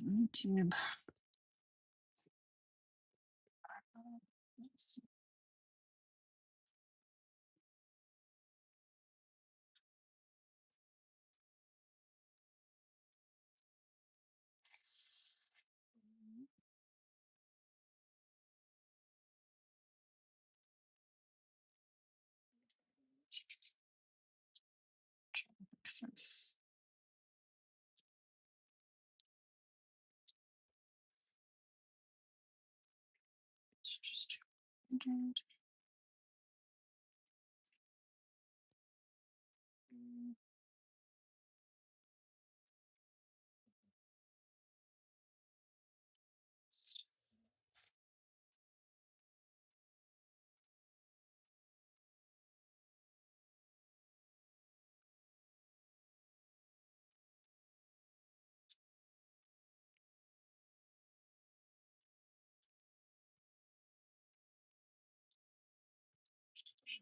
YouTube. Let's see. Access. It's just 200.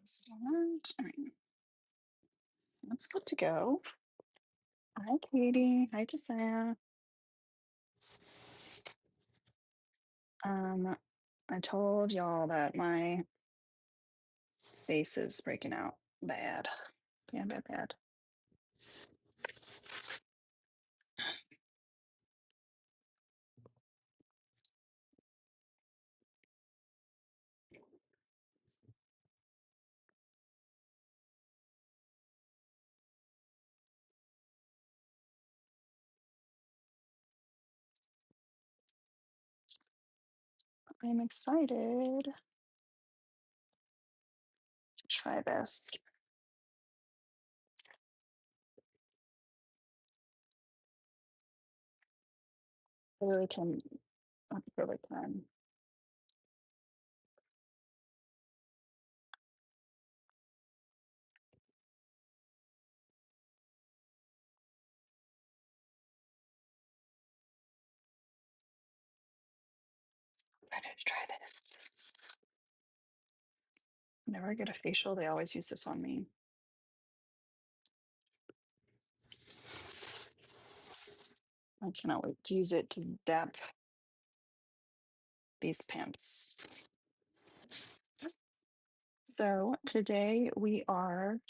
Just that. All right, that's good to go. Hi, Katie. Hi, Josiah. I told y'all that my face is breaking out bad. Yeah, bad, bad. I'm excited to try this. I really can have a perfect time. Ready to try this. Whenever I get a facial, they always use this on me. I cannot wait to use it to dap these pants. So today we are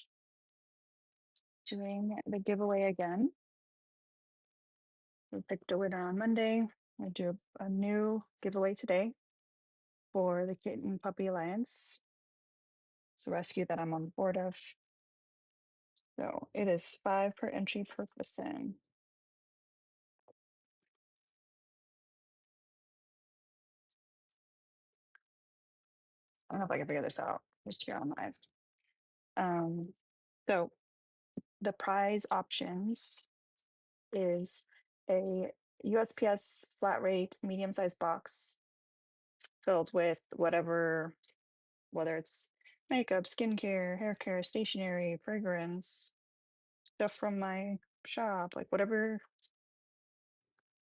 doing the giveaway again. We picked a winner on Monday. I do a new giveaway today for the Kitten Puppy Alliance. It's a rescue that I'm on the board of. So it is 5 per entry per person. I don't know if I can figure this out just here on live. So the prize options is a USPS flat rate medium sized box filled with whatever, whether it's makeup, skincare, hair care, stationery, fragrance, stuff from my shop, like whatever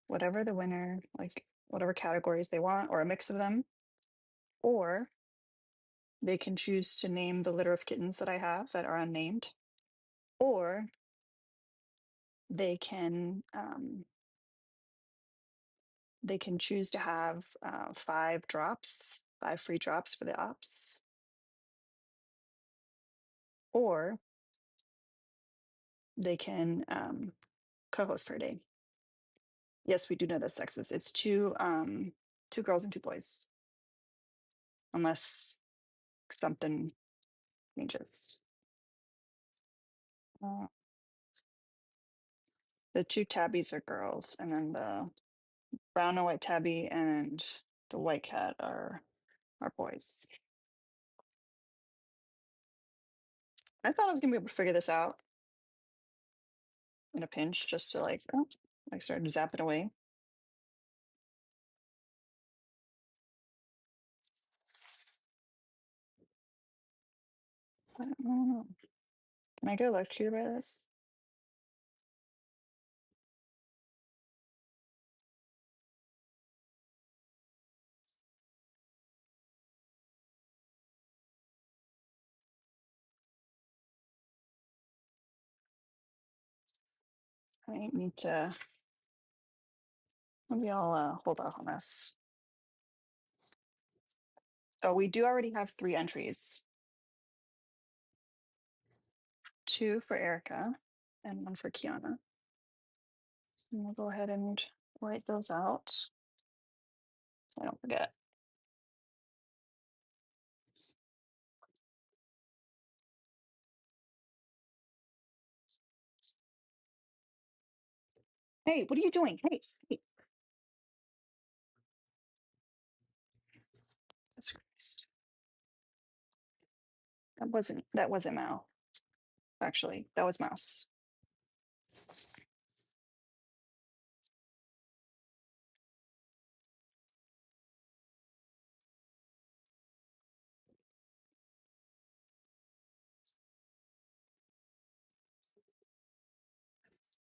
the winner, like whatever categories they want, or a mix of them. Or they can choose to name the litter of kittens that I have that are unnamed, or they can choose to have 5 drops, 5 free drops for the ops, or they can co-host for a day. Yes, we do know the sexes. It's 2 girls and 2 boys, unless something changes. Uh, the 2 tabbies are girls, and then the brown and white tabby and the white cat are boys. I thought I was gonna be able to figure this out in a pinch, just to like, oh, I started zapping away. I don't know. Can I get electrocuted by this? I need to Maybe I'll hold off on this. So we do already have 3 entries. 2 for Erica and 1 for Kiana. So I'm gonna go ahead and write those out so I don't forget. Hey, what are you doing? Hey, hey. Jesus Christ. That wasn't Mao. Actually, that was Mouse.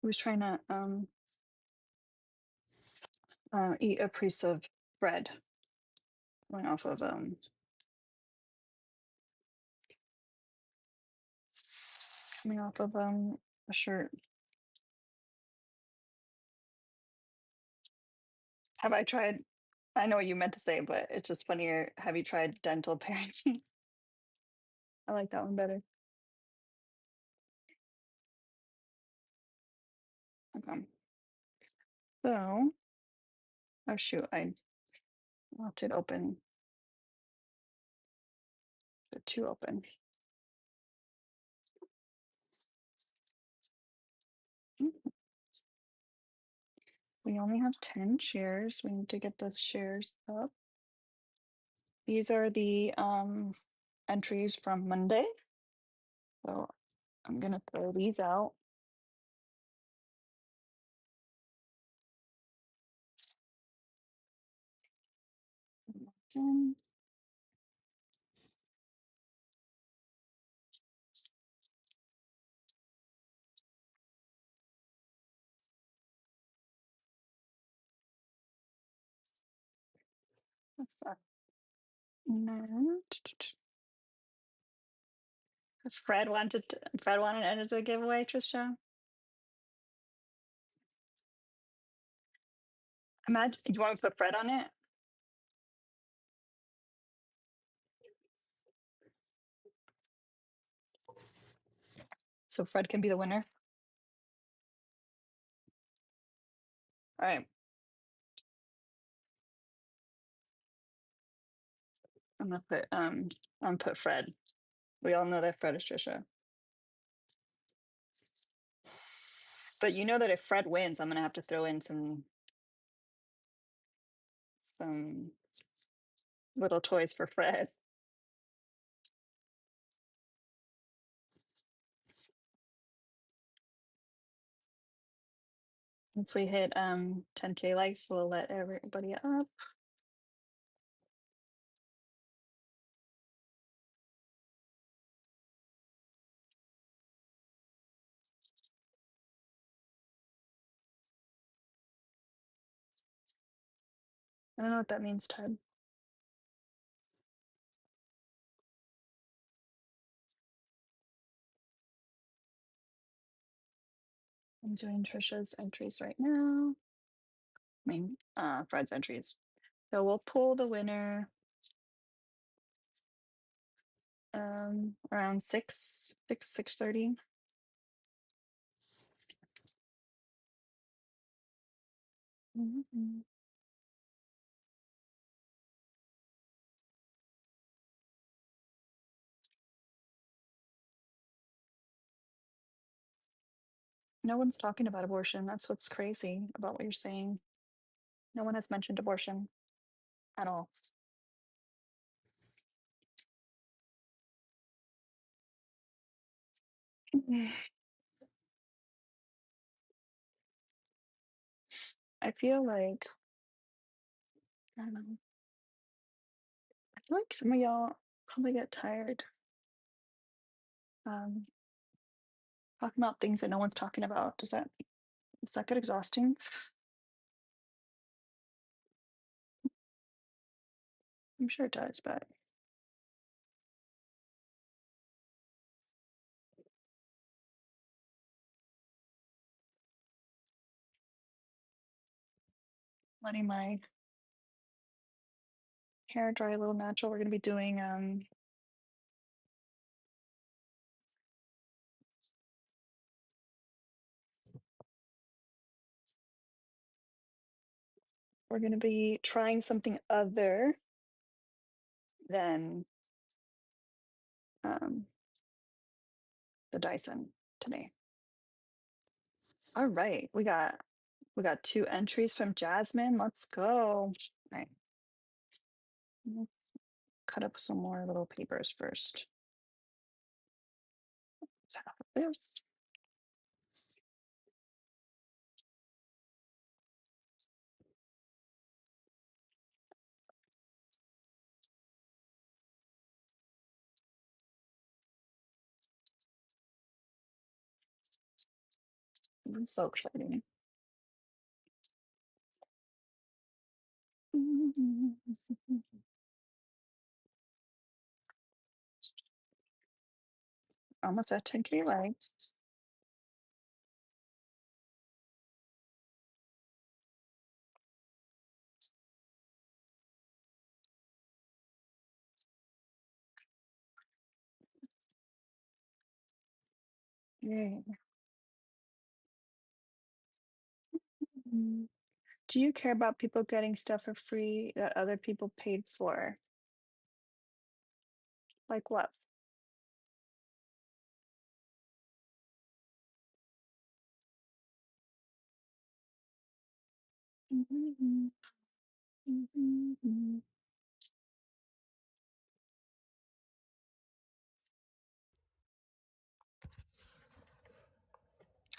He was trying to eat a piece of bread going off of coming off of a shirt. Have I tried? I know what you meant to say, but it's just funnier. Have you tried dental parenting? I like that one better. Okay. So, oh shoot, I left it open. The 2 open. Mm, we only have 10 shares. We need to get the shares up. These are the entries from Monday. So I'm gonna throw these out. Ten. What's that? And then Fred wanted to enter the giveaway, Trisha. Imagine you want to put Fred on it? So Fred can be the winner. All right. I'm gonna put Fred. We all know that Fred is Trisha. But you know that if Fred wins, I'm gonna have to throw in some little toys for Fred. Once we hit 10K likes, we'll let everybody up. I don't know what that means, Ted. I'm doing Trisha's entries right now. I mean, Fred's entries. So we'll pull the winner around 6:30. Mhm. No one's talking about abortion. That's what's crazy about what you're saying. No one has mentioned abortion at all. I feel like I don't know. I feel like some of y'all probably get tired um talking about things that no one's talking about. Does that get exhausting? I'm sure it does, but letting my hair dry a little natural. We're gonna be doing we're gonna be trying something other than um the Dyson today. All right, we got two entries from Jasmine. Let's go. All right, let's cut up some more little papers first. Let's have this. It's so exciting. Almost at 10K likes. Yay. Mm. Do you care about people getting stuff for free that other people paid for? Like what?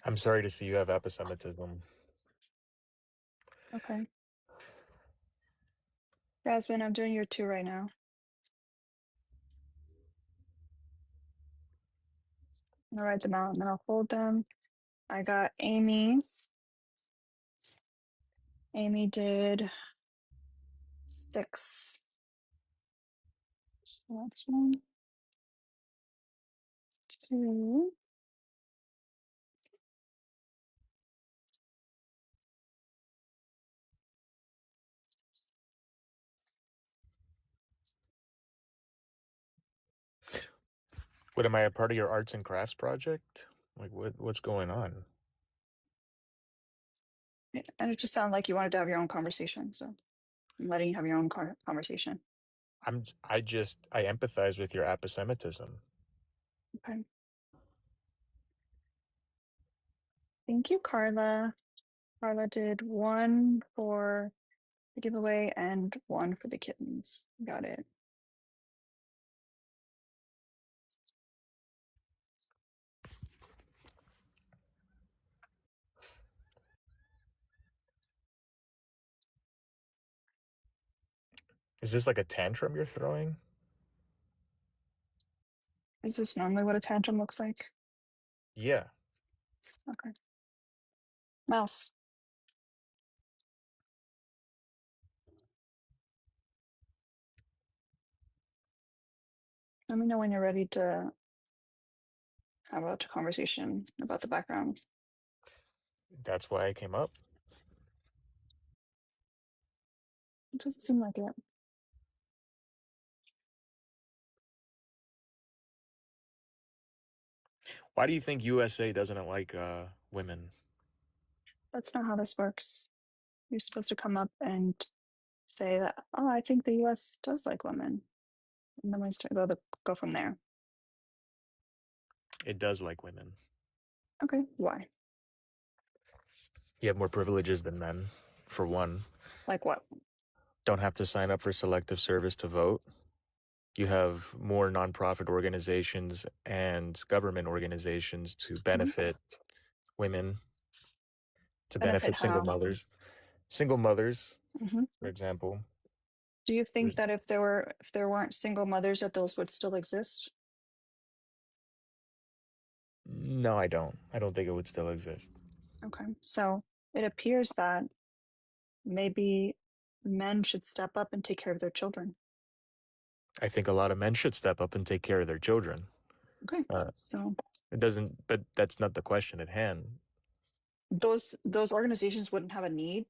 I'm sorry to see you have episemitism. Okay. Jasmine, I'm doing your two right now. I'm gonna write them out and then I'll fold them. I got Amy's. Amy did 6. So that's 1, 2. What am I a part of your arts and crafts project? Like what's going on? And it just sounded like you wanted to have your own conversation. So I'm letting you have your own conversation. I empathize with your episemitism. Okay. Thank you, Carla. Carla did 1 for the giveaway and 1 for the kittens. Got it. Is this like a tantrum you're throwing? Is this normally what a tantrum looks like? Yeah. Okay. Mouse. Let me know when you're ready to have a conversation about the background. That's why I came up. It doesn't seem like it. Why do you think USA doesn't like women? That's not how this works. You're supposed to come up and say that, oh, I think the US does like women. And then we start go from there. It does like women. Okay, why? You have more privileges than men, for one. Like what? Don't have to sign up for selective service to vote. You have more nonprofit organizations and government organizations to Mhm. benefit women, to Benefit benefit single how? mothers. Single mothers, Hmm. for example. Do you think There's, that if there weren't single mothers, that those would still exist? no, I don't. I don't think it would still exist. Okay, so it appears that maybe men should step up and take care of their children. I think a lot of men should step up and take care of their children. Okay, Uh, so it doesn't, but that's not the question at hand. those organizations wouldn't have a need.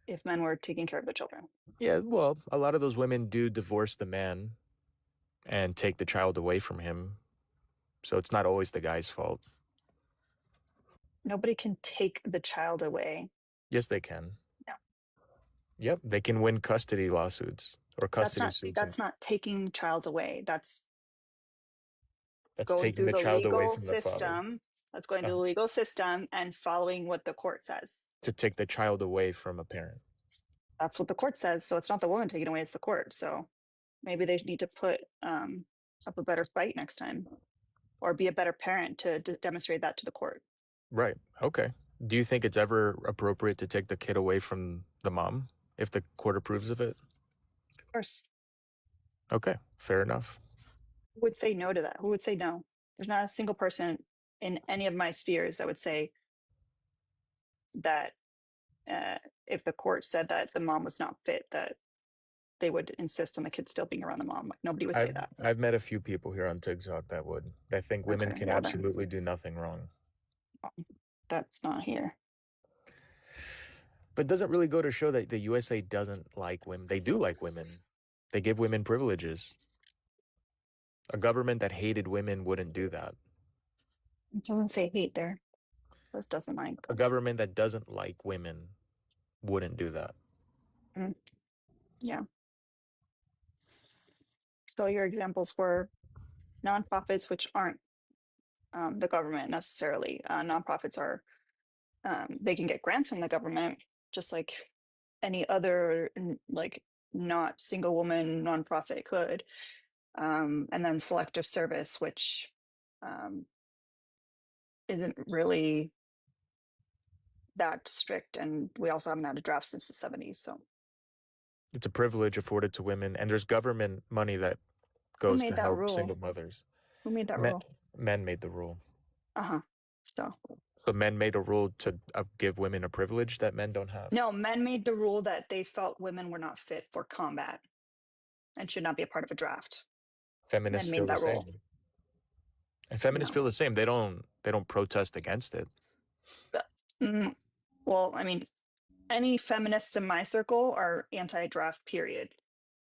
if men were taking care of the children. Yeah, well, a lot of those women do divorce the man and take the child away from him. So it's not always the guy's fault. Nobody can take the child away. Yes, they can. No, Yep, they can win custody lawsuits or that's custody not suits, and that's not taking child away. That's that's going taking through the the child away legal from the father. system. That's going through Uh, the legal system and following what the court says. to take the child away from a parent. That's what the court says. So it's not the woman taking away, it's the court. So maybe they need to put up a better fight next time or be a better parent to demonstrate that to the court. Right. Okay. Do you think it's ever appropriate to take the kid away from the mom if the court approves of it? Of course, Okay. Fair enough. who would say no to that? Who would say no? There's not a single person in any of my spheres that would say that uh, if the court said that the mom was not fit, that they would insist on the kid still being around the mom. Like nobody would say I've that. I've met a few people here on TikTok that would that think women Okay, can well then, absolutely do nothing wrong. that's not here. But it doesn't really go to show that the USA doesn't like women. They do like women. They give women privileges. A government that hated women wouldn't do that. It doesn't say hate there. This doesn't like. A government that doesn't like women wouldn't do that. Mm, yeah. So your examples were nonprofits, which aren't the government necessarily. Nonprofits are they can get grants from the government, just like any other like not single woman nonprofit could. And then selective service, which um, isn't really that strict, and we also haven't had a draft since the 70s. So It's a privilege afforded to women, and there's government money that who goes made to that help rule? single mothers. Who made that Men, rule? men made the rule. Uh-huh. So So men made a rule to give women a privilege that men don't have. no, men made the rule that they felt women were not fit for combat and should not be a part of a draft. Men Feminists feel made the that rule. same. And feminists No. feel the same. They don't protest against it. Mm, well, I mean, any feminists in my circle are anti-draft, period.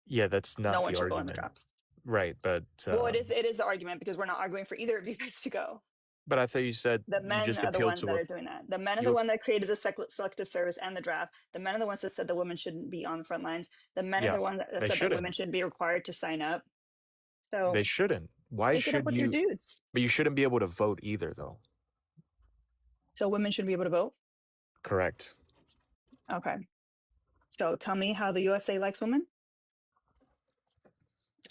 Yeah, that's No not one the should go in the argument. draft. Right, Well, it is the argument because we're not arguing for either of you guys to go. but I thought you said The you men just are the appealed ones to that what are doing that. The men are the you one that created the selective service and the draft. The men are the ones that said the women shouldn't be on the front lines. The men are yeah, the ones that they said that women shouldn't. shouldn't be required to sign up. They So shouldn't. Why take it up should with your you dudes. but you shouldn't be able to vote either though. So women should be able to vote. Correct. Okay. So tell me how the USA likes women.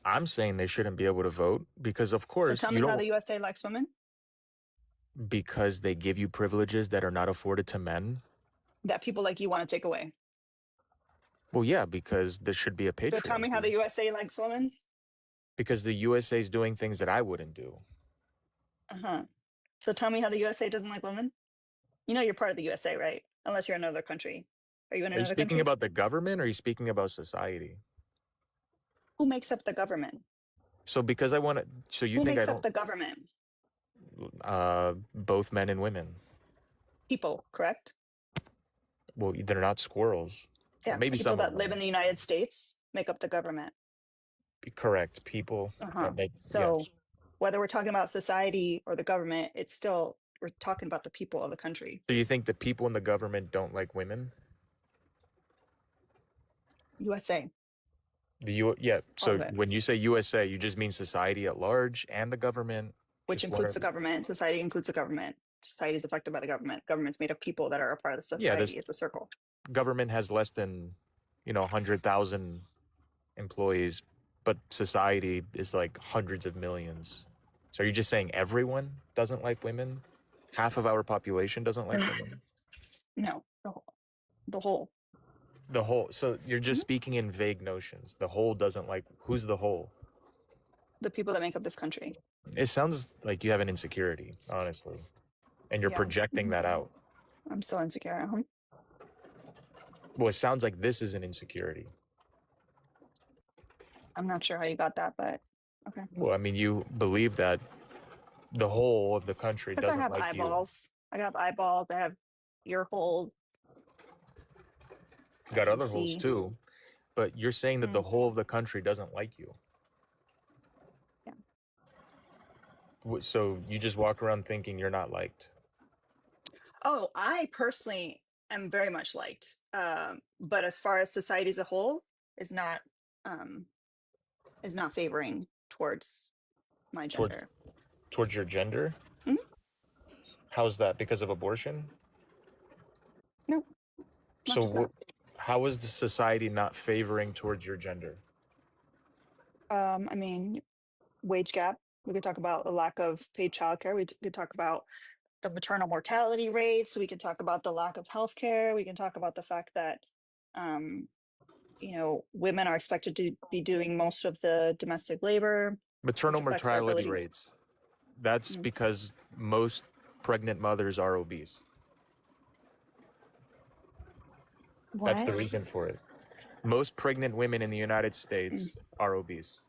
I'm saying they shouldn't be able to vote because of So course tell you me how the don't USA likes women because they give you privileges that are not afforded to men. that people like you want to take away. Well, yeah, because there should be a So tell me how the patriarchy. USA likes women. Because the USA is doing things that I wouldn't do. Uh-huh. So tell me how the USA doesn't like women. You know you're part of the USA, right? Unless you're in another country. Are you in Are you another speaking country? about the government or are you speaking about society? Who makes up the government? So because I want to, so you Who think I makes up don't, the government? both men and women. People, correct? Well, they're not squirrels. Well, Yeah, maybe people some of that live in them. the United States make up the government. Correct. People Uh-huh. that make, So yes. whether we're talking about society or the government, it's still we're talking about the people of the country. So you think the people in the government don't like women? USA, Yeah. all So of it, when you say USA, you just mean society at large and the government. which Just includes wonder. the government. Society includes the government. Society is affected by the government. Government's made of people that are a part of the Yeah, society. this It's a circle. government has less than, 100,000 employees, but society is like hundreds of millions. So are you just saying everyone doesn't like women? Half of our population doesn't like women? No, the whole. The whole, so you're just Mhm. speaking in vague notions. The whole doesn't like, who's the whole? The people that make up this country. It sounds like you have an insecurity, honestly, and you're Yeah, projecting mhm. that out. I'm so insecure. Well, it sounds like this is an insecurity. I'm not sure how you got that, but okay. Well, I mean, you believe that the whole of the country Because I doesn't have like you. eyeballs. I have eyeballs. I have ear holes. I got can other holes see. too, but you're saying that the Mm, whole of the country doesn't like you. yeah. So you just walk around thinking you're not liked. Oh, I personally am very much liked. But as far as society as a whole is not um is not favoring towards my Towards gender. towards your gender? Mhm. How's that? Because of abortion? No, not So just that. what? How is the society not favoring towards your gender? I mean, wage gap. We could talk about the lack of paid childcare. Could talk about the maternal mortality rates. We could talk about the lack of healthcare. We can talk about the fact that, um, women are expected to be doing most of the domestic labor, which Maternal affects their mortality ability. rates. That's Mm. because most pregnant mothers are obese. That's the What? reason for it. Most pregnant women in the United Mm. States are obese.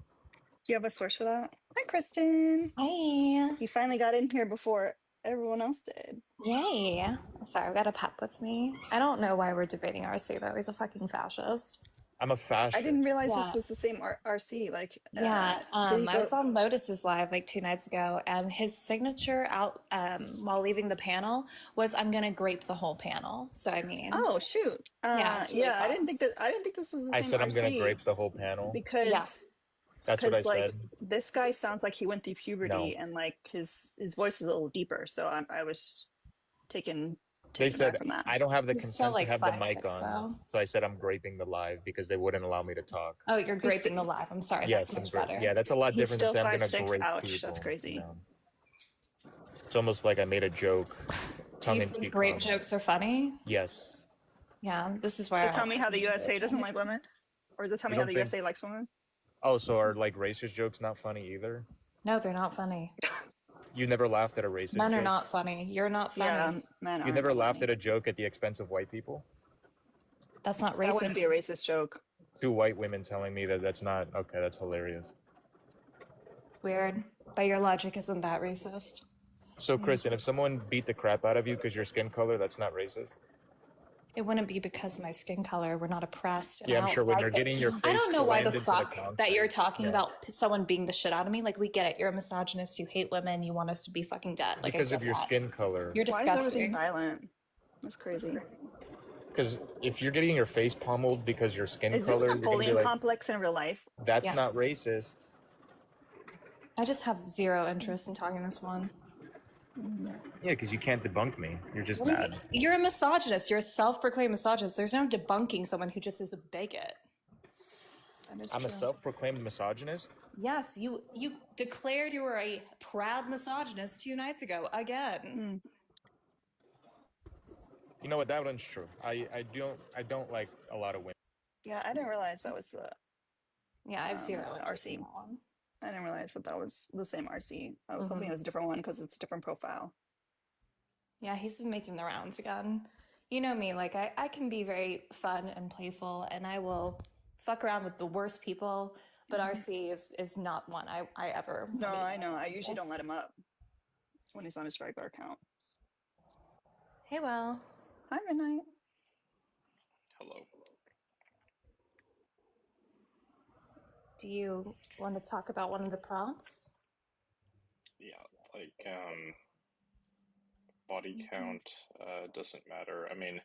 Do you have a source for that? Hi, Kristen. Hi. You finally got in here before everyone else did. Yay. Sorry, I've got a pet with me. I don't know why we're debating RC though. He's a fucking fascist. I'm a I didn't fascist. realize this Yeah. was the same RC. Like, Yeah. did he I go? was on Lotus's live like 2 nights ago, and his signature out while leaving the panel was I'm gonna grape the whole panel. So I mean, Oh, shoot. yeah, it's really Yeah, fun. I didn't think this was the I same said I'm gonna RC grape the whole panel. Yeah. because That's what I like said. this guy sounds like he went through No. puberty and like his voice is a little deeper. So I was taken They taken aback said from that. I don't have the He's still consent to like have the five mic six on. though. So I said I'm graping the live because they wouldn't allow me to talk. Oh, you're He's graping the live. I'm sorry, that's Yes, much better. yeah, that's a lot he's different than still saying I'm five gonna six. grape Ouch, that's people. crazy. It's almost like I made a joke, Do tongue you in think cheek grape comment. jokes are funny? Yes. Yeah, this is why So I tell have me to how the keep USA doesn't religion. like women, or tell You me how don't the think? USA likes women. Oh, so are like racist jokes not funny either? No, they're not funny. You never laughed at a racist Men are joke? not funny. You're not Yeah, funny. men You aren't never that laughed at funny. a joke at the expense of white people? That's not That wouldn't racist. be a racist joke. Two white women telling me that that's not okay. That's hilarious. Weird. By your logic, isn't that racist? So, Mm. Kristen, if someone beat the crap out of you because your skin color, that's not racist. It wouldn't be because of my skin color. We're not oppressed, and Yeah, I I'm don't sure when like you're it. getting your I face don't know why the slammed into the fuck that you're concrete. talking Yeah. about someone being the shit out of me. Like, we get it. You're a misogynist. You hate women. You want us to be fucking dead. Like, I Because get of your that. skin color. You're Why is everything disgusting. violent? That's crazy. Because if you're getting your face pummeled because your skin Is this color, you're gonna be Napoleon like, complex in real life? that's not Yes. racist. I just have zero interest in talking this one. Mm. Yeah, because you can't debunk me. You're just What do mad. you're a misogynist. You're a self-proclaimed misogynist. There's no debunking someone who just is a bigot. That is I'm a true. self-proclaimed misogynist. Yes, you declared you were a proud misogynist 2 nights ago again. Mm. You know what? That one's true. I don't like a lot of women. Yeah, I didn't realize that was the Yeah, I have zero interest in RC. that one. I didn't realize that was the same RC. I was hoping it Hmm. was a different one because it's a different profile. Yeah, he's been making the rounds again. You know me, like I can be very fun and playful, and I will fuck around with the worst people. But Mhm. RC is not one I ever No, want to I even know. I interact usually don't with. let him up when he's on his regular account. Hey, well, Hi, Midnight. Hello. do you want to talk about one of the prompts? Yeah, like body count doesn't matter. I mean,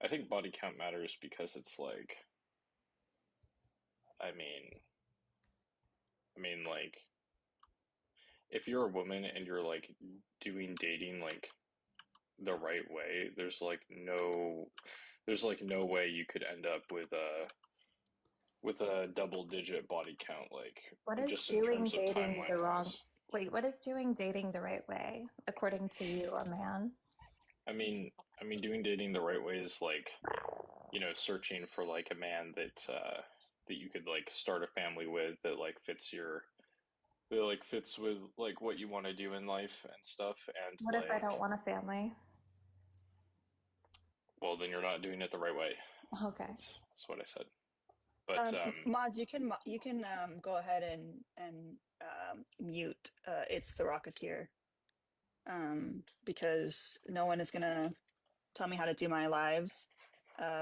I think body count matters because it's like I mean, like if you're a woman and you're like doing dating like the right way, there's like no way you could end up with a double digit body count like What is just in doing terms of dating the timeline wrong? wise. Wait, what is doing dating the right way, according to you, a man? Doing dating the right way is like searching for like a man that you could like start a family with that like fits with like what you want to do in life and stuff and What if I like don't want a family? well then you're not doing it the right way. Okay. That's what I said. But Mods, you can go ahead and mute. It's the Rocketeer. Because no one is gonna tell me how to do my lives.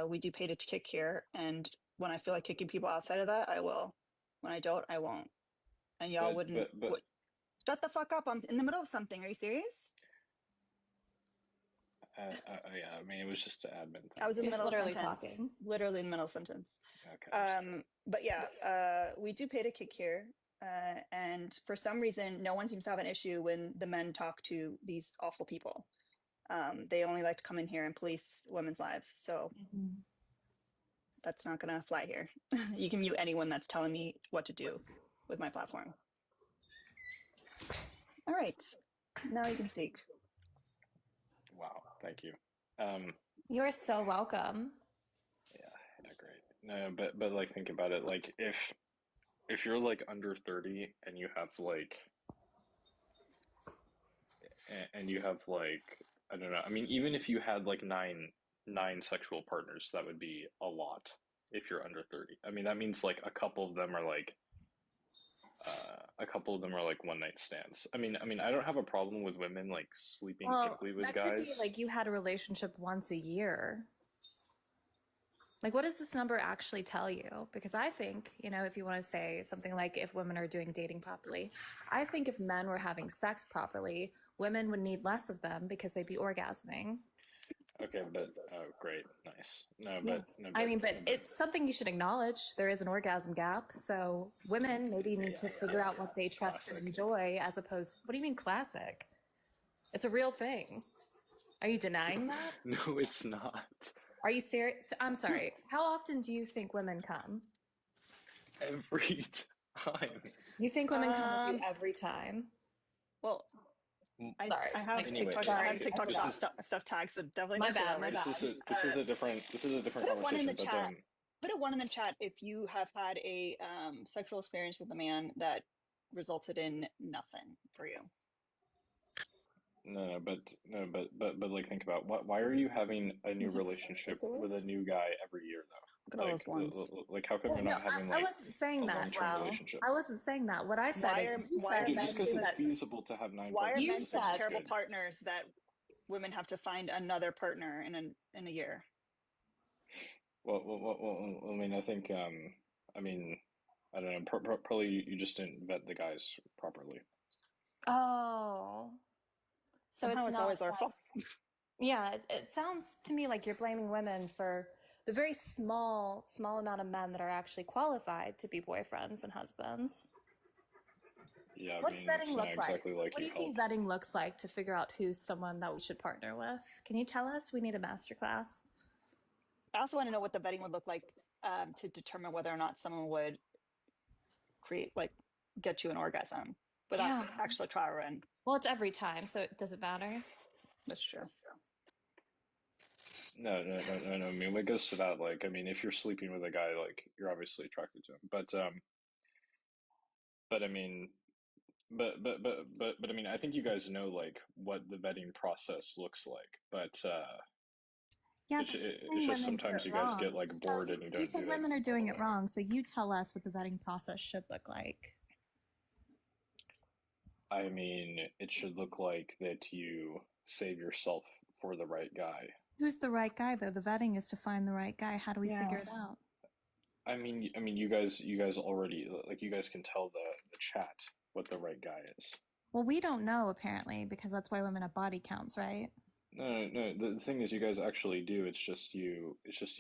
we do pay to kick here, and when I feel like kicking people outside of that, I will. When I don't, I won't. And y'all wouldn't. Shut the fuck up! I'm in the middle of something. Are you serious? Yeah, I mean, it was just an admin thing. I was in the He's middle of a literally sentence. talking. Literally in the middle of a sentence. Okay. I'm sorry. But yeah, we do pay to kick here. And for some reason, no one seems to have an issue when the men talk to these awful people. They only like to come in here and police women's lives. So that's not going to fly here. You can mute anyone that's telling me what to do with my platform. All right. Now you can speak. Wow. Thank you. You are so welcome. Yeah, great. No, but like, think about it. Like, if you're like under 30 and you have like, I don't know. I mean, even if you had like nine sexual partners, that would be a lot if you're under 30. I mean, that means like a couple of them are like one night stands. I mean, I don't have a problem with women like sleeping quickly with that guys. could be like you had a relationship once a year. Like, what does this number actually tell you? Because I think, if you want to say something like if women are doing dating properly, I think if men were having sex properly, women would need less of them because they'd be orgasming. Okay, but great, nice. But it's something you should acknowledge. There is an orgasm gap, so women maybe need to figure out what they trust and enjoy, as opposed to, what do you mean classic? It's a real thing. Are you denying that? No, it's not. Are you serious? I'm sorry. How often do you think women come? Every time. You think women come with you every time? Well, I have anyway, TikTok stuff tags that definitely. My bad. This is a different conversation. Put a one in the chat if you have had a sexual experience with a man that resulted in nothing for you. But like, think about why are you having a new relationship with a new guy every year though? Like how come you're not having like I wasn't saying that. long-term relationship? I wasn't saying that. What I said just because it's feasible to have 9 why partners. are men such terrible partners that women have to find another partner in a year? Well, I mean, I think I don't know. Probably you just didn't vet the guys properly. Oh. So it's not always our fault. Yeah, it sounds to me like you're blaming women for the very small amount of men that are actually qualified to be boyfriends and husbands. Yeah, what's vetting look like? Exactly like what do you think vetting looks like to figure out who's someone that we should partner with? Can you tell us? We need a masterclass. I also want to know what the vetting would look like to determine whether or not someone would get you an orgasm without actually try to run. Well, it's every time, so it doesn't matter. That's true. No. I mean, when it goes to that, like, I mean, if you're sleeping with a guy, like, you're obviously attracted to him. But I mean, I mean, I think you guys know like what the vetting process looks like. But it's just sometimes you guys get like bored and you don't. You said women are doing it wrong, so you tell us what the vetting process should look like. I mean, it should look like that you save yourself for the right guy. Who's the right guy, though? The vetting is to find the right guy. How do we figure it out? I mean, you guys already, like, you guys can tell the chat what the right guy is. Well, we don't know, apparently, because that's why women have body counts, right? No. The thing is, you guys actually do. It's just you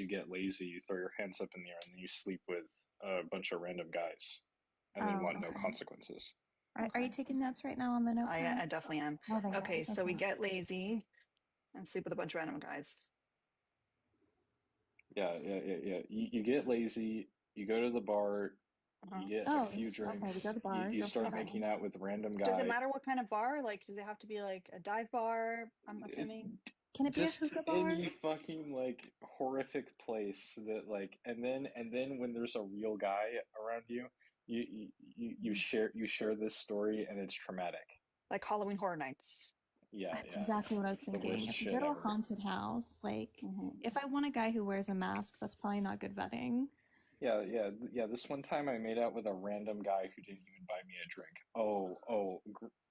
get lazy. You throw your hands up in the air, and then you sleep with a bunch of random guys, and then want no consequences. Are you taking notes right now on the notepad? I definitely am. Okay, so we get lazy and sleep with a bunch of random guys. Yeah. You get lazy. You go to the bar. You get a few drinks. Okay, we go to the bar. You start making out with a random guy. Does it matter what kind of bar? Like, does it have to be like a dive bar? I'm assuming. Can it be a hookah bar? Any fucking like horrific place that like, and then when there's a real guy around you, you share this story and it's traumatic. Like Halloween Horror Nights. Yeah, that's exactly what I was thinking. If you go to a haunted house, like if I want a guy who wears a mask, that's probably not good vetting. Yeah. This one time I made out with a random guy who didn't even buy me a drink.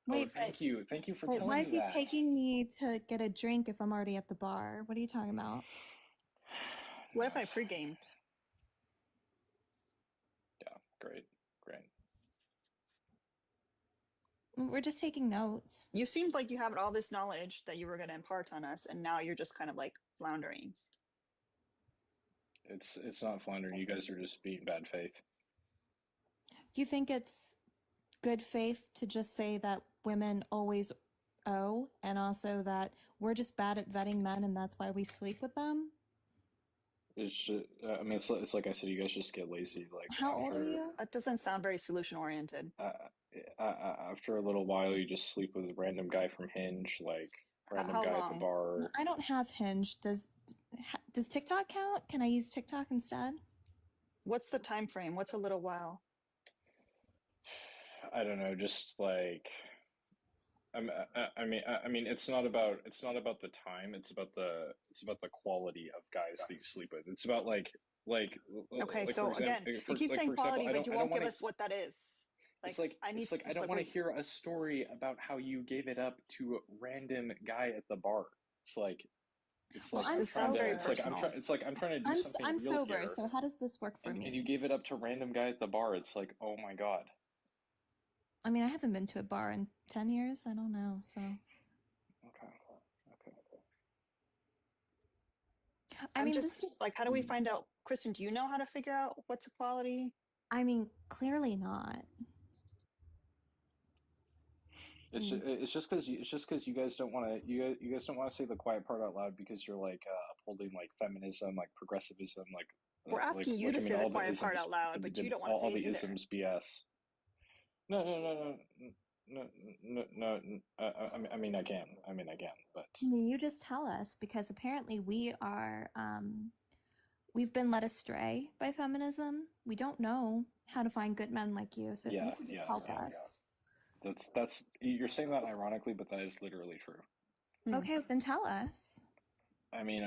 Wait, thank you for telling me that. Why is he taking me to get a drink if I'm already at the bar? What are you talking about? What if I pre-gamed? Yeah, great. We're just taking notes. You seemed like you had all this knowledge that you were going to impart on us, and now you're just kind of like floundering. It's not floundering. You guys are just being bad faith. You think it's good faith to just say that women always owe, and also that we're just bad at vetting men and that's why we sleep with them? It's just, I mean, it's like I said, you guys just get lazy. Like How old are you? That doesn't sound very solution oriented. after a little while, you just sleep with a random guy from Hinge, like random How guy at the long? bar. I don't have Hinge. Does TikTok count? Can I use TikTok instead? What's the time frame? What's a little while? I don't know, just like I mean, it's not about the time. It's about the quality of guys that you sleep with. It's about Okay, like for so example, again, you keep saying for example, quality, but you I don't won't want give to. us what that is. Like I need, I it's don't like want to wait, hear a story about how you gave it up to a random guy at the bar. It's Well, like I'm I'm this trying sounds to. very sober. personal. It's like I'm trying to do something I'm real sober. here, So how does this work for and you me? gave it up to random guy at the bar. It's like, oh my God. I mean, I haven't been to a bar in 10 years. I don't know. So, Okay. Okay. I I'm mean, this just just, like, how do we find out? Kristen, do you know how to figure out what's equality? I mean, clearly not. It's just because you guys don't want to you guys don't want to say the quiet part out loud because you're like upholding like feminism, like progressivism, We're asking you to I mean say the all the quiet part isms, out loud, but you don't want to all say it the either. isms BS. No, no, no, no, no. I mean I can, but I mean, you just tell us because apparently we are, we've been led astray by feminism. We don't know how to find good men like you. So if you yeah, could just yeah, help yeah. us. That's you're saying that ironically, but that is literally true. Hmm. Okay, then tell us. I mean,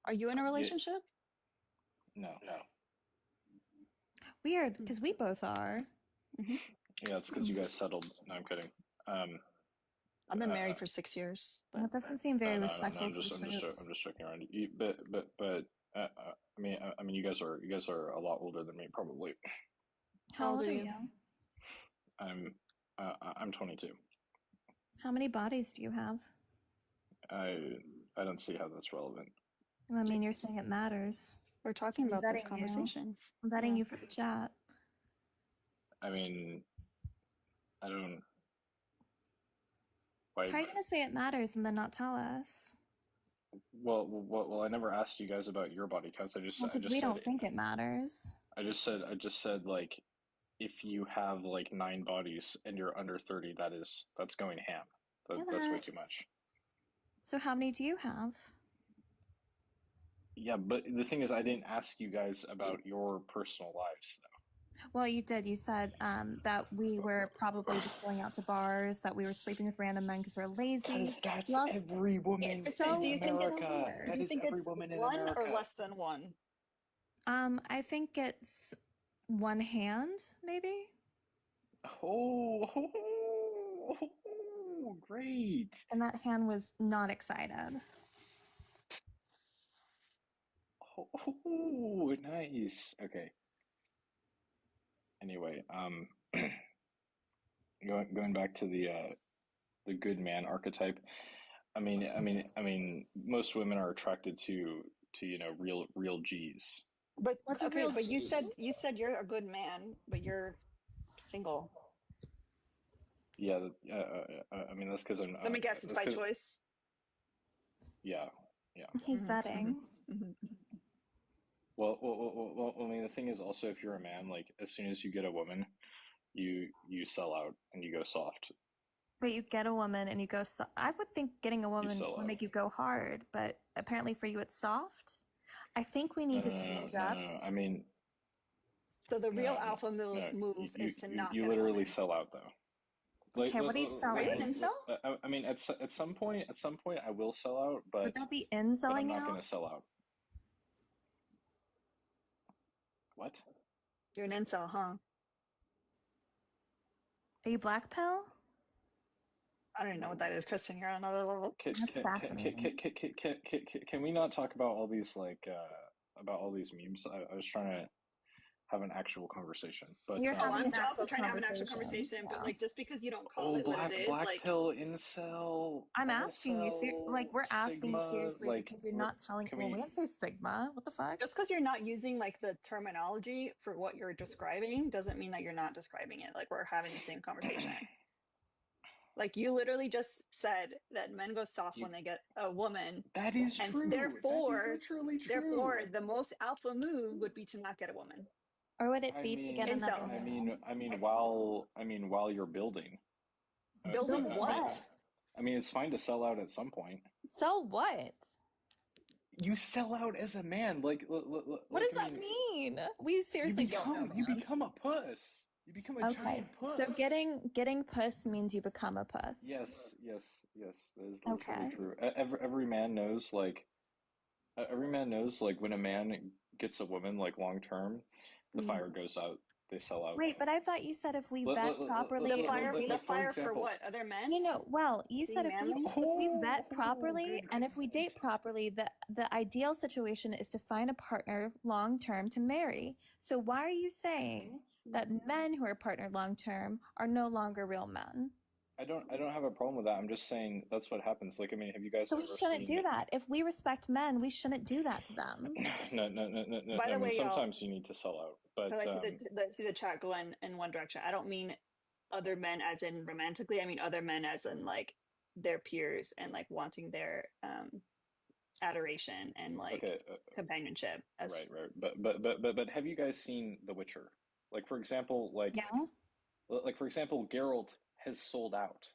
Are you in a yeah, relationship? no, Weird, Hmm. because we both are. Hmm. yeah, it's because you guys settled. No, I'm kidding. Um, I've been uh, married for 6 years, That but doesn't seem no, very no. respectful to the I'm troops. just joking around. I mean, you guys are a lot older than me, probably. how How old old are are you? you? I'm, I'm 22. How many bodies do you have? I, I don't see how that's relevant. I mean, you're saying it matters. We're So talking I'm about this vetting you. conversation. I'm vetting Yeah. you for the chat. I mean, I don't. How Why? are you going to say it matters and then not tell us? I never asked you guys about your body counts. Well, because we don't think it matters. I just said like, if you have like 9 bodies and you're under 30, that's going ham. Yeah, That's way too much. So how many do you have? Yeah, but the thing is, I didn't ask you guys about your personal lives, Well, you did. You said that we were probably just going out to bars, that we were sleeping with random men because we're lazy. that's Plus, every woman it's Kristen, so do you think it's so America. weird. do That you is think every it's woman in one or America. less than one? I think it's one hand, maybe. Great. And that hand was not excited. Nice. Okay. Anyway, going back to the good man archetype. I mean, most women are attracted to real G's. But What's a okay, real but G? you said you're a good man, but you're single. Yeah, I mean that's because I'm Let me guess, it's that's by because choice. yeah, yeah. He's Hmm. Hmm. vetting. Hmm. I mean the thing is also if you're a man, like as soon as you get a woman, you sell out and you go soft. But you get a woman and you go. I would think getting a You woman sell would out. make you go hard, but apparently for you it's soft. I think we need to change up. I mean, So the real alpha no. move is to not You get a literally woman. sell out though. Okay, what are you Are you an selling? incel? I mean, at some point, I will sell out, Would that be but I'm selling not out? gonna sell out. What? You're an incel, huh? Are you black pill? I don't even know what that is, Kristen. You're on another level. That's fascinating. Can we not talk about all these about all these memes? I was trying to have an actual conversation, but You're Oh, having I'm an actual also trying to have an actual conversation. conversation, but Yeah. like just because you don't call oh, it what it is, black like pill, incel, I'm asking you, like, molcel, we're asking you sigma, seriously because you're not telling. can Well, we we? didn't say Sigma. What the fuck? just because you're not using like the terminology for what you're describing doesn't mean that you're not describing it. Like we're having the same conversation. Like you literally just said that men go soft when You, they get a woman, that is and true. That is literally therefore, true. the most alpha move would be to not get a woman. Or would it be to get another Incel. man? While you're building, Building Building what? what? it's fine to sell out at some point. So what? You sell out as a man, What does that mean? We seriously don't know, you man. become a puss. You become a Okay, giant so puss. getting puss means you become a puss. Yes. That is literally Okay. true. Every man knows like when a man gets a woman like long term, the Mm. fire goes out. They sell out. Wait, but I thought you said if we vet properly and we The date. For fire for example, what? Other men You know, well, you said being manly? if we vet properly Good. and if we date properly, the ideal situation is to find a partner long term to marry. So why are you saying that men who are partnered long term are no longer real men? I don't have a problem with that. I'm just saying that's what happens. Have you guys So we ever shouldn't seen? do that. If we respect men, we shouldn't do that to them. No. By I the mean, way, y'all, sometimes you need to sell out, because but I see see the chat go in one direction. I don't mean other men as in romantically. I mean other men as in like their peers and like wanting their adoration and like okay, companionship. As right. But have you guys seen The Witcher? Like for example, Yeah. for example, Geralt has sold out.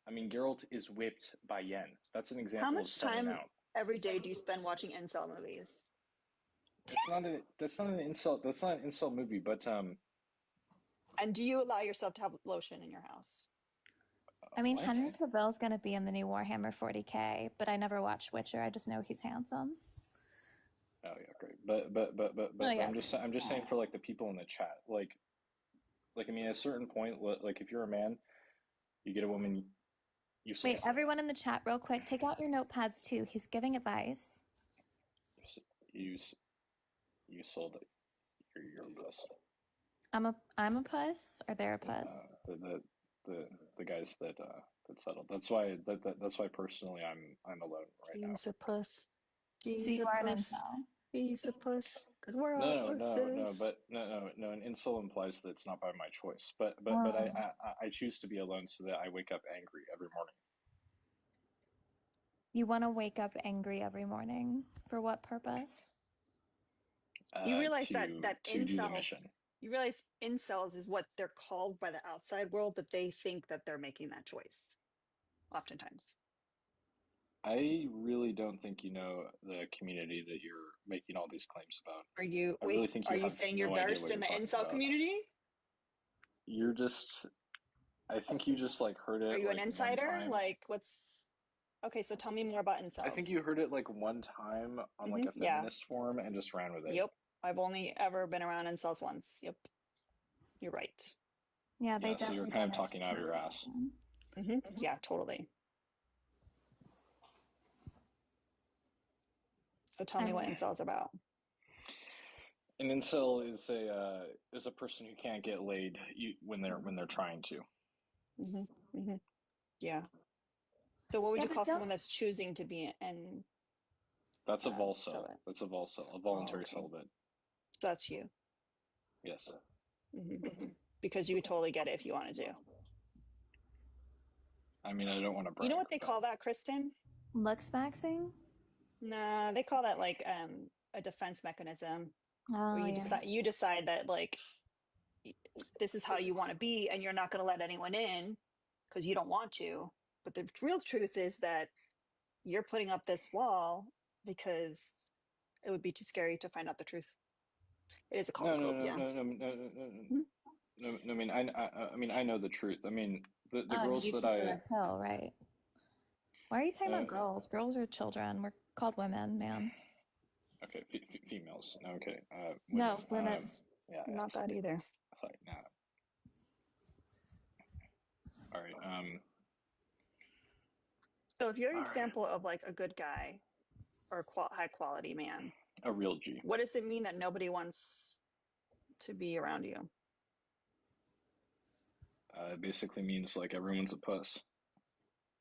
I mean, Geralt is whipped by Yen. That's an how example of much selling time out. every day do you spend watching incel movies? That's not an insult. That's not an insult movie. But And do you allow yourself to have lotion in your house? I mean, what? Henry Cavill's going to be in the new Warhammer 40K, but I never watched Witcher. I just know he's handsome. Oh yeah, great. Oh, But yeah. I'm just saying for like the people in the chat, I mean, at a certain point, like if you're a man, you get a woman, you Wait, sold her. everyone in the chat, real quick, take out your notepads too. He's giving advice. You you sold it. You're a puss. I'm a puss, or they're a Uh, puss. the guys that settled. That's why personally I'm alone right now. She's a puss. So She's you a are an puss. incel. He's a puss. Because we're all pusses. No. An insult implies that it's not by my choice. But Oh. I choose to be alone so that I wake up angry every morning. You want to wake up angry every morning. For what purpose? You realize that To do the incels, mission. you realize incels is what they're called by the outside world, but they think that they're making that choice oftentimes. I really don't think you know the community that you're making all these claims about. I really think Are you you have saying you're no idea what versed in you're the talking incel about. community? You're just, I think you just like heard Are it you an like one insider? time. Like okay, so tell me more about I think you incels. heard it like one time on like a Yeah. feminist forum and just ran with it. Yep. I've only ever been around incels once. Yep. You're right. Yeah, they Yeah, so you're definitely kind don't of know talking out of your ass. Yeah, totally. So tell me what And incels about. An incel is a person who can't get laid when they're trying to. hmm hmm Yeah. So what would yeah, you but call don't. someone that's choosing to be an That's a celibate? That's a volcel, a Oh, voluntary okay. celibate. So that's you. Yes. hmm Because you would totally get it if you wanted to. I mean, I don't want to You know brag, what they but call that, Kristen? Looks maxing? Nah, they call that like a defense mechanism where Oh, yeah. you decide that like this is how you want to be and you're not going to let anyone in because you don't want to. But the real truth is that you're putting up this wall because it would be too scary to find out the truth. It is a no, cult no, club, no, yeah. no, no, no, no, no, Mhm. no. I mean, I mean, I know the truth. I mean, the Oh, and girls you that took the I, red pill, right? Why are you talking about uh, girls? Girls are children. We're called women, man. okay, females. Okay, No, women. women. Yeah. Not that either. Sorry, nah. All right. So if you're an All right. example of like a good guy or a high quality man, A real G. what does it mean that nobody wants to be around you? It basically means like everyone's a puss.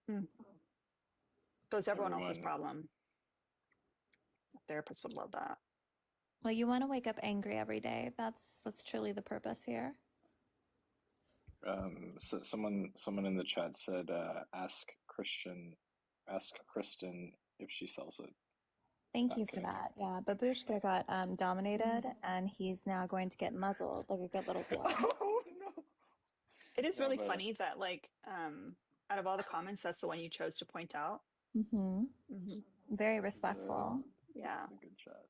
So it's everyone else's Everyone. problem. A therapist would love that. Well, you want to wake up angry every day. That's truly the purpose here. So someone in the chat said, ask Kristen if she sells it. Thank you for Okay. that. Yeah, Babushka got dominated, and he's now going to get muzzled like a good little boy. Oh no! It is No, really but funny that like out of all the comments, that's the one you chose to point out. Mm-hmm. Very it respectful. Yeah. was a good chat.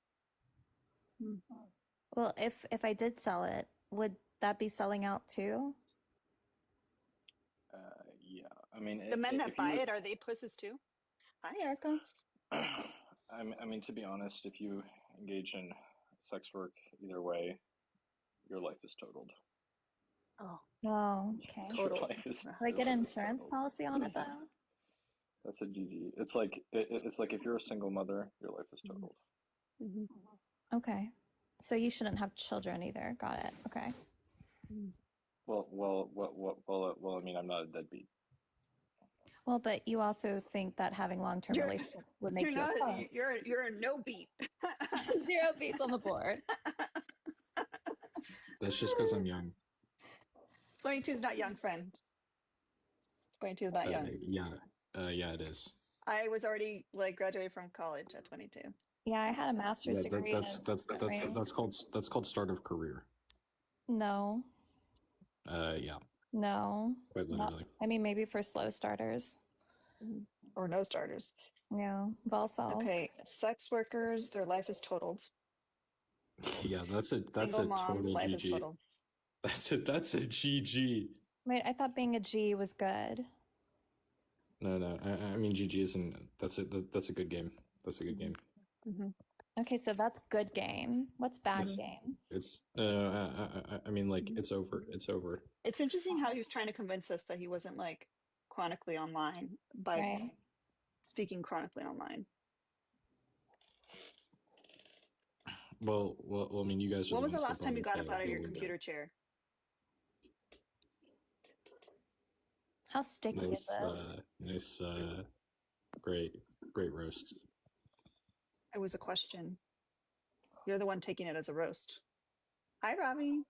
Well, if I did sell it, would that be selling out too? Yeah, I mean, The men that if buy you, it, are they pussies too? Hi, Erica. I mean, to be honest, if you engage in sex work either way, your life is totaled. Oh, Oh, okay. Your total. life is Do I get your an life is insurance totaled. policy on it though? That's a GG. It's like it's like if you're a single mother, your life is totaled. Okay. So you shouldn't have children either. Got it. Okay. Well. I mean, I'm not a deadbeat. Well, but you also think that having long-term You're relationships would you're make you a not puss. you're a no beat. 0 beats on the board. That's just because I'm young. 22 is not young, friend. 22 is not young. Yeah, it is. I was already like graduated from college at 22. Yeah, I had a master's degree in history. That's called start of career. No, Yeah, no. quite literally. I mean, maybe for slow starters. Or no starters. Yeah, Volsols. Okay, sex workers, their life is totaled. Yeah, that's a Single mom's total life is GG. totaled. That's a GG. Wait, I thought being a G was good. No. I mean, GG isn't. That's it. That's a good game. That's a good game. Okay, so that's good game. What's bad game? It's. I mean, like it's over. It's over. It's interesting how he was trying to convince us that he wasn't like chronically online by Right. speaking chronically online. Well. I mean, you guys are When was the ones that last time you got brought up out of your the computer chair? How sticky is it? Nice. Great roasts. It was a question. You're the one taking it as a roast. Hi, Robbie.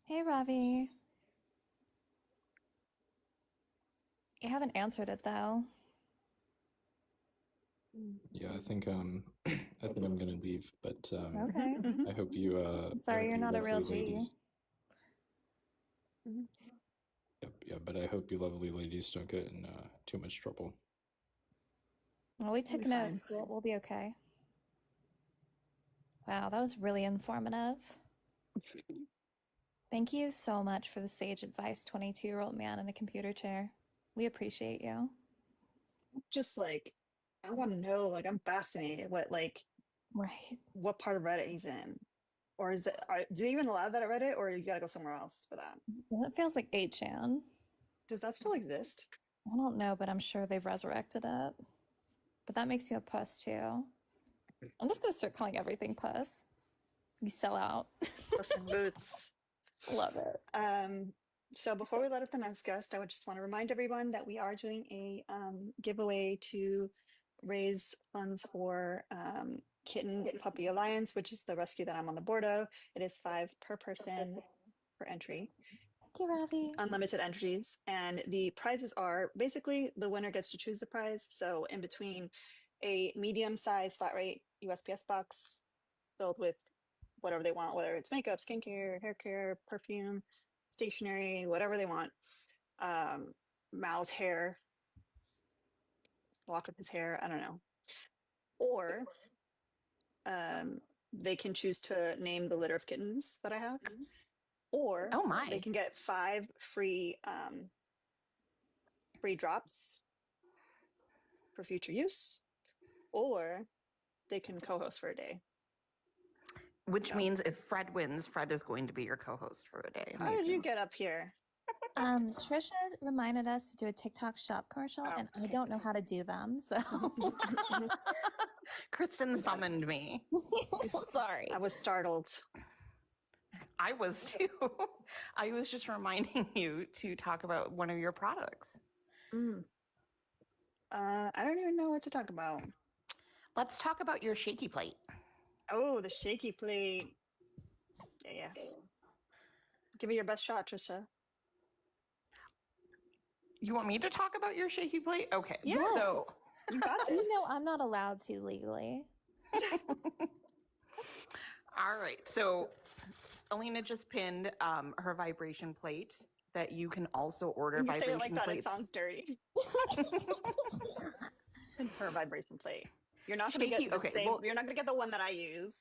Hey, Ravi. You haven't answered it though. Yeah, I think I'm gonna leave, but Okay. I hope you. I'm sorry, you're not a real G. Yeah, but I hope you lovely ladies don't get in too much trouble. Well, we took be fine. notes. We'll be okay. Wow, that was really informative. Thank you so much for the sage advice, 22-year-old man in a computer chair. We appreciate you. Just like, I want to know, like, I'm fascinated Right. what part of Reddit he's in. Or is that, do they even allow that at Reddit, or you gotta go somewhere else for that? Well, it feels like 8chan. Does that still exist? I don't know, but I'm sure they've resurrected it. But that makes you a puss too. I'm just gonna start calling everything puss. You sell out. Puss in Boots. Love it. So before we let up the next guest, I would just want to remind everyone that we are doing a giveaway to raise funds for Kitten Puppy Alliance, which is the rescue that I'm on the board of. It is $5 per person per entry. Thank you, Ravi. Unlimited entries, and the prizes are basically the winner gets to choose the prize. So in between a medium-sized flat rate USPS box filled with whatever they want, whether it's makeup, skincare, hair care, perfume, stationery, whatever they want. Mal's hair, lock of his hair, I don't know. Or they can choose to name the litter of kittens that I have. Or Oh my. they can get 5 free free drops for future use, or they can co-host for a day. Which means if Fred wins, Fred is going to be your co-host for a day. How did you get up here? Trisha reminded us to do a TikTok shop commercial, and I don't know how to do them, so Kristen summoned me. sorry. I was startled. I was too. I was just reminding you to talk about one of your products. I don't even know what to talk about. Let's talk about your shaky plate. Oh, the shaky plate. Yeah. Give me your best shot, Trisha. You want me to talk about your shaky plate? Okay. Yes. So You got this. You know, I'm not allowed to legally. all right. So Alina just pinned her vibration plate that you can also order When you say vibration it like that, plates. it sounds dirty. Her vibration plate. You're not going to Shaky- get the okay, same. well- You're not going to get the one that I use.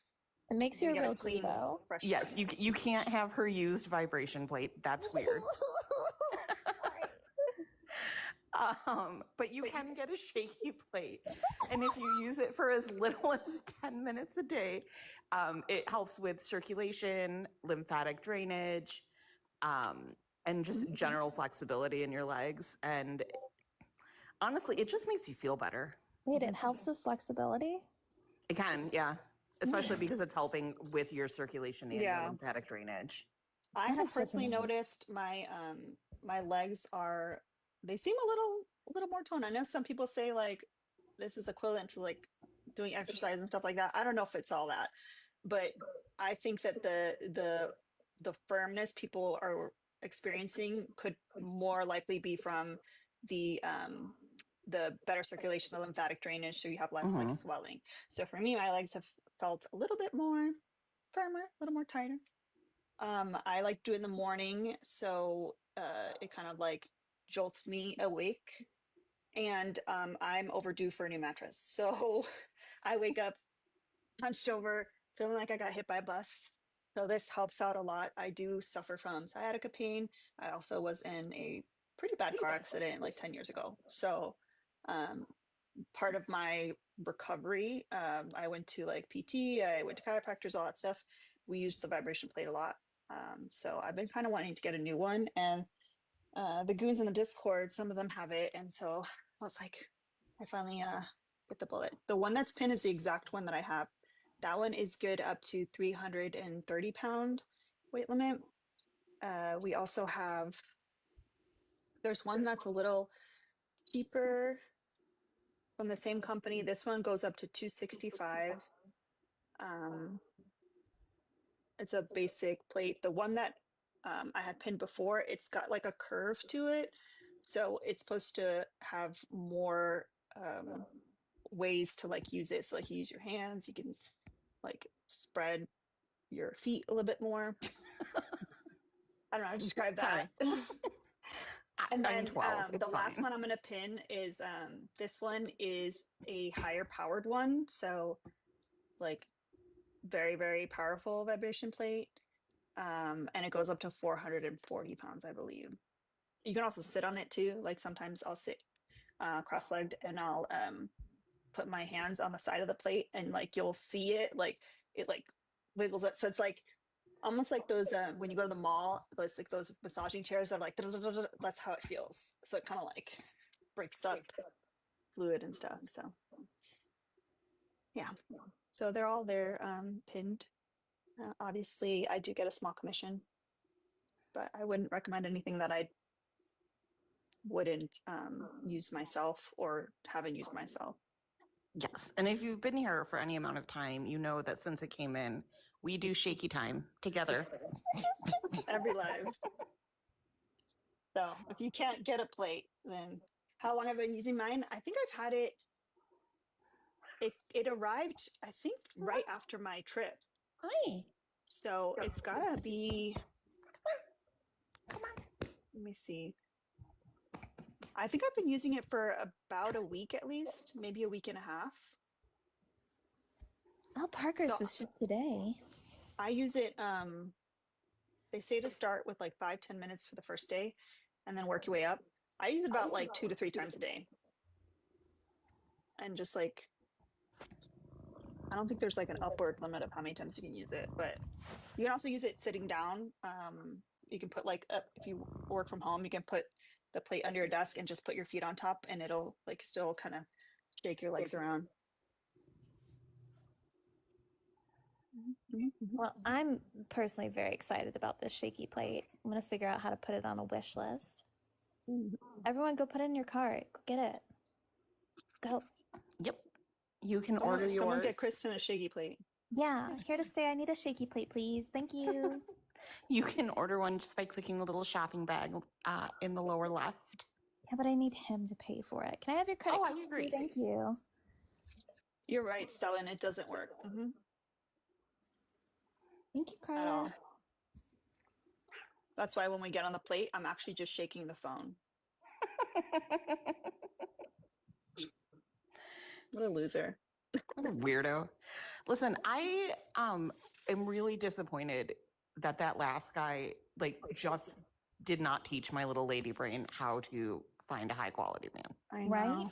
It makes you You're a gonna real get a clean, divo. fresh Yes, one. you can't have her used vibration plate. That's weird. But you can get a shaky plate. And if you use it for as little as 10 minutes a day, it helps with circulation, lymphatic drainage, and just general flexibility in your legs. And honestly, it just makes you feel better. Wait, it helps with flexibility? It can, yeah. Especially because it's helping with your circulation and your lymphatic drainage. I That have is good to personally know. noticed my legs they seem a little more toned. I know some people say like this is equivalent to like doing exercise and stuff like that. I don't know if it's all that, but I think that the firmness people are experiencing could more likely be from the better circulation, the lymphatic drainage, so you have less like swelling. So for me, my legs have felt a little bit more firmer, a little more tighter. I like do it in the morning, so it kind of like jolts me awake. And I'm overdue for a new mattress. So I wake up hunched over, feeling like I got hit by a bus. So this helps out a lot. I do suffer from sciatica pain. I also was in a pretty bad car accident like 10 years ago. So um, part of my recovery, I went to like PT, I went to chiropractors, all that stuff. We used the vibration plate a lot. So I've been kind of wanting to get a new one. And the goons in the Discord, some of them have it. And so I was like, I finally bit the bullet. The one that's pinned is the exact one that I have. That one is good up to 330-pound weight limit. We also have, there's one that's a little cheaper from the same company. This one goes up to 265. It's a basic plate. The one that I had pinned before, it's got like a curve to it. So it's supposed to have more ways to like use it. So like you use your hands, you can like spread your feet a little bit more. I don't know how to describe that. And I'm then 12. It's the last fine. one I'm going to pin is this one is a higher powered one. So like very, very powerful vibration plate. And it goes up to 440 pounds, I believe. You can also sit on it too. Like sometimes I'll sit cross-legged and I'll put my hands on the side of the plate and like you'll see it like wiggles it. So it's like almost like those when you go to the mall, those like those massaging chairs that are like that's how it feels. So it kind of like breaks up fluid and stuff. So yeah. So they're all there pinned. Obviously I do get a small commission, but I wouldn't recommend anything that I wouldn't use myself or haven't used myself. Yes. And if you've been here for any amount of time, you know that since it came in, we do shaky time together. Every live. So if you can't get a plate, then how long have I been using mine? I think I've had it. It arrived, I think, right after my trip. Hi. So it's gotta be. Come on. Let me see. I think I've been using it for about a week at least, maybe a week and a half. Oh, Parker's So was shipped today. I use it. They say to start with like 5-10 minutes for the first day, and then work your way up. I use it about like 2 to 3 times a day, and just like I don't think there's like an upward limit of how many times you can use it, but you can also use it sitting down. You can put like if you work from home, you can put the plate under your desk and just put your feet on top, and it'll like still kind of shake your legs around. Well, I'm personally very excited about this shaky plate. I'm going to figure out how to put it on a wish list. Everyone go put it in your cart. Go get it. Go. Yep. You can order yours. Someone get Kristen a shaky plate. Yeah, here to stay. I need a shaky plate, please. Thank you. You can order one just by clicking the little shopping bag in the lower left. Yeah, but I need him to pay for it. Can I have your credit card? I agree. Thank you. You're right, Stellan. It doesn't work. Thank you, At Carla. all. That's why when we get on the plate, I'm actually just shaking the phone. What a loser. What a weirdo. Listen, I am really disappointed that last guy just did not teach my little lady brain how to find a high quality man. I know. Right?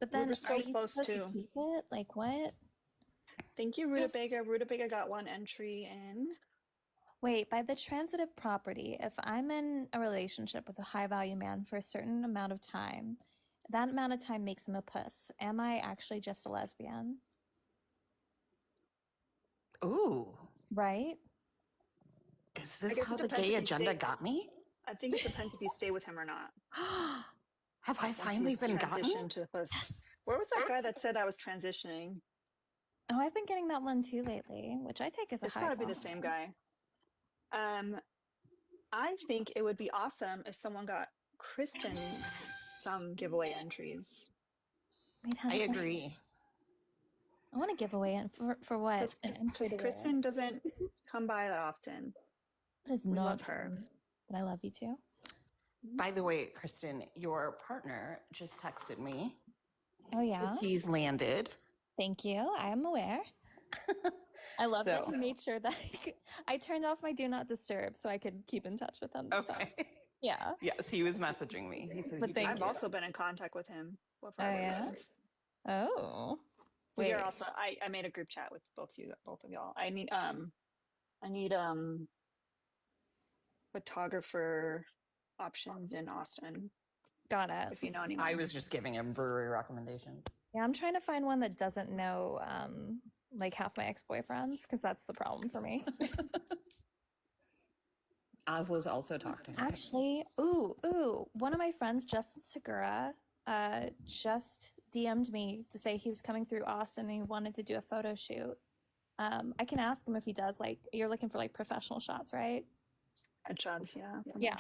But then were so are you close supposed to. to keep it? Like what? Thank you, Rutabaga. Rutabaga got one entry in. Wait, by the transitive property, if I'm in a relationship with a high value man for a certain amount of time, that amount of time makes him a puss. Am I actually just a lesbian? Ooh. Right? Is this how the gay agenda got me? I think it depends if you stay with him or not. Have I finally been gotten? To puss. Where was that guy that said I was transitioning? Oh, I've been getting that one too lately, which I take as a high. It's gotta be the same guy. I think it would be awesome if someone got Kristen some giveaway entries. Wait, I agree. I want to give away it for what? Because Kristen doesn't come by that often. That is not love her. But I love you too. By the way, Kristen, your partner just texted me. Oh yeah? He's landed. Thank you. I am aware. I love that you made sure that I turned off my do not disturb so I could keep in touch with him. Okay. Yeah. Yes, he was messaging me. He said I've also been in contact with him. Oh. Wait. Also, I made a group chat with both of y'all. I need photographer options in Austin. Got it. If you know anyone. I was just giving him brewery recommendations. Yeah, I'm trying to find one that doesn't know like half my ex-boyfriends, because that's the problem for me. Oslo's also talked to him. Actually, one of my friends, Justin Segura, just DM'd me to say he was coming through Austin and he wanted to do a photo shoot. I can ask him if he does, like, you're looking for like professional shots, right? Headshots, yeah. Yeah.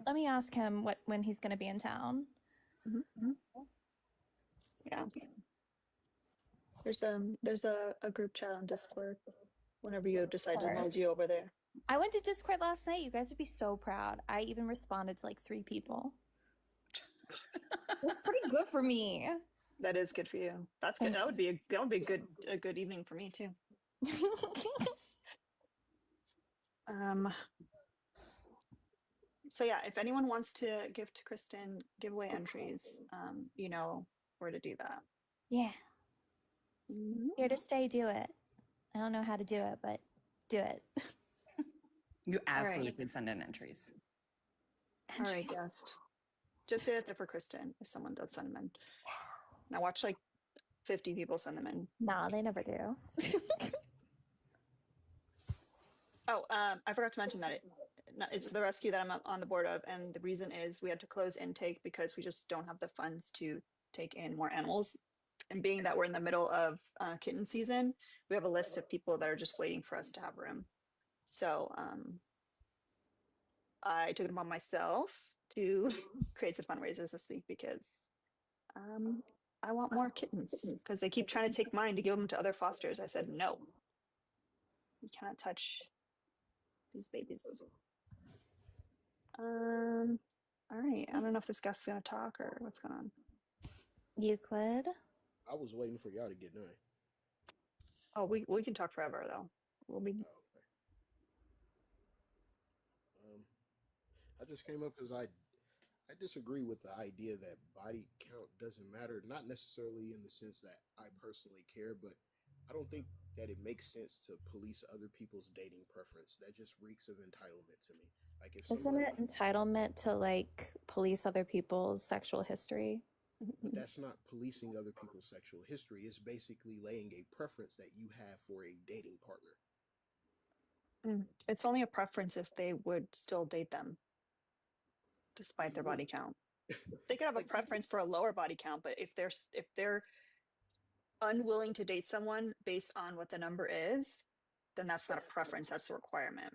Let me ask him when he's going to be in town. Yeah. There's a group chat on Discord whenever you decide to hold you over there. I went to Discord last night. You guys would be so proud. I even responded to like 3 people. That's pretty good for me. That is good for you. That's good. That would be a good evening for me too. So yeah, if anyone wants to gift Kristen giveaway entries, you know where to do that. Yeah. Here to stay, do it. I don't know how to do it, but do it. You absolutely could send in entries. All right, guest. Just say that they're for Kristen if someone does send them in. Now watch like 50 people send them in. Nah, they never do. I forgot to mention that it's the rescue that I'm on the board of, and the reason is we had to close intake because we just don't have the funds to take in more animals. And being that we're in the middle of kitten season, we have a list of people that are just waiting for us to have room. So I took it upon myself to create some fundraisers this week because I want more kittens because they keep trying to take mine to give them to other fosters. I said, no, you cannot touch these babies. All right. I don't know if this guest's going to talk or what's going on. Euclid? I was waiting for y'all to get done. Oh, we can talk forever though. We'll be. I just came up because I disagree with the idea that body count doesn't matter. Not necessarily in the sense that I personally care, but I don't think that it makes sense to police other people's dating preference. That just reeks of entitlement to me. Like if Isn't somebody, it entitlement to like police other people's sexual history? but that's not policing other people's sexual history. It's basically laying a preference that you have for a dating partner. It's only a preference if they would still date them despite their What, body count. They could have a like people, preference for a lower body count, but if they're unwilling to date someone based on what the number is, then that's not a preference, that's a requirement.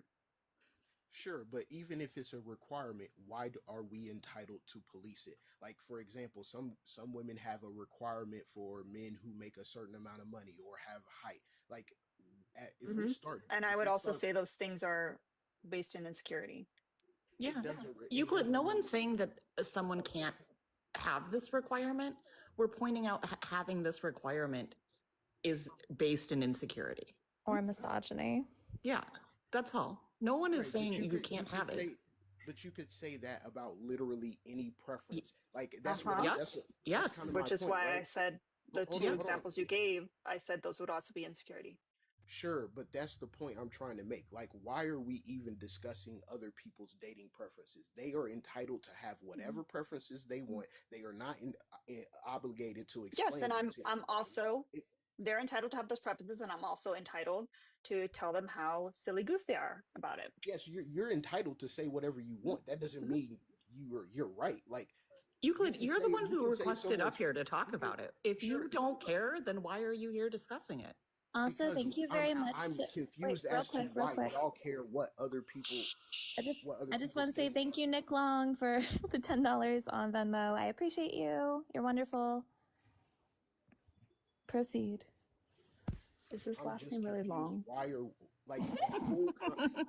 sure, but even if it's a requirement, why are we entitled to police it? Like for example, some women have a requirement for men who make a certain amount of money or have height. Like if we Hmm. start, And I if would we also start, say those things are based in insecurity. it Yeah. doesn't. It Euclid, no doesn't one's really. saying that someone can't have this requirement. We're pointing out having this requirement is based in insecurity. Or misogyny. Yeah, that's all. No one is Right, but saying you you can't could have it. say, but you could say that about literally any Y- preference. Like Uh-huh. that's kind of Yes. my Which is point, why I right? said the Hold two on, hold on. examples you gave, I said those would also be insecurity. Sure, but that's the point I'm trying to make. Like, why are we even discussing other people's dating preferences? They are entitled to have whatever preferences they want. They are not obligated to Yes, explain and them I'm to I'm anybody. also they're entitled to have those preferences, and I'm also entitled to tell them how silly goose they are about it. Yes, you're entitled to say whatever you want. That doesn't Mhm. mean you're right. Like Euclid, you're the one you who can say requested up someone's here to talk you can about it. If sure you don't care, then why are you here discussing it? Also, because thank you very much I'm to wait, confused real as to quick, real why quick. y'all care what other I just people's want to say dating thank you, preferences. Nick Long, for the $10 on Venmo. I appreciate you. You're wonderful. Proceed. Is his I'm last just name really confused. long? Why are like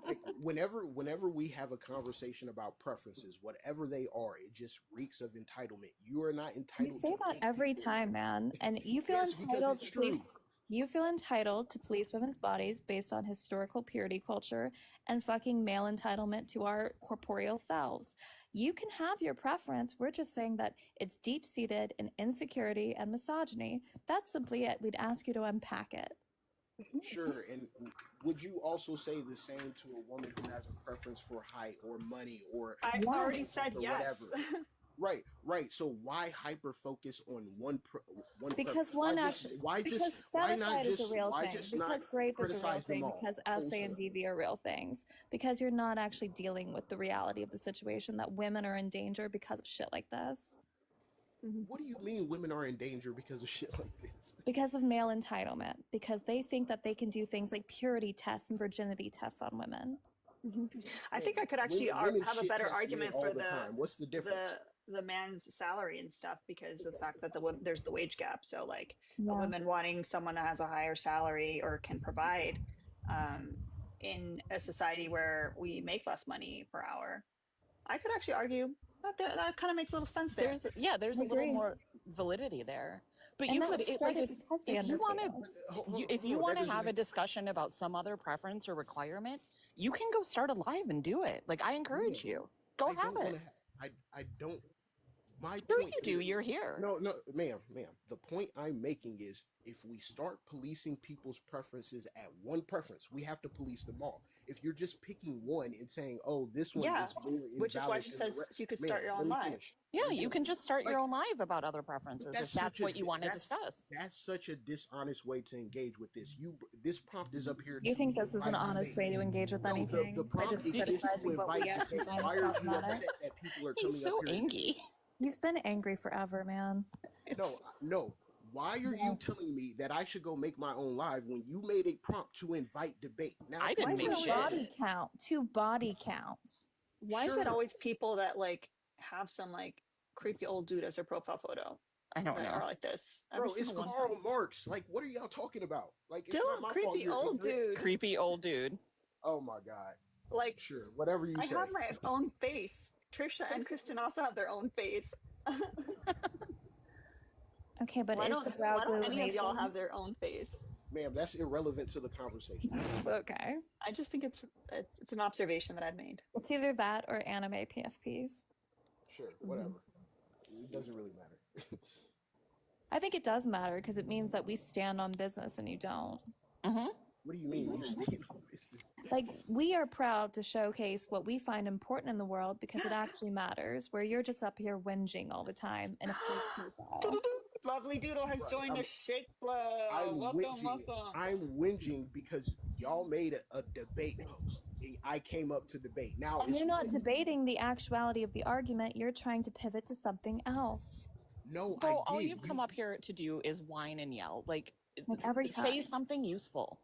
like whenever we have a conversation about preferences, whatever they are, it just reeks of entitlement. You are not You entitled say to that date every people. time, man. And you feel Yes, because entitled it's to police. true. You feel entitled to police women's bodies based on historical purity culture and fucking male entitlement to our corporeal selves. You can have your preference. We're just saying that it's deep seated in insecurity and misogyny. That's simply it. We'd ask you to unpack it. Sure, and would you also say the same to a woman who has a preference for height or money or I already Yes. said or yes. whatever? Right, right. So why hyper focus on one Because preference? Why one just actually, why just because why not feticide is a just real why thing, just not because grape is a real criticize them thing, all because essay and wholesale? DV are real things, because you're not actually dealing with the reality of the situation that women are in danger because of shit like this, Mhm. What do you mean women are in danger because of shit like this? because of male entitlement, because they think that they can do things like purity tests and virginity tests on women. Mhm. I think I Man, could actually women have a shit better test men argument all for the time. What's the difference? the man's salary and stuff because of the fact that there's the wage gap. So like a Yeah. woman wanting someone that has a higher salary or can provide um, in a society where we make less money per hour. I could actually argue that that kind of makes a little sense there. There's I a little agree. more validity there. But And that Euclid, was started because they if you want to underpaid us. if Hold you on. want That to doesn't have a make discussion about some other preference or requirement, you can go start a live and do it. Like I encourage ma'am. you. Go I have don't want it. to. I don't. My Sure point you do. here. You're here. No, no, ma'am. The point I'm making is if we start policing people's preferences at one preference, we have to police them all. If you're just picking one and saying, "Oh, this one Yeah, is more which is why invalid she than the says rest," you could start ma'am, your let own me live. finish. Yeah, Let me you finish. can just start your Like, own live about other but preferences if that's what you want to discuss. that's such a dishonest way to engage with this. This prompt is up here You to think this is an invite honest debate. way to engage with No, the anything by prompt just Did you? exists to criticizing what we invite actually debate. find Why are you problematic? upset that people are He's coming up so here and angry. debating? He's been angry forever, man. No, It's, no. Why are you Yes. telling me that I should go make my own live when you made a prompt to invite debate? Now I Why didn't is people it make are To always shit. body count. To body count. why is it sure, always people that like have some like creepy old dude as their profile photo I don't that are know. like this? Every bro. It's single one of Karl them. Marx. Like, what are y'all talking about? Like, it's not Still my fault creepy you're old ignorant. dude. Creepy old dude. Oh my god. Like Sure, whatever you I have say. my own face. Trisha and Kristen also have their own face. Okay, but is the brow Why don't glue any of y'all amazing? have their own face? Ma'am, that's irrelevant to the conversation. Okay. I just think it's an observation that I've made. It's either that or anime PFPs. Sure, Mhm. whatever. It doesn't really matter. I think it does matter because it means that we stand on business and you don't. Mm-hmm. What do you mean? You stand on business? Like, we are proud to showcase what we find important in the world because it actually matters, where you're just up here whinging all the time in a fake profile. Lovely Doodle has Right. joined the Shake Club. I'm Welcome, whinging. welcome. I'm whinging because y'all made a debate post. I came up to debate. Now And it's you're not debating the actuality of the argument, you're trying to pivot to something else. no, Bro, I all did. you've come up here to do is whine and yell. Like every say time. something useful.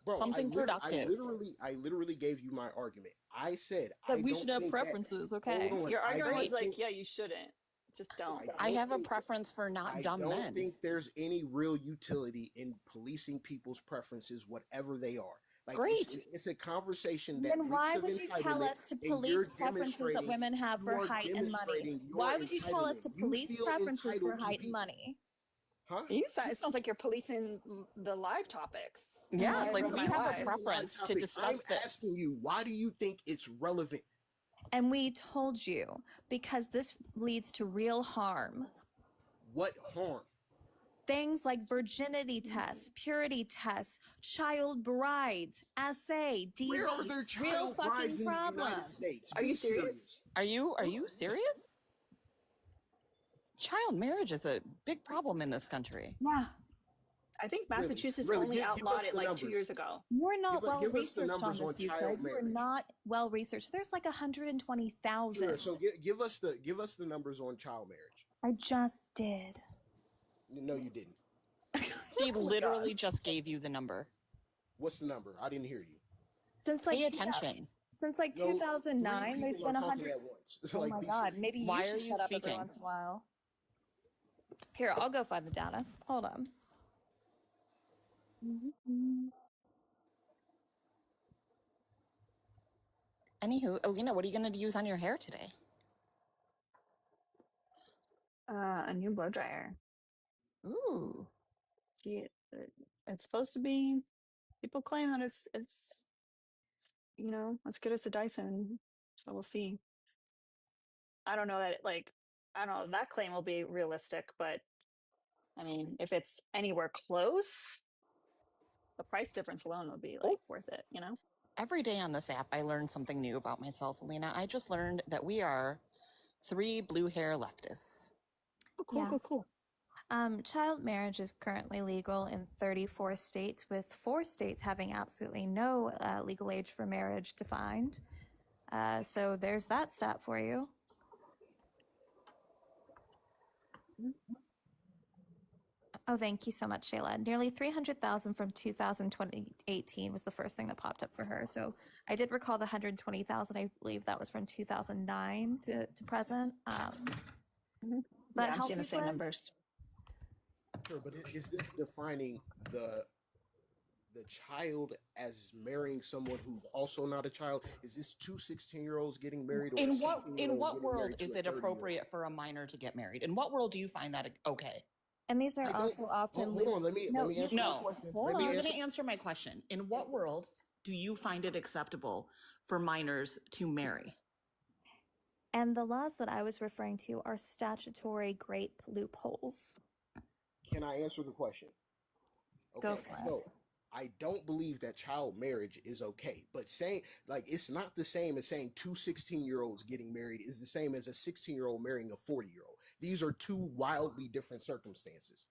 Bro, something productive. I literally gave you my argument. I said But I we don't should have think preferences, that, okay? Hold on, Your argument was like, think, yeah, you shouldn't. Just don't. I have a think- preference for not I dumb don't men. think there's any real utility in policing people's preferences, whatever they are. Like, Great. It's a conversation that Then why reeks of would you tell entitlement, us to and police you're preferences that demonstrating- women have you for are height and money? demonstrating your Why would you tell us to entitlement. You police feel preferences for entitled to height and people. money? Huh? It sounds like you're policing the live topics. Yeah, I like wrote we my have live. a preference to Topic. discuss I'm this. asking you, why do you think it's relevant? And we told you, because this leads to real harm. What harm? Things like virginity tests, purity tests, child brides, SA, DV, Where are there real child brides fucking in the United problems. States? Are Be you serious? Are you serious? Child marriage is a big problem in this country. Yeah. I think Massachusetts Really, only give outlawed us it the like numbers. 2 years ago. You're not well give us the researched on numbers this, on Euclid. child You are marriage. not well researched. There's like 120,000. Sure. So give us the numbers on child marriage. I just did. No, you didn't. He literally just gave you the number. What's the number? I didn't hear you. Since like Pay attention. Since like No, 2009, three there's people been are talking 100. at once. Oh Like, my be God! serious. Maybe Why you are should you shut up speaking? every once in a while. Here, I'll go find the data. Hold on. Anywho, Alina, what are you going to use on your hair today? A new blow dryer. Ooh. See, it's supposed to be. People claim that it's as good as a Dyson. So we'll see. I don't know that I don't know that claim will be realistic, but I mean, if it's anywhere close, the price difference alone would be like worth it, Every day on this app, I learn something new about myself, Alina. I just learned that we are 3 blue hair leftists. Oh, cool, Yeah. cool. Child marriage is currently legal in 34 states, with 4 states having absolutely no legal age for marriage defined. So there's that stat for you. Oh, thank you so much, Shayla. Nearly 300,000 from 2018 was the first thing that popped up for her. So I did recall the 120,000. I believe that was from 2009 to present. That I'm help seeing you, the same Glenn? numbers. Sure, but is this defining the child as marrying someone who's also not a child? Is this 2 16-year-olds getting married? Or In a what 16-year-old in what getting world married to is a it 30-year-old? appropriate for a minor to get married? In what world do you find that okay? And these are I don't- also often. Hold on, let me answer my No, question. hold Let me on. I'm answer- going to answer my question. In what world do you find it acceptable for minors to marry? And the laws that I was referring to are statutory great loopholes. Can I answer the question? Okay, Go for it. so I don't believe that child marriage is okay, but saying it's not the same as saying 2 16-year-olds getting married is the same as a 16-year-old marrying a 40-year-old. These are two wildly different circumstances.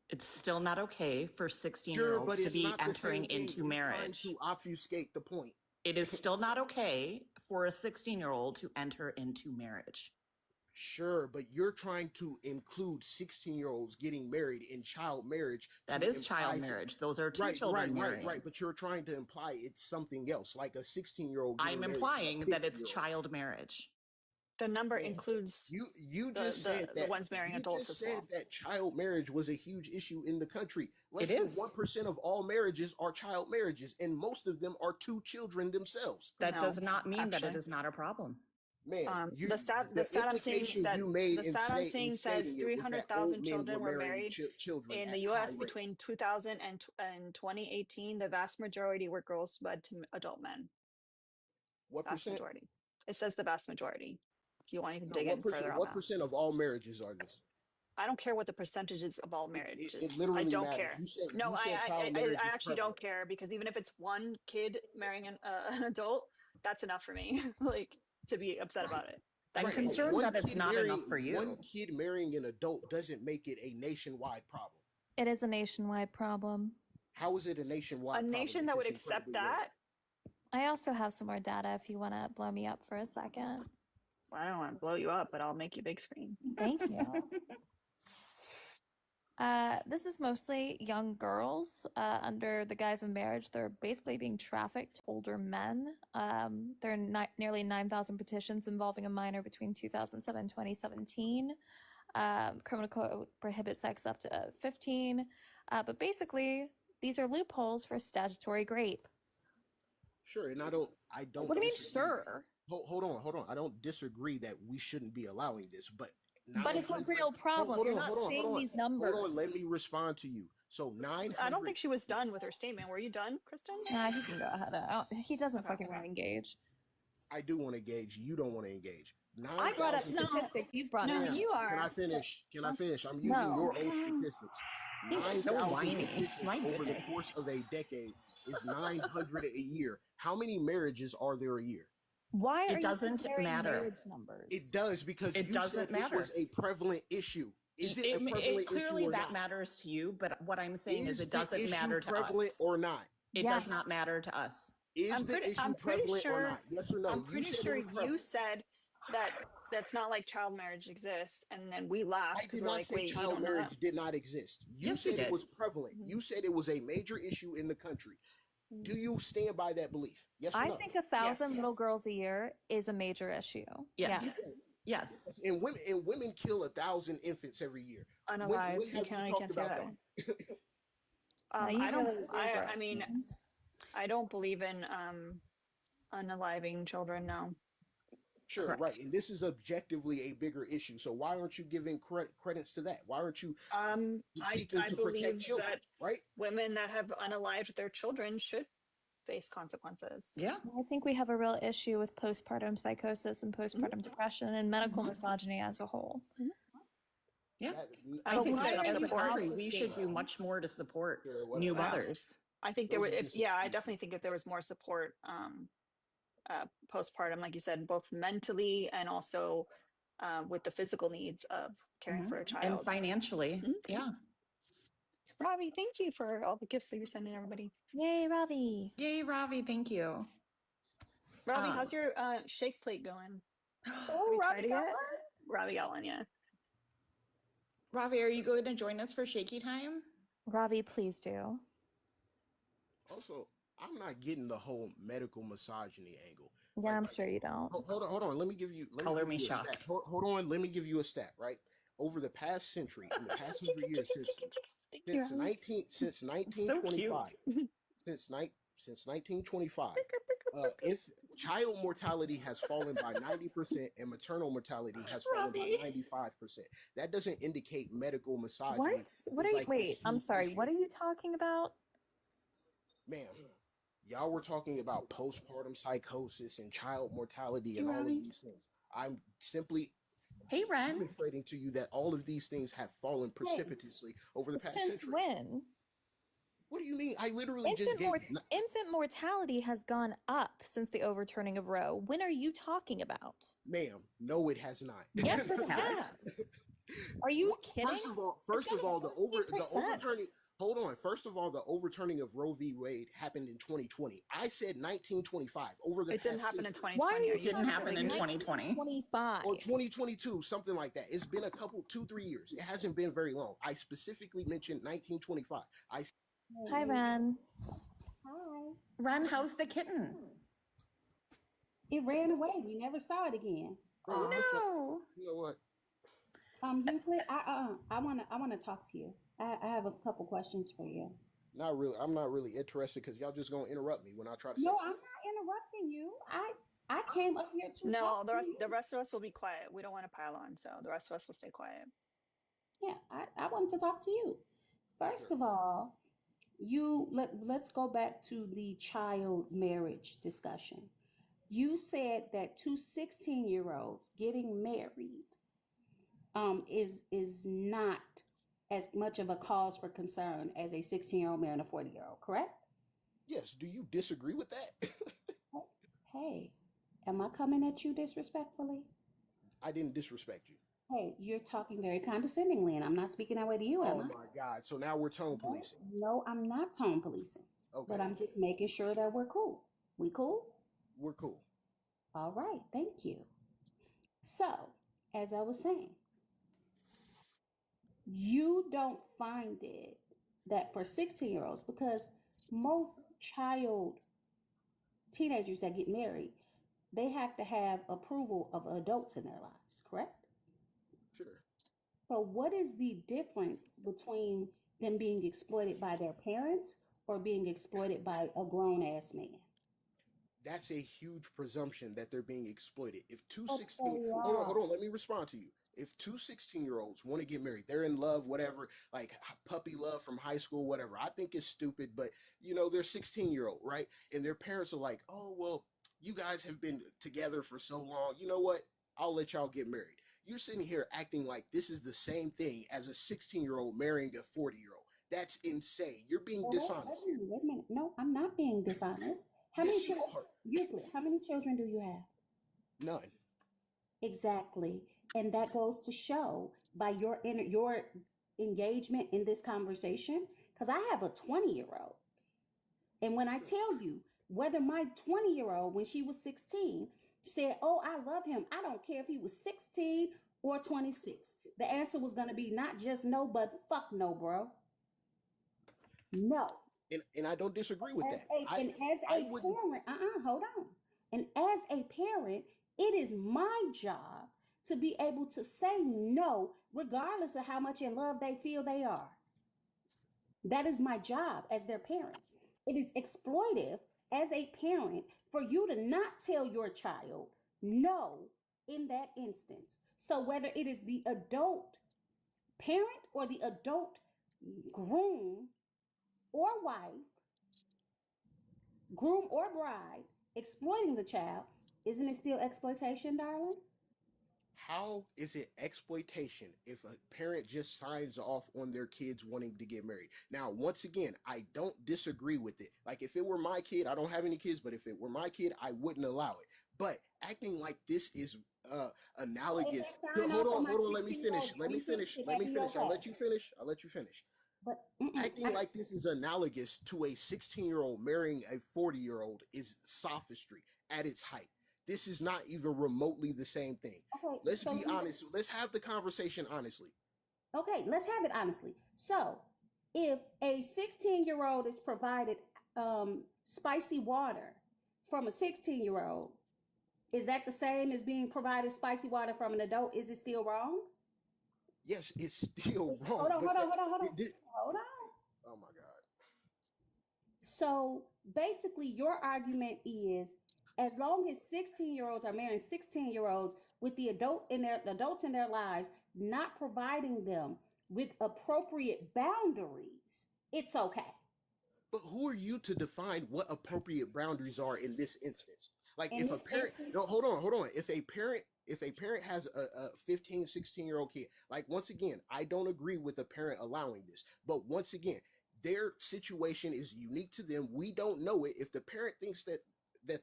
It's still not okay for Sure, 16-year-olds but to it's be not the entering same thing. into You're marriage. trying to obfuscate the point. It is still not okay for a 16-year-old to enter into marriage. Sure, but you're trying to include 16-year-olds getting married in child marriage. That to is child imply- marriage. Those are two children marrying. Right. But you're trying to imply it's something else, like a 16-year-old. I'm implying that it's child marriage. The number includes you just said the that ones marrying you adults just as well. said that child marriage was a huge issue in the country. Less It than is. 1% of all marriages are child marriages, and most of them are 2 children themselves. That No, does not mean that actually. it is not a problem. Man, the stat I'm seeing implication you made the in stat I'm seeing in says stating it was that 300,000 old men children were marrying married children in at the high U.S. rates. between 2000 and 2018. The vast majority were girls wed to adult men. What Vast percent? majority. It says the vast majority. If you want, you can No, dig what in further percent? on What that. percent of all marriages are this? I don't care what the percentage is of all marriages. It literally I don't matters. care. You said child I marriage is actually don't prevalent. care, because even if it's one kid marrying an adult, that's enough for me. Like, to be upset about it. I'm Right, concerned that it's not enough for you. One kid marrying an adult doesn't make it a nationwide problem. It is a nationwide problem. How is it a nationwide problem? A nation that would accept that? I also have some more data if you want to blow me up for a second. Well, I don't want to blow you up, but I'll make you big screen. Thank you. This is mostly young girls under the guise of marriage. They're basically being trafficked to older men. There are nearly 9,000 petitions involving a minor between 2007 and 2017. Criminal code prohibits sex up to 15. But basically, these are loopholes for statutory rape. Sure, and I don't. What do you mean, sure? Hold on. I don't disagree that we shouldn't be allowing this, but it's a real problem. You're not seeing these numbers. Hold on, let me respond to you. So 900. I don't think she was done with her statement. Were you done, Kristen? Nah, he can go ahead. He doesn't fucking want to engage. I do want to engage. You don't want to engage. I brought up statistics. You've brought No, it up. you are. Can I finish? I'm using your own statistics. He's so 9,000 whiny. petitions My over the goodness. course of a decade is 900 a year. How many marriages are there a year? Why are It doesn't you comparing matter. marriage numbers? It does, because It you doesn't said this matter. was a prevalent issue. Is it a prevalent clearly issue or that not? matters to you, but what I'm saying is it the doesn't issue matter to prevalent us. or not? It Yes. does not matter to us. Is the issue prevalent or not? Yes or no? I'm pretty sure you said that that's not like child marriage exists, and then we laughed I because did we're not like, say wait, you child don't know marriage that? did not exist. You Yes, you said it did. was prevalent. You said it was a major issue in the country. Do you stand by that belief? Yes or I no? think 1,000 Yes. little girls a year is a major issue. Yes. Yes. And women kill 1,000 infants every year. Unalive. When You have can't, we you talked can't say about that. that? You I don't. really do, I mean, I don't believe in unaliving children. No. Sure, Correct. right. And this is objectively a bigger issue. So why aren't you giving credits to that? Why aren't you seeking I to believe protect children? that Right? women that have unalived their children should face consequences. Yeah. I think we have a real issue with postpartum psychosis and postpartum depression and medical misogyny as a whole. Yeah. That- I think why that are as a you country, we should obfuscating? do much more to support Sure, whatever. new Wow. mothers. I think there Those were, are if, just yeah, I excuses. definitely think if there was more support, postpartum, like you said, both mentally and also with the physical needs of caring for a child. And financially. Mhm. Yeah. Robbie, thank you for all the gifts that you're sending everybody. Yay, Ravi. Yay, Ravi. Thank you. Robbie, Um, how's your shake plate going? Oh, we tried Ravi it got yet? one? Robbie got one, yeah. Ravi, are you going to join us for shaky time? Ravi, please do. Also, I'm not getting the whole medical misogyny angle. Yeah, I'm sure you don't. Hold on. Let me give you. Color me a stat. shocked. Hold on. Let me give you a stat. Right, over the past century, in the past 100 years, Thank you, since Robbie. 1925, since 1925, if child mortality has fallen by 90% and maternal mortality has fallen by Robbie. 95%. That doesn't indicate medical misogyny. What? is What are you, like a wait, I'm huge sorry. issue. What are you talking about? Ma'am, y'all were talking about postpartum psychosis and child mortality and all of these things. I'm simply Hey, Ren. demonstrating to you that all of these things have fallen precipitously over the past Since century. when? What do you mean? I literally just gave. Infant mortality has gone up since the overturning of Roe. When are you talking about? Ma'am, no, it has not. Yes, it has. Are you kidding? First of all, the 14%. overturning. Hold on. First of all, the overturning of Roe v. Wade happened in 2020. I said 1925. Over the It didn't past happen in century. 2020. Why are you It didn't happen in 2025? 2020. Or 2022, something like that. It's been a couple, 2-3 years. It hasn't been very long. I specifically mentioned 1925. Hi, Ren. Hi. Ren, how's the kitten? It ran away. We never saw it again. Oh, no. You know what? Euclid, I wanna talk to you. I have a couple questions for you. Not really. I'm not really interested because y'all just gonna interrupt me when I try to say No, something. I'm not interrupting you. I came up here to No, talk to you. the rest of us will be quiet. We don't want to pile on, so the rest of us will stay quiet. Yeah, I wanted to talk to you. First of all, let's go back to the child marriage discussion. You said that two 16-year-olds getting married is not as much of a cause for concern as a 16-year-old marrying a 40-year-old, correct? Yes. Do you disagree with that? Hey, am I coming at you disrespectfully? I didn't disrespect you. Hey, you're talking very condescendingly, and I'm not speaking that way to you, am Oh I? my God. So now we're tone No, policing. no, I'm not tone policing, but Okay. I'm just making sure that we're cool. We cool? We're cool. All right, thank you. So, as I was saying, you don't find it that for 16-year-olds, because most child teenagers that get married, they have to have approval of adults in their lives, correct? Sure. So, what is the difference between them being exploited by their parents or being exploited by a grown ass man? That's a huge presumption that they're being exploited. If two But 16, they hold are. on, let me respond to you. If two 16-year-olds want to get married, they're in love, whatever, like puppy love from high school, whatever. I think it's stupid, but they're 16-year-old, right? And their parents are like, oh, well, you guys have been together for so long. You know what? I'll let y'all get married. You're sitting here acting like this is the same thing as a 16-year-old marrying a 40-year-old. That's insane. You're being Well, dishonest here. wait a minute. No, I'm not being dishonest. How many Yes, you children? are. You're clear. How many children do you have? None. Exactly. And that goes to show by your engagement in this conversation, because I have a 20-year-old. And when I tell you whether my 20-year-old, when she was 16, said, oh, I love him, I don't care if he was 16 or 26. The answer was going to be not just no, but fuck no, bro. No. And I don't disagree with that. As I a wouldn't. parent, hold on. And as a parent, it is my job to be able to say no, regardless of how much in love they feel they are. That is my job as their parent. It is exploitive as a parent for you to not tell your child no in that instance. So whether it is the adult parent or the adult groom or wife, groom or bride, exploiting the child, isn't it still exploitation, darling? How is it exploitation if a parent just signs off on their kids wanting to get married? Now, once again, I don't disagree with it. Like if it were my kid, I don't have any kids, but if it were my kid, I wouldn't allow it. But acting like this is So if analogous. they sign Hold off on on, my hold on. Let me 16-year-old finish. Let me drinking, finish. should Let that me be finish. I'll okay? let you finish. I'll let you finish. But Acting like this is analogous to a 16-year-old marrying a 40-year-old is sophistry at its height. This is not even remotely the same thing. okay, Let's so be honest. Let's have the conversation honestly. okay, let's have it honestly. So if a 16-year-old is provided spicy water from a 16-year-old, is that the same as being provided spicy water from an adult? Is it still wrong? Yes, it's still Hold wrong, on, but hold on, hold on, hold on. it, Hold on. oh my God. So basically, your argument is as long as 16-year-olds are marrying 16-year-olds with the adults in their lives not providing them with appropriate boundaries, it's okay. But who are you to define what appropriate boundaries are in this instance? Like In if a this parent, instance, no, hold on. If a parent has a 15, 16-year-old kid, like once again, I don't agree with the parent allowing this. But once again, their situation is unique to them. We don't know it. If the parent thinks that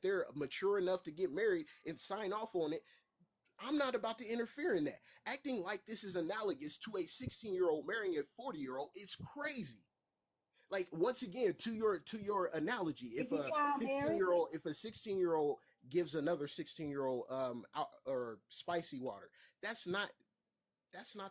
they're mature enough to get married and sign off on it, I'm not about to interfere in that. Acting like this is analogous to a 16-year-old marrying a 40-yeard is crazy. Like once again, to your analogy, is if the a child married? 16-year old gives another 16-year-old or spicy water, that's not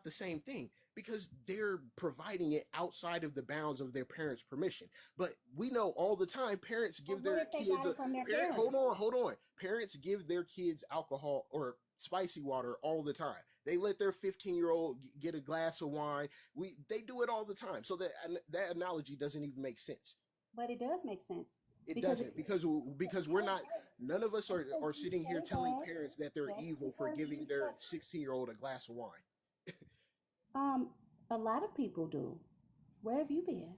the same thing because they're providing it outside of the bounds of their parents' permission. But we know all the time parents But give what their if they kids got a it from their parent. parents? Hold on. Parents give their kids alcohol or spicy water all the time. They let their 15-year-old get a glass of wine. They do it all the time. So that analogy doesn't even make sense. But it does make sense It because if doesn't because we're not. None of us are you sitting here say telling that, parents that they're just evil for because you giving their say, 16-year-old a glass of wine. a lot of people do. Where have you been?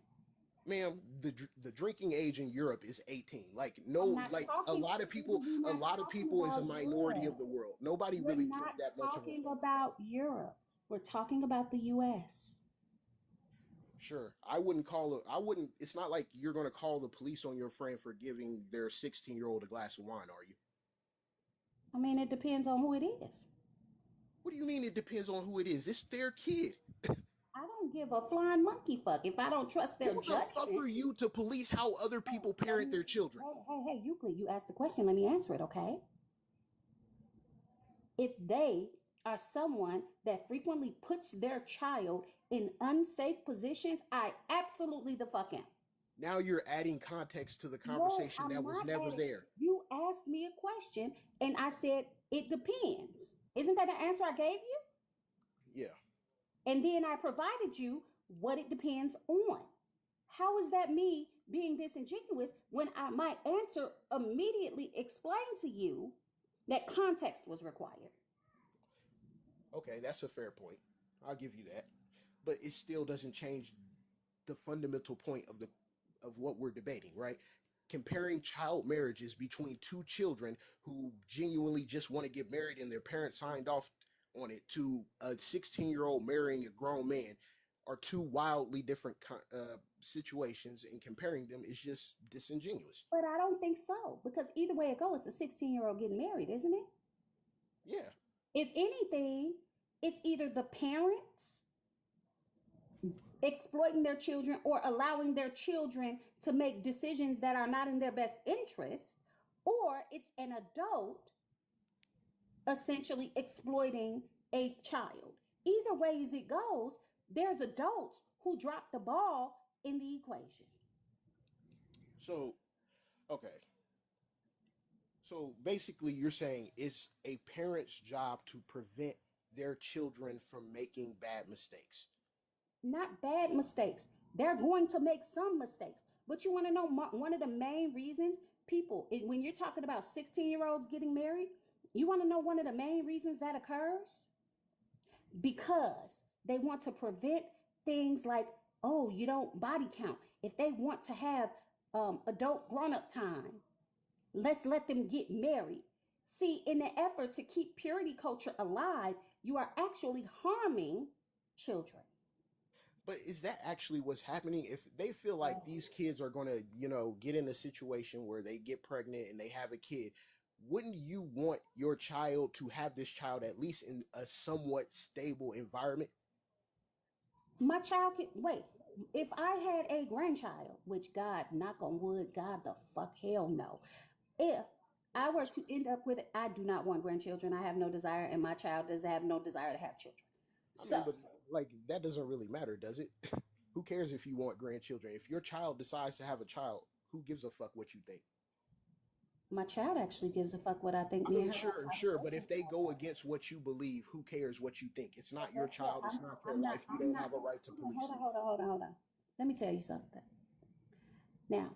Ma'am, the drinking age in Europe is 18. Like I'm no, not like a talking. lot of people, We're a not lot of talking people is a about minority of Europe. the world. Nobody We're really gives not that much of a talking fuck. about Europe. We're talking about the US. Sure. I wouldn't, it's not like you're going to call the police on your friend for giving their 16-year-old a glass of wine, are you? I mean, it depends on who it is. What do you mean it depends on who it is? It's their kid. I don't give a flying monkey fuck if I don't trust their Who the fuck judgment. are you to police how other people parent their children? Hey, Euclid, you asked the question. Let me answer it, okay? If they are someone that frequently puts their child in unsafe positions, I absolutely the fuck am. Now you're adding context to the conversation that was never there. You asked me a question and I said, it depends. Isn't that the answer I gave you? Yeah. And then I provided you what it depends on. How is that me being disingenuous when my answer immediately explained to you that context was required? Okay, that's a fair point. I'll give you that. But it still doesn't change the fundamental point of what we're debating, right? Comparing child marriages between two children who genuinely just want to get married and their parents signed off on it to a 16-year-old marrying a grown man are two wildly different situations, and comparing them is just disingenuous. But I don't think so, because either way it goes, it's a 16-year-old getting married, isn't it? Yeah. If anything, it's either the parents exploiting their children or allowing their children to make decisions that are not in their best interest, or it's an adult essentially exploiting a child. Either way as it goes, there's adults who drop the ball in the equation. So, okay. So basically you're saying it's a parent's job to prevent their children from making bad mistakes. Not bad mistakes. They're going to make some mistakes. But you want to know one of the main reasons people, when you're talking about 16-year-olds getting married, you want to know one of the main reasons that occurs? Because they want to prevent things like, oh, you don't body count. If they want to have adult grown-up time, let's let them get married. See, in the effort to keep purity culture alive, you are actually harming children. But is that actually what's happening? If they feel like these kids are going to, get in a situation where they get pregnant and they have a kid, wouldn't you want your child to have this child at least in a somewhat stable environment? My child can wait. If I had a grandchild, which God, knock on wood, God the fuck hell no. If I were to end up with it, I do not want grandchildren. I have no desire, and my child does have no desire to have children. But like that doesn't really matter, does it? Who cares if you want grandchildren? If your child decides to have a child, who gives a fuck what you think? My child actually gives a fuck what I think. Sure, but if they go against what you believe, who cares what you think? It's not your child. It's not their life. You don't have a right to police it. Hold on. Let me tell you something. Now,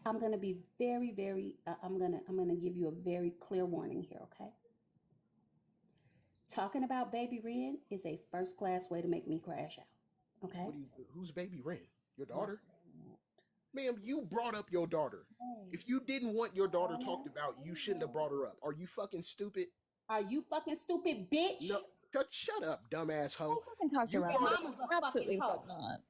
I'm going to be very, very, I'm going to give you a very clear warning here, okay? Talking about Baby Ren is a first-class way to make me crash out, okay? Who's Baby Ren? Your daughter? Ma'am, you brought up your daughter. If you didn't want your daughter talked about, you shouldn't have brought her up. Are you fucking stupid? Are you fucking stupid, bitch? No, shut up, dumbass hoe. I fucking talk to her. Absolutely fuck not.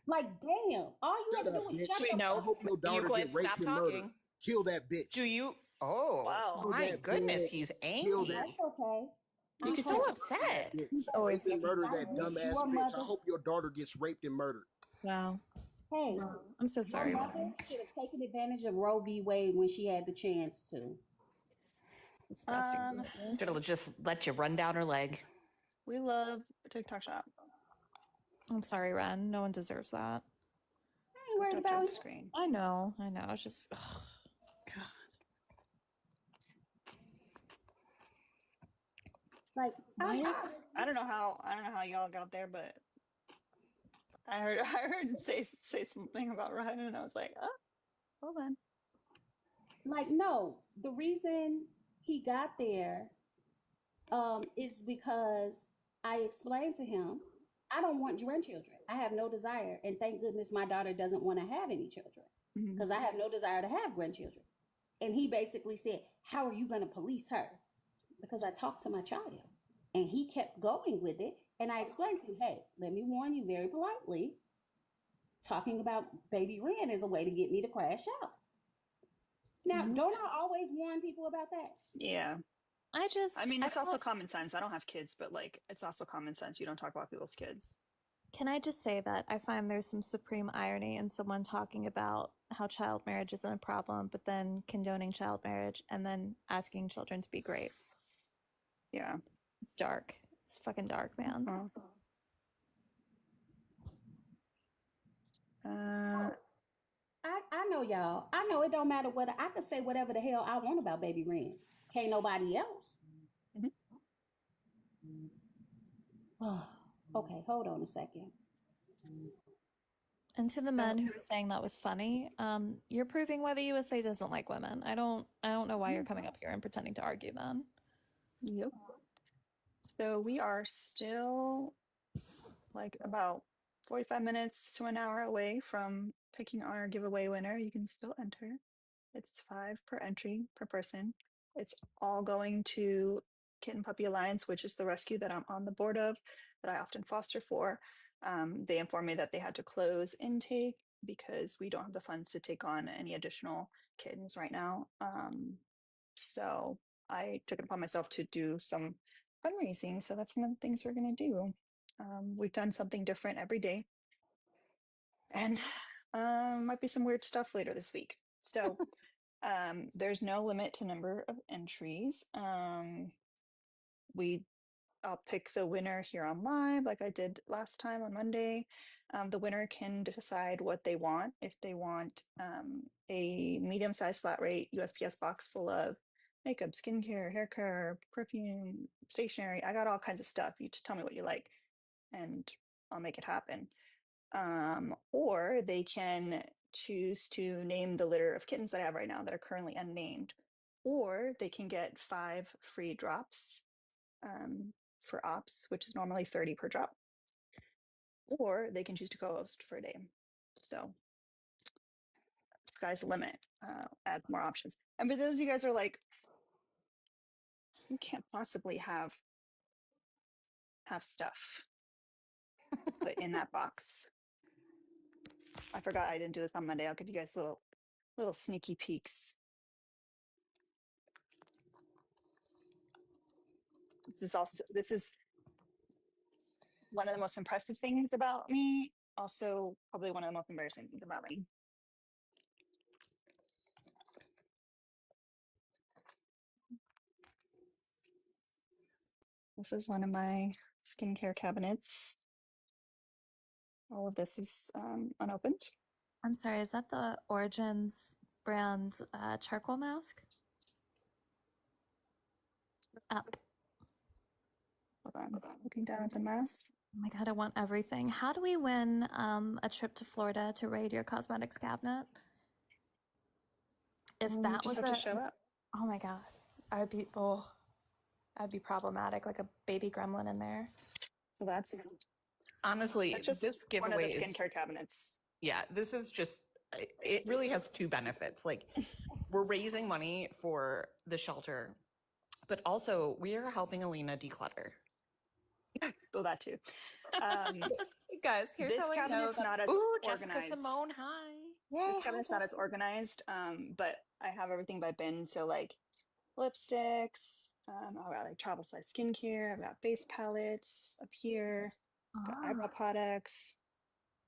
Like, damn. All you have to do is shut up. No, I hope your daughter get raped and murdered. Kill that bitch. Do you? Oh, Wow. my goodness, he's angry. That's okay. He's so upset. He's always murdered that dumbass bitch. I hope your daughter gets raped and murdered. Wow. Hey, I'm so sorry. my mother should have taken advantage of Roe v. Wade when she had the chance to. Disgusting. Should have just let you run down her leg. We love TikTok Shop. I'm sorry, Ren. No one deserves that. I ain't worried Don't about jump the it. screen. I know. It's just, ugh. God. Like, I don't know how y'all got there, but I heard say something about Ryan, and I was like, oh, hold on. like, no, the reason he got there is because I explained to him, I don't want grandchildren. I have no desire. And thank goodness my daughter doesn't want to have any children because I have no desire to have grandchildren. And he basically said, how are you going to police her? because I talked to my child and he kept going with it. And I explained to him, hey, let me warn you very politely. Talking about baby Ren is a way to get me to crash out. Now, don't I always warn people about that? Yeah. I mean, it's also thought, common sense. I don't have kids, but like, it's also common sense. You don't talk about people's kids. can I just say that I find there's some supreme irony in someone talking about how child marriage isn't a problem, but then condoning child marriage and then asking children to be great. Yeah. It's dark. It's fucking dark, man. I know y'all. I know it don't matter what I could say whatever the hell I want about baby Ren. Can't nobody else. Okay, hold on a second. And to the men who were saying that was funny, you're proving why the USA doesn't like women. I don't know why you're coming up here and pretending to argue then. Yep. So we are still like about 45 minutes to an hour away from picking our giveaway winner. You can still enter. It's $5 per entry per person. It's all going to Kitten Puppy Alliance, which is the rescue that I'm on the board of, that I often foster for. They informed me that they had to close intake because we don't have the funds to take on any additional kittens right now. So I took it upon myself to do some fundraising. So that's one of the things we're going to do. We've done something different every day. And might be some weird stuff later this week. So there's no limit to number of entries. I'll pick the winner here on live, like I did last time on Monday. The winner can decide what they want. If they want a medium-sized flat rate USPS box full of makeup, skincare, hair care, perfume, stationery, I got all kinds of stuff. You just tell me what you like, and I'll make it happen. Or they can choose to name the litter of kittens that I have right now that are currently unnamed, or they can get 5 free drops for ops, which is normally 30 per drop, or they can choose to co-host for a day. So sky's the limit. Add more options. And for those of you guys are like, you can't possibly have stuff put in that box. I forgot I didn't do this on Monday. I'll give you guys little sneaky peeks. This is one of the most impressive things about me. Also, probably one of the most embarrassing things about me. This is one of my skincare cabinets. All of this is unopened. I'm sorry, is that the Origins brand charcoal mask? Oh. Hold on, looking down at the mask. Oh my god, I want everything. How do we win a trip to Florida to raid your cosmetics cabinet? If that just was have to show up. Oh my god, I'd be problematic, like a baby gremlin in there. So that's honestly, just this one of giveaway the is skincare cabinets. yeah. This is just it really has two benefits. Like we're raising money for the shelter, but also we are helping Alina declutter. Well, that too. Guys, here's how I know that. Not as Ooh, organized. Jessica Simone, hi. Yay, this cabinet's not as organized, but I have everything by bin. So like lipsticks, I've got like travel size skincare, I've got face palettes up here, got eyebrow products.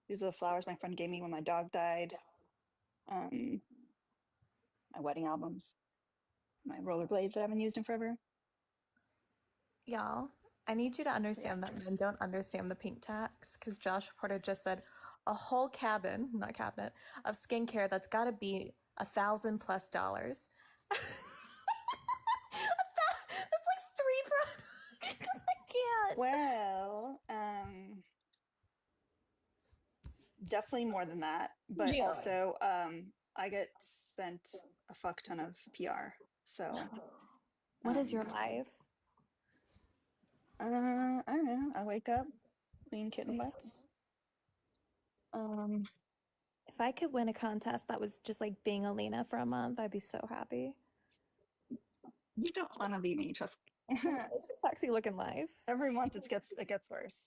These are the flowers my friend gave me when my dog died. My wedding albums, my rollerblades that I haven't used in forever. Y'all, I need you to understand that men don't understand the pink tax, because Josh Porter just said a whole not cabinet, of skincare that's got to be $1,000+ dollars. That's like 3 products. I can't. Well, definitely more than that, but Really? also I get sent a fuck ton of PR. So what is your life? I don't know. I wake up, clean kitten butts. If I could win a contest that was just like being Alina for a month, I'd be so happy. You don't want to leave me, trust me. It's a sexy looking life. Every month it gets worse.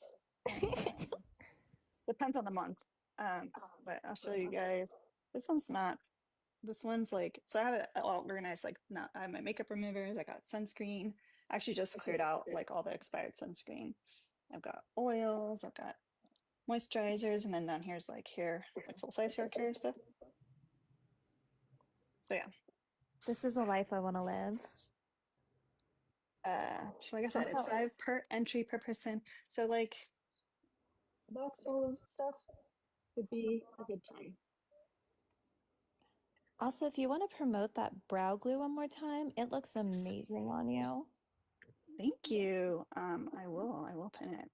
Depends on the month. But I'll show you guys. This one's like, so I have it all organized, like not, I have my makeup removers, I got sunscreen. I actually just cleared out like all the expired sunscreen. I've got oils, I've got moisturizers, and then down here's like hair, like full size hair care stuff. So yeah. This is a life I want to live. So like I said, it's $5 per entry per person. So like a box full of stuff would be a good time. Also, if you want to promote that brow glue one more time, it looks amazing on you. Thank you. I will pin it.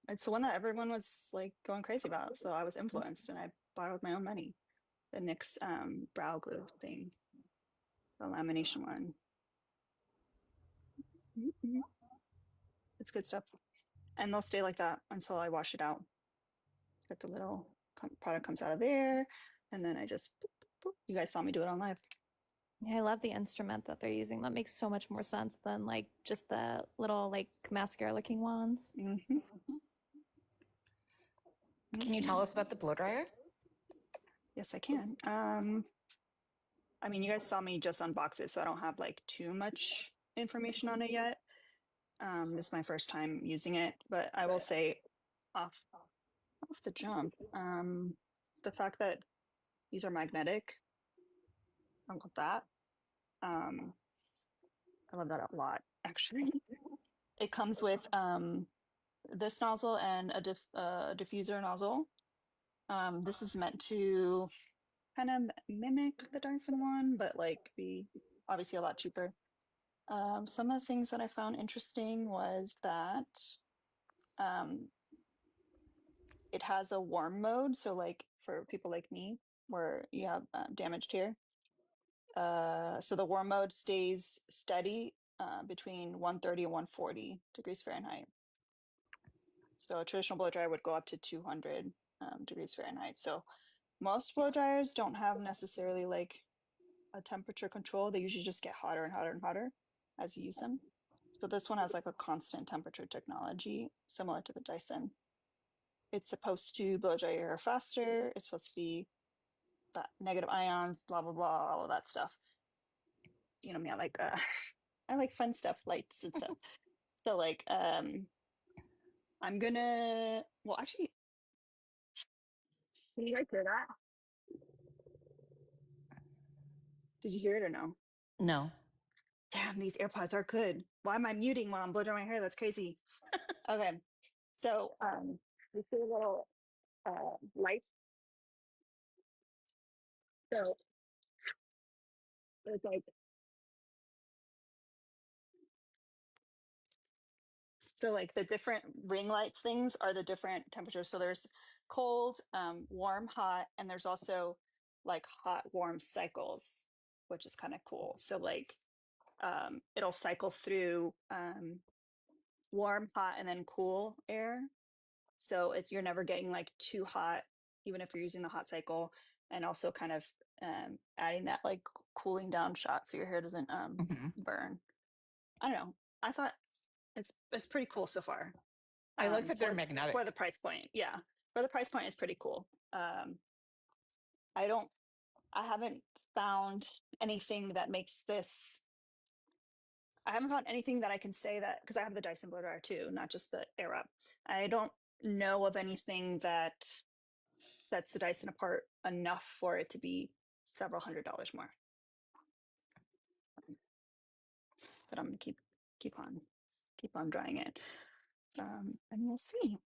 It's the one that everyone was like going crazy about. So I was influenced and I bought it with my own money. The NYX brow glue thing, the lamination one. It's good stuff. And they'll stay like that until I wash it out. Like the little product comes out of there. And then I just, boop, boop, boop. You guys saw me do it on live. Yeah, I love the instrument that they're using. That makes so much more sense than like just the little like mascara looking wands. Mm-hmm. Can you tell us about the blow dryer? Yes, I can. I mean, you guys saw me just unbox it, so I don't have like too much information on it yet. This is my first time using it, but I will say off the jump, the fact that these are magnetic, I love that. I love that a lot, actually. It comes with this nozzle and a diffuser nozzle. This is meant to kind of mimic the Dyson one, but like be obviously a lot cheaper. Some of the things that I found interesting was that it has a warm mode. So like for people like me, where you have damaged hair. So the warm mode stays steady between 130 and 140 degrees Fahrenheit. So a traditional blow dryer would go up to 200 degrees Fahrenheit. So most blow dryers don't have necessarily like a temperature control. They usually just get hotter and hotter and hotter as you use them. So this one has like a constant temperature technology, similar to the Dyson. It's supposed to blow dry your hair faster. It's supposed to be that negative ions, blah blah blah, all of that stuff. You know me, I like fun stuff, lights and stuff. So like I'm gonna, well actually, can you guys hear that? Did you hear it or no? No. Damn, these AirPods are good. Why am I muting while I'm blowing drying my hair? That's crazy. Okay. So you see a little light. So it's like, so like the different ring lights things are the different temperatures. So there's cold, warm, hot, and there's also like hot, warm cycles, which is kind of cool. So like it'll cycle through warm, hot, and then cool air. So you're never getting like too hot, even if you're using the hot cycle, and also kind of adding that like cooling down shot so your hair doesn't burn. I don't know. I thought it's pretty cool so far. I like that they're magnetic. For the price point. Yeah. For the price point, it's pretty cool. I haven't found anything that makes this. I haven't found anything that I can say that, because I have the Dyson blow dryer too, not just the Airwrap. I don't know of anything that sets the Dyson apart enough for it to be several $100s more. But I'm gonna keep on drying it, and we'll see.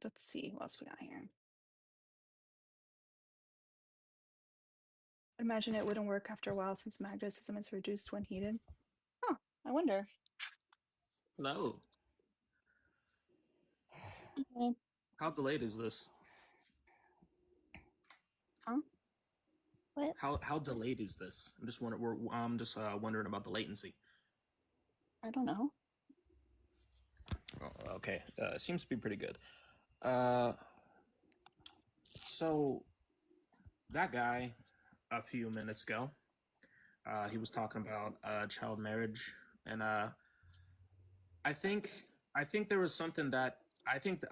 Let's see what else we got here. I imagine it wouldn't work after a while since magnetism is reduced when heated. Oh, I wonder. Hello. How delayed is this? Huh? What? How delayed is this? I'm just wondering about the latency. I don't know. Oh, okay, seems to be pretty good. So that guy a few minutes ago He was talking about child marriage, and I think there was something that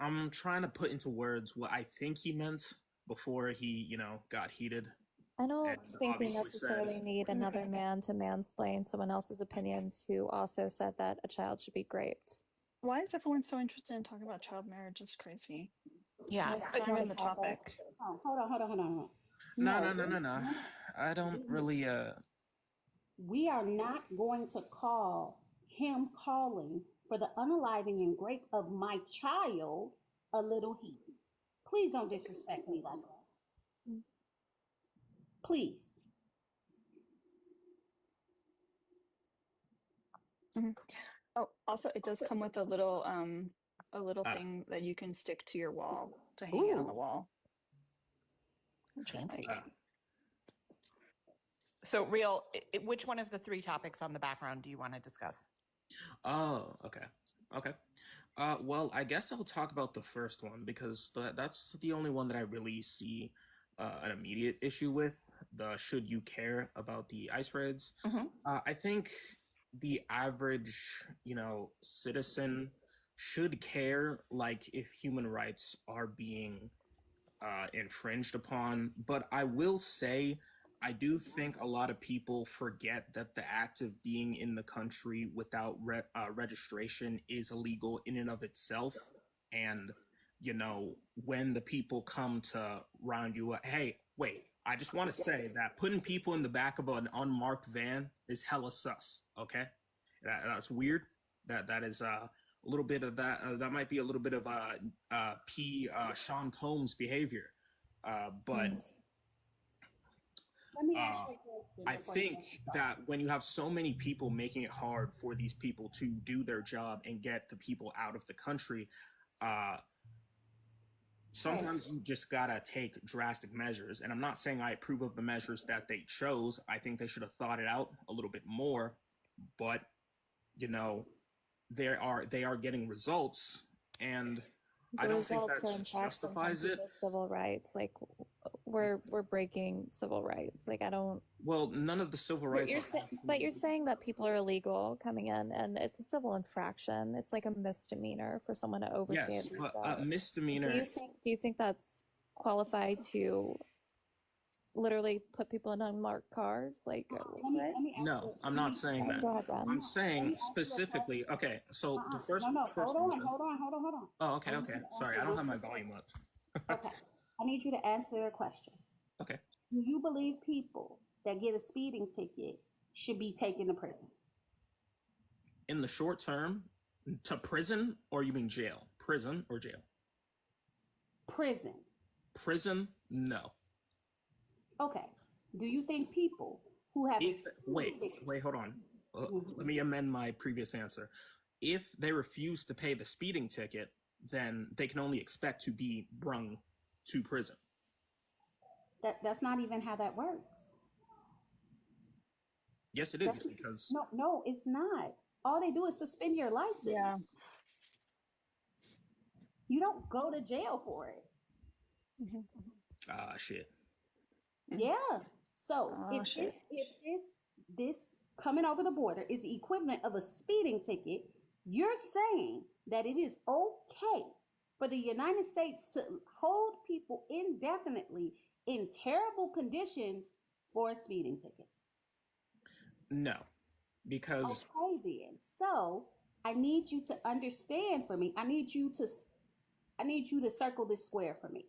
I'm trying to put into words what I think he meant before he, got heated. I don't And think we obviously said, necessarily need another man to mansplain someone else's opinions who also said that a child should be raped. Why is everyone so interested in talking about child marriage? It's crazy. Yeah. It's not even the topic. Oh, hold on. No. I don't really. We are not going to call him calling for the unaliving and rape of my child a little heat. Please don't disrespect me like that. Please. Mm-hmm. Oh, also, it does come with a little thing that you can stick to your wall to hang it on the wall. Which I like. So, Real, which one of the 3 topics on the background do you want to discuss? Oh, okay. Well, I guess I'll talk about the first one because that's the only one that I really see an immediate issue with. The should you care about the ICE raids? I think the average, citizen should care, like, if human rights are being infringed upon. But I will say, I do think a lot of people forget that the act of being in the country without registration is illegal in and of itself. And, when the people come to round you up, hey, wait, I just want to say that putting people in the back of an unmarked van is hella sus, okay? That's weird. That is a little bit of that. That might be a little bit of Sean Combs behavior. But Let me ask you a question. I think that when you have so many people making it hard for these people to do their job and get the people out of the country, sometimes you just gotta take drastic measures. And I'm not saying I approve of the measures that they chose. I think they should have thought it out a little bit more. But they are getting results, and I don't think that justifies it. Civil rights, like we're breaking civil rights. Like I don't. Well, none of the civil rights. But you're saying that people are illegal coming in, and it's a civil infraction. It's like a misdemeanor for someone to overstay. Yes, but a misdemeanor. Do you think that's qualified to literally put people in unmarked cars? Like, no, I'm not saying that. I'm saying specifically. Okay, so the first. Hold on. Oh, okay. Sorry, I don't have my volume up. Okay, I need you to answer a question. Okay. Do you believe people that get a speeding ticket should be taken to prison? In the short term, to prison, or you mean jail? Prison or jail? Prison. Prison, no. Okay. Do you think people who have wait, hold on. Let me amend my previous answer. If they refuse to pay the speeding ticket, then they can only expect to be brung to prison. That's not even how that works. Yes, it is, because no, it's not. All they do is suspend your license. Yeah. You don't go to jail for it. Shit. Yeah. So if this coming over the border is the equivalent of a speeding ticket, you're saying that it is okay for the United States to hold people indefinitely in terrible conditions for a speeding ticket? No, because okay then. So I need you to understand for me. I need you to circle this square for me.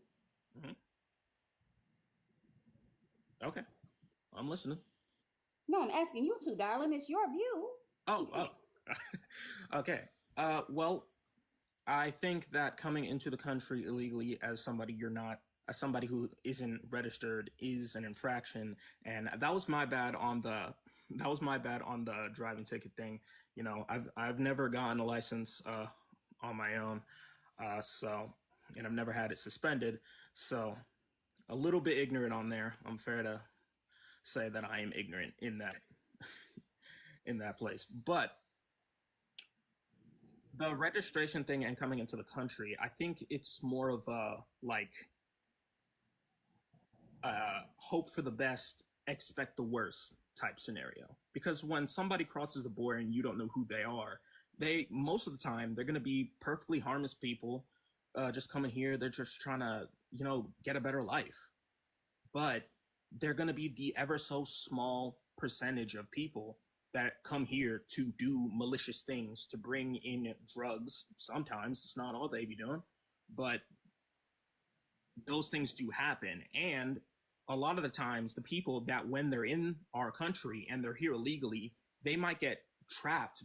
Okay, I'm listening. No, I'm asking you to, darling. It's your view. Oh. Okay. Well, I think that coming into the country illegally as somebody who isn't registered is an infraction, and that was my bad on the driving ticket thing. I've never gotten a license on my own, and I've never had it suspended, so a little bit ignorant on there. I'm fair to say that I am ignorant in that place. But the registration thing and coming into the country, I think it's more of a hope for the best, expect the worst type scenario. Because when somebody crosses the border and you don't know who they are, most of the time they're going to be perfectly harmless people, just coming here. They're just trying to, get a better life. But they're going to be the ever so small percentage of people that come here to do malicious things, to bring in drugs. Sometimes it's not all they be doing, but those things do happen. And a lot of the times, the people that when they're in our country and they're here illegally, they might get trapped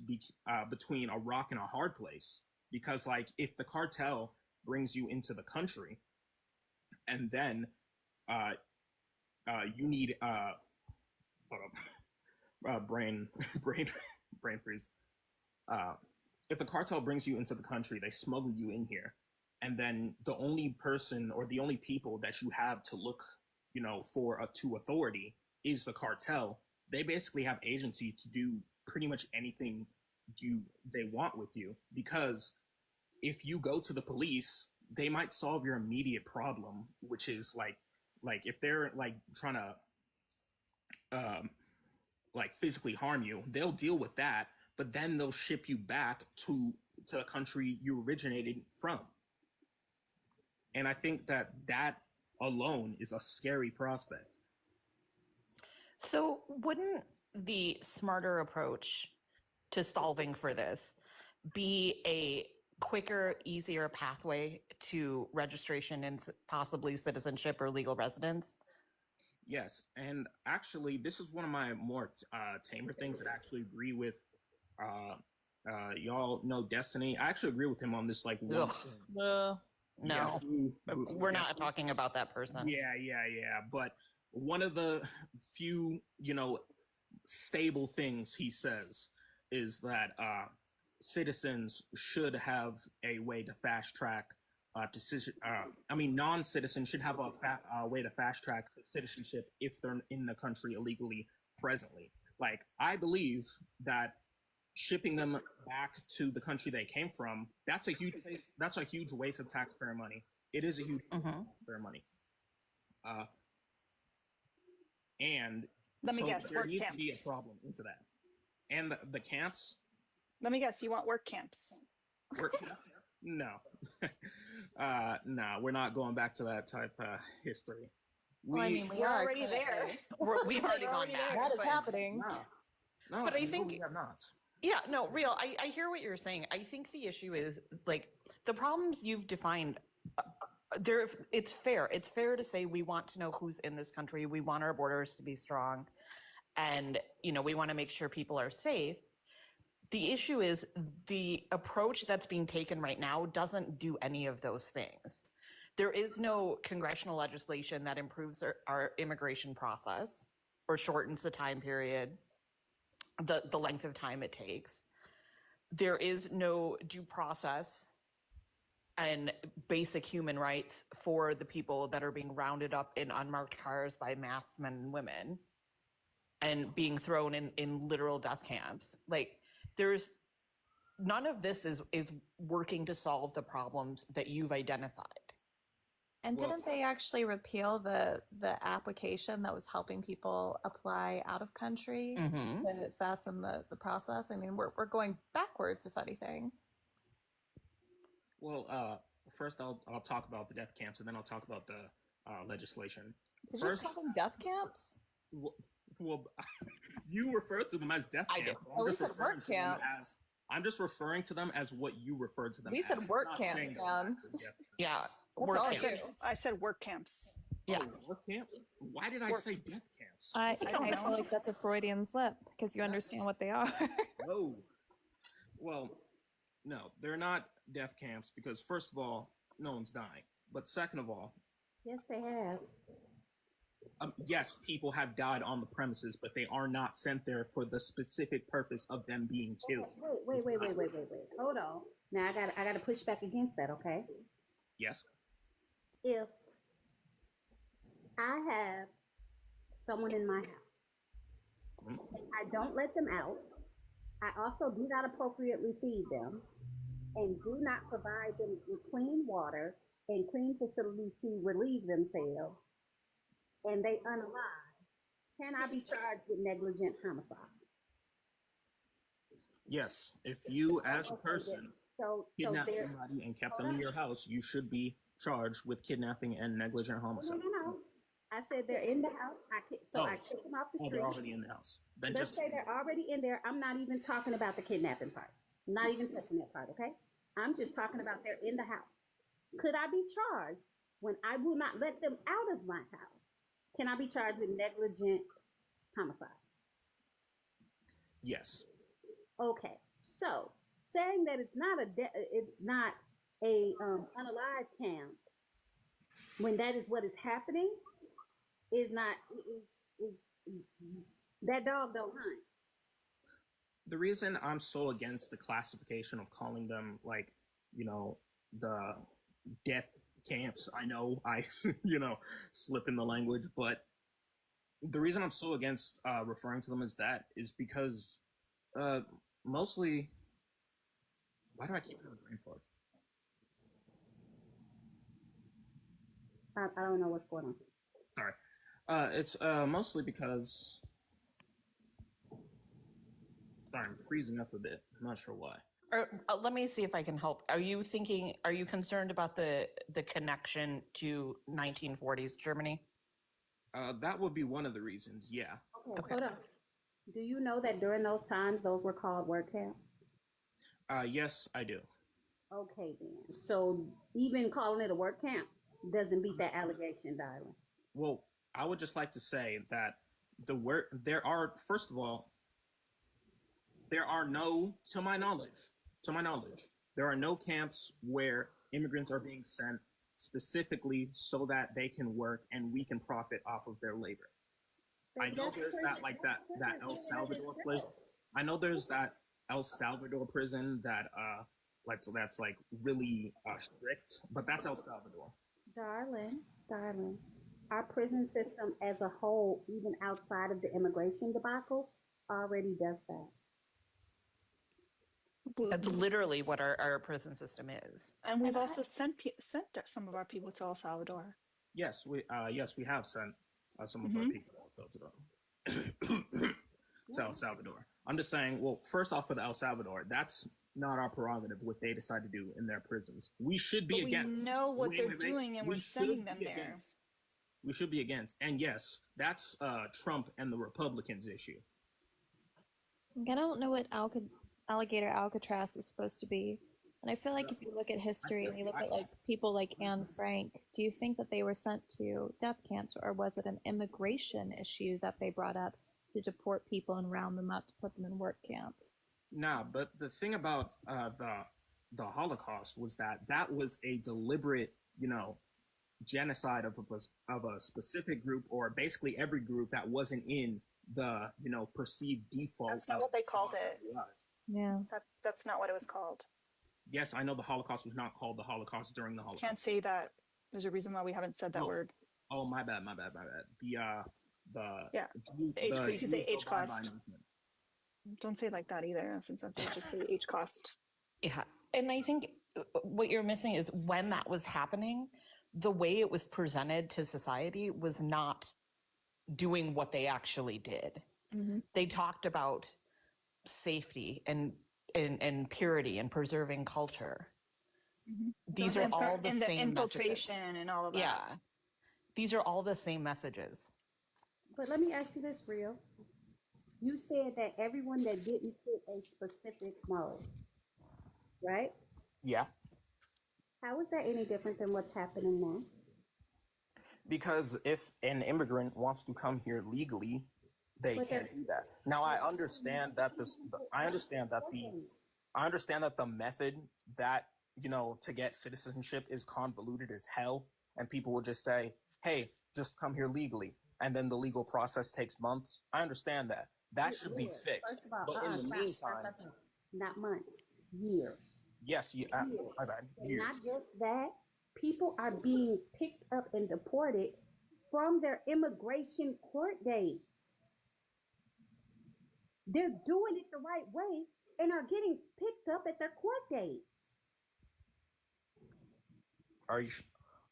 between a rock and a hard place. Because, like, if the cartel brings you into the country and then you need hold up, brain freeze. If the cartel brings you into the country, they smuggle you in here, and then the only person or the only people that you have to look, to authority is the cartel. They basically have agency to do pretty much anything they want with you, because if you go to the police, they might solve your immediate problem, which is like if they're like trying to like physically harm you, they'll deal with that, but then they'll ship you back to the country you originated from. And I think that alone is a scary prospect. So wouldn't the smarter approach to solving for this be a quicker, easier pathway to registration and possibly citizenship or legal residence? Yes, and actually, this is one of my more tamer things that I actually agree with. Y'all know Destiny. I actually agree with him on this. Like, one no, we're not talking about that person. Yeah. But one of the few, stable things he says is that citizens should have a way to fast track decision. Non-citizens should have a way to fast track citizenship if they're in the country illegally presently. Like, I believe that shipping them back to the country they came from, that's a huge waste of taxpayer money. It is a huge waste of taxpayer money. And let me guess, there work needs camps. to be a problem into that. And the camps. Let me guess, you want work camps? No. No, we're not going back to that type of history. We are already there. We've already gone back. That is happening. No, but I think we have not. Yeah, no, real. I hear what you're saying. I think the issue is like the problems you've defined. It's fair. It's fair to say we want to know who's in this country. We want our borders to be strong, and we want to make sure people are safe. The issue is the approach that's being taken right now doesn't do any of those things. There is no congressional legislation that improves our immigration process or shortens the time period, the length of time it takes. There is no due process and basic human rights for the people that are being rounded up in unmarked cars by masked men and women and being thrown in literal death camps. Like, there's none of this is working to solve the problems that you've identified. And didn't they actually repeal the application that was helping people apply out of country to fasten the process? I mean, we're going backwards, if anything. Well, first I'll talk about the death camps, and then I'll talk about the legislation. Did you just call them death camps? Well, you refer to them as death camps. We said work camps. I'm just referring to them as what you referred to them we as. We said work camps, man. Yeah. I said work camps. Yeah. Oh, work camp? Why did I say death camps? I feel like that's a Freudian slip because you understand what they are. Oh. Well, no, they're not death camps because, first of all, no one's dying. But second of all... Yes, they have. Yes, people have died on the premises, but they are not sent there for the specific purpose of them being killed. Wait. Hold on. Now I gotta push back against that, okay? Yes. If I have someone in my house, and I don't let them out, I also do not appropriately feed them, and do not provide them with clean water and clean facilities to relieve themselves, and they unalive, Can I be charged with negligent homicide? Yes, if you as a Okay, person so kidnapped there. somebody and kept Hold them in on. your house, you should be charged with kidnapping and negligent No, homicide. no. I said they're in the house. I kick them off the street. They're already in the house. Then Let's say they're already in there. I'm not even talking about the kidnapping part. I'm not even touching that part, okay? I'm just talking about they're in the house. Could I be charged when I will not let them out of my house? Can I be charged with negligent homicide? Yes. Okay, so saying that it's not a unalived camp when that is what is happening is not is that dog don't hunt. The reason I'm so against the classification of calling them like, the death camps, I know I slip in the language, but the reason I'm so against referring to them as that is because mostly, why do I keep having brain farts? I don't know what's going on. Sorry. It's mostly because, sorry, I'm freezing up a bit. I'm not sure why. Let me see if I can help. Are you concerned about the connection to 1940s Germany? That would be one of the reasons, yeah. Okay. Hold on. Do you know that during those times, those were called work camps? Yes, I do. Okay, then. So even calling it a work camp doesn't beat that allegation, darling. Well, I would just like to say that first of all, there are no, to my knowledge, there are no camps where immigrants are being sent specifically so that they can work and we can profit off of their labor. I know there's that El Salvador prison. I know there's that El Salvador prison that's like really strict, but that's El Salvador. Darling, our prison system as a whole, even outside of the immigration debacle, already does that. That's literally what our prison system is. And we've also sent some of our people to El Salvador. Yes, we have sent some of our people to El Salvador. I'm just saying, well, first off, for the El Salvador, that's not our prerogative what they decide to do in their prisons. We should be against. We know what they're doing, and we're sending them there. We should be against. And yes, that's Trump and the Republicans' issue. I don't know what alligator Alcatraz is supposed to be. And I feel like if you look at history and you look at like people like Anne Frank, do you think that they were sent to death camps, or was it an immigration issue that they brought up to deport people and round them up to put them in work camps? Nah, but the thing about the Holocaust was that was a deliberate, genocide of a specific group, or basically every group that wasn't in the perceived default. That's not what they called it. Yeah, that's not what it was called. Yes, I know the Holocaust was not called the Holocaust during the Holocaust. Can't say that. There's a reason why we haven't said that word. Oh, my bad. You could say H cost. Don't say it like that either, since that's just say H cost. Yeah, and I think what you're missing is when that was happening, the way it was presented to society was not doing what they actually did. Mm-hmm. They talked about safety and purity and preserving culture. Mm-hmm. These are all the same infiltration messages. And all of that. Yeah, these are all the same messages. But let me ask you this, Rio. You said that everyone that didn't fit a specific mold, right? Yeah. How is that any different than what's happening now? Because if an immigrant wants to come here legally, they can't do that. Now, I understand that the method that, to get citizenship is convoluted as hell, and people will just say, hey, just come here legally, and then the legal process takes months. I understand that. That should be fixed. But in the meantime... Not months, years. Yes, my bad. Years. Not just that, people are being picked up and deported from their immigration court dates. They're doing it the right way and are getting picked up at their court dates. Are you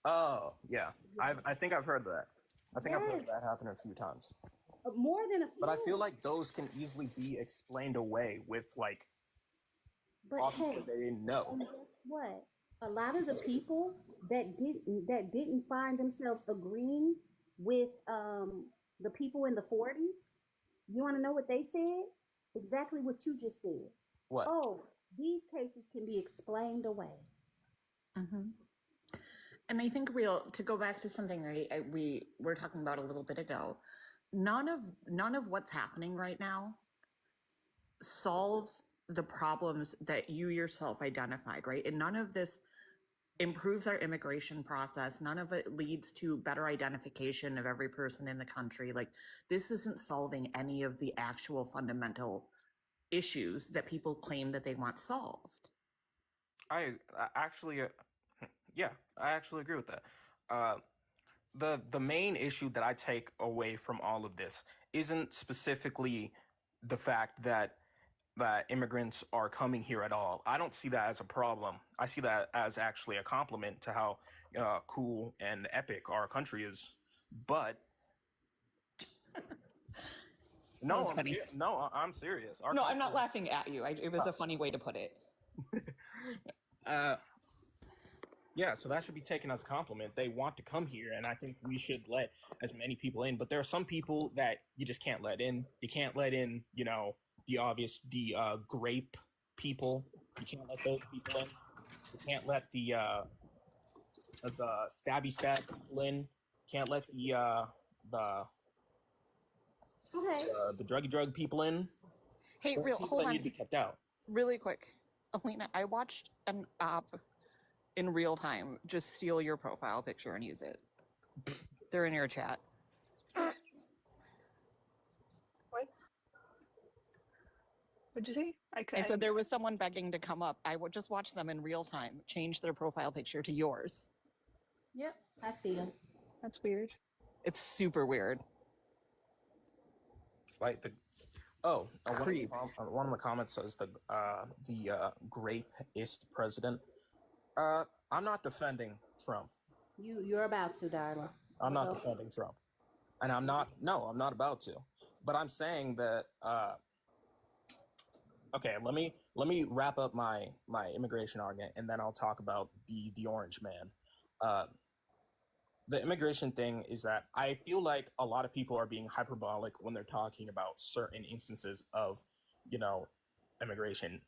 Oh, yeah. I think I've heard that. I've heard that happen a few times. More than a few. But I feel like those can easily be explained away with like, but obviously hey, they didn't know. and guess what? A lot of the people that didn't find themselves agreeing with the people in the 40s, you want to know what they said? Exactly what you just said. What? Oh, these cases can be explained away. And I think to go back to something we were talking about a little bit ago, none of what's happening right now solves the problems that you yourself identified, right? And none of this improves our immigration process. None of it leads to better identification of every person in the country. Like, this isn't solving any of the actual fundamental issues that people claim that they want solved. I actually, yeah, I actually agree with that. The main issue that I take away from all of this isn't specifically the fact that immigrants are coming here at all. I don't see that as a problem. I see that as actually a compliment to how cool and epic our country is. But no, was funny. I'm serious. No, I'm not laughing at you. It was a funny way to put it. Yeah, so that should be taken as a compliment. They want to come here, and I think we should let as many people in. But there are some people that you just can't let in. You can't let in, the obvious, the grape people. You can't let those people in. You can't let the stabby stab people in. Can't let the druggy people in. Hey, Those people hold that on. need to be kept out. Really quick. Alina, I watched an op in real time just steal your profile picture and use it. They're in your chat. What? What'd you say? I said there was someone begging to come up. I would just watch them in real time change their profile picture to yours. Yep, I see them. That's weird. It's super weird. Like one of the comments says the grapeist president. I'm not defending Trump. You're about to, darling. I'm not defending Trump, and I'm not about to. But I'm saying that. Okay, let me wrap up my immigration argument, and then I'll talk about the orange man. The immigration thing is that I feel like a lot of people are being hyperbolic when they're talking about certain instances of, immigration.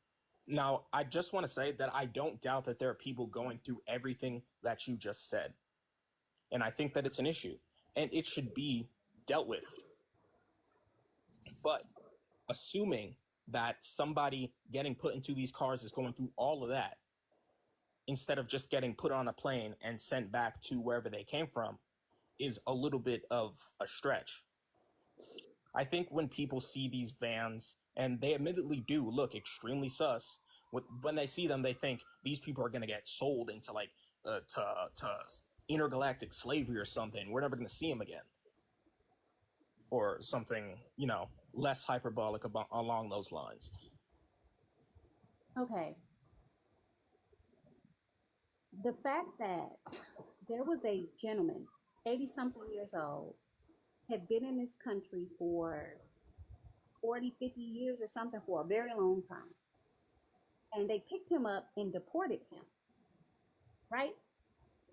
Now, I just want to say that I don't doubt that there are people going through everything that you just said. And I think that it's an issue, and it should be dealt with. But assuming that somebody getting put into these cars is going through all of that, instead of just getting put on a plane and sent back to wherever they came from, is a little bit of a stretch. I think when people see these vans, and they admittedly do look extremely sus, when they see them, they think these people are going to get sold into to intergalactic slavery or something. We're never going to see them again. Or something, less hyperbolic along those lines. Okay. The fact that there was a gentleman, 80-something years old, had been in this country for 40, 50 years or something, for a very long time. And they picked him up and deported him, right?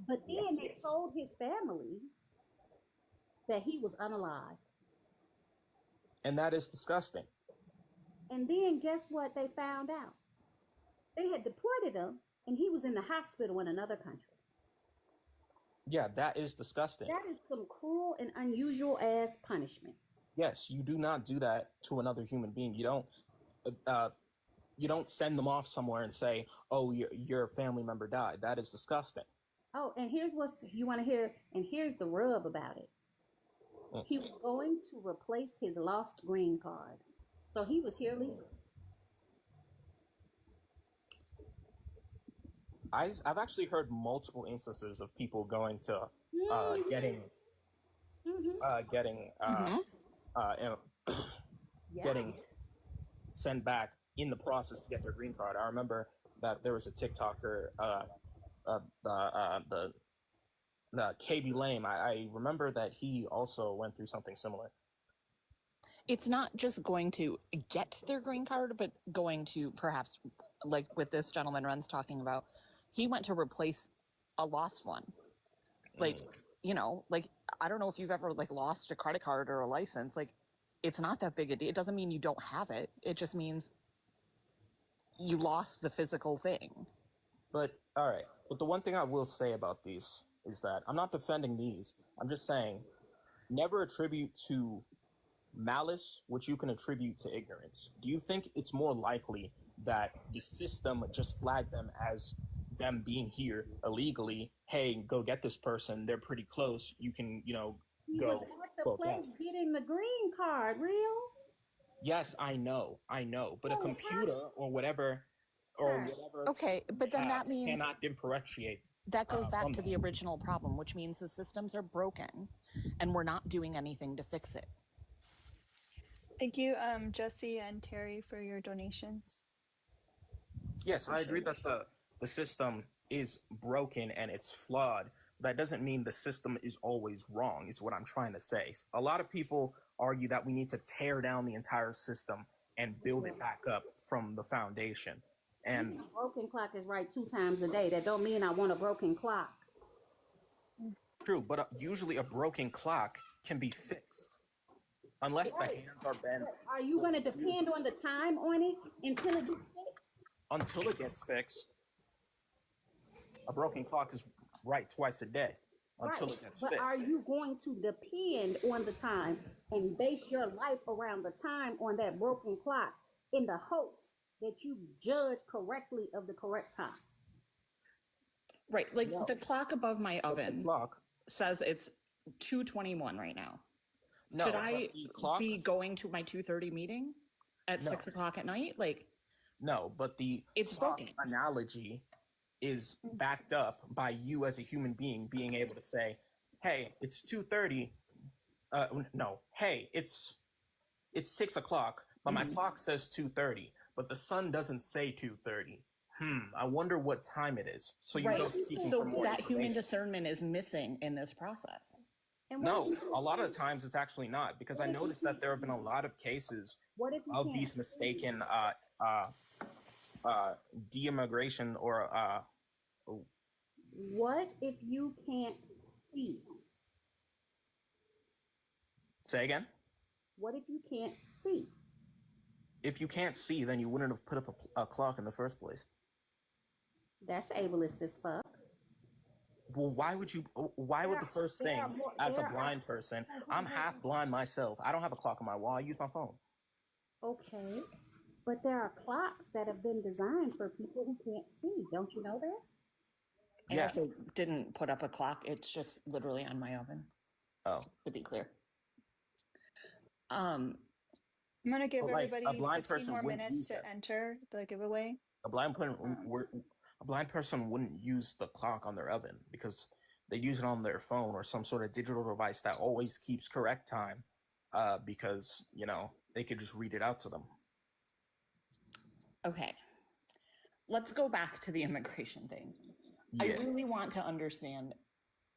But then they told his family that he was unalive. And that is disgusting. And then guess what they found out? They had deported him, and he was in the hospital in another country. Yeah, that is disgusting. That is some cruel and unusual ass punishment. Yes, you do not do that to another human being. You don't send them off somewhere and say, "Oh, your family member died." That is disgusting. Oh, and here's what you want to hear, and here's the rub about it. He was going to replace his lost green card, so he was here legally. I've actually heard multiple instances of people going to getting sent back in the process to get their green card. I remember that there was a TikToker, the KB Lame. I remember that he also went through something similar. it's not just going to get their green card, but going to perhaps, like with this gentleman Ren's talking about, he went to replace a lost one. Like, you know, like, I don't know if you've ever like lost a credit card or a license. Like, it's not that big a deal. It doesn't mean you don't have it. It just means you lost the physical thing. But all right. But the one thing I will say about these is that I'm not defending these. I'm just saying never attribute to malice what you can attribute to ignorance. Do you think it's more likely that the system just flagged them as them being here illegally? Hey, go get this person. They're pretty close. You can, He go. was at the place getting the green card, real? Yes, I know. But a computer or whatever, Okay, but then that means cannot differentiate. that goes back to the original problem, which means the systems are broken and we're not doing anything to fix it. Thank you, Jesse and Terry, for your donations. Yes, I agree that the system is broken and it's flawed. That doesn't mean the system is always wrong, is what I'm trying to say. A lot of people argue that we need to tear down the entire system and build it back up from the foundation. And a broken clock is right 2 times a day. That don't mean I want a broken clock. True, but usually a broken clock can be fixed. Unless the hands are bent. Are you going to depend on the time on it until it gets fixed? Until it gets fixed. A broken clock is right twice a day until it gets fixed. But are you going to depend on the time and base your life around the time on that broken clock in the hopes that you judge correctly of the correct time? Right, like the clock above my oven says it's 2:21 right now. No, should I be going to my 2:30 meeting at 6 o'clock at night? Like, no, but it's broken analogy is backed up by you as a human being being able to say, hey, it's 2:30. No, hey, it's 6 o'clock, but my clock says 2:30, but the sun doesn't say 2:30. I wonder what time it is. So you go seeking for more that human discernment is missing in this process. No, a lot of the times it's actually not, because I noticed that there have been a lot of cases of these mistaken de-immigration or what if you can't see? Say again? What if you can't see? If you can't see, then you wouldn't have put up a clock in the first place. That's ableist as fuck. Well, why would the first thing, as a blind person, I'm half blind myself. I don't have a clock on my wall. I use my phone. Okay. But there are clocks that have been designed for people who can't see. Don't you know that? I also didn't put up a clock. It's just literally on my oven. Oh. To be clear. I'm going to give everybody a blind 15 person more minutes to enter the giveaway. A blind person wouldn't use the clock on their oven because they use it on their phone or some sort of digital device that always keeps correct time because, they could just read it out to them. Okay. Let's go back to the immigration thing. Yeah. I really want to understand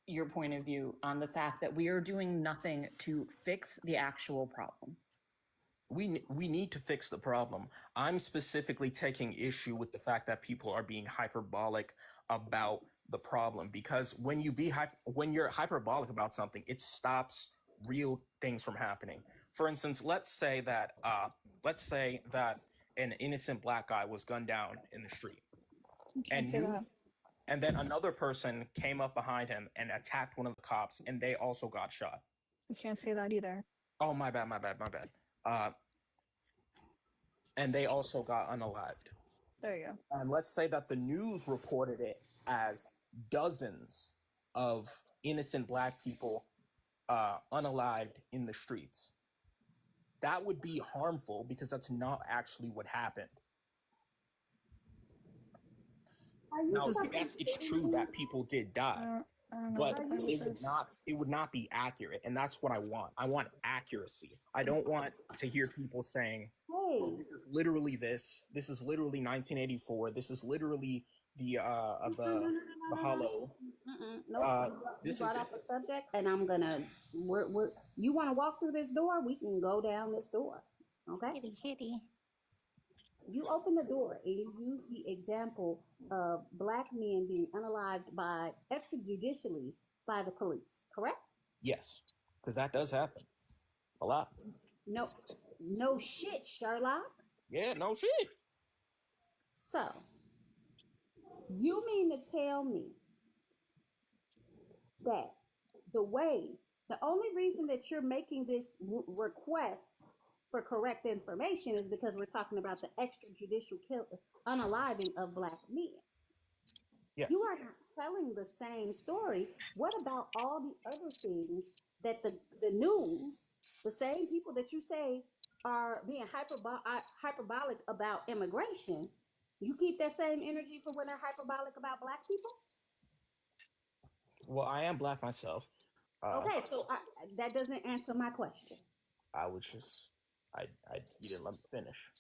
your point of view on the fact that we are doing nothing to fix the actual problem. We need to fix the problem. I'm specifically taking issue with the fact that people are being hyperbolic about the problem, because when you're hyperbolic about something, it stops real things from happening. For instance, let's say that an innocent black guy was gunned down in the street, and then another person came up behind him and attacked one of the cops, and they also got shot. You can't say that either. Oh, my bad. And they also got unalived. There you go. And let's say that the news reported it as dozens of innocent black people unalived in the streets. That would be harmful because that's not actually what happened. Now, yes, it's true that people did die, but it would not be accurate, and that's what I want. I want accuracy. I don't want to hear people saying, "Oh, this is literally this. This is literally 1984. This is literally the hollow." Nope. You brought up a subject, and I'm gonna. You want to walk through this door? We can go down this door. Okay. Kitty. You open the door and you use the example of black men being unalived by extrajudicially by the police. Correct? Yes, because that does happen a lot. No shit, Sherlock. Yeah, no shit. So, you mean to tell me that the only reason that you're making this request for correct information is because we're talking about the extrajudicial unaliving of black men. Yes. You are not telling the same story. What about all the other things that the news, the same people that you say are being hyperbolic about immigration, you keep that same energy for when they're hyperbolic about black people? Well, I am black myself. Okay, so that doesn't answer my question. You didn't let me finish.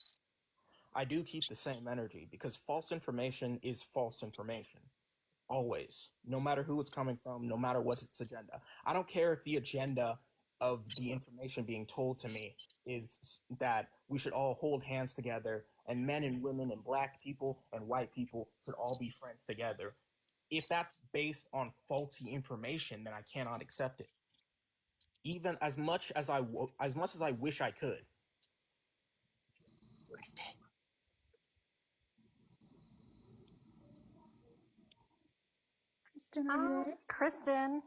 I do keep the same energy because false information is false information. Always. No matter who it's coming from, no matter what its agenda. I don't care if the agenda of the information being told to me is that we should all hold hands together and men and women and black people and white people should all be friends together. If that's based on faulty information, then I cannot accept it. Even as much as I wish I could. Kristen. Kristen, are you there? Kristen.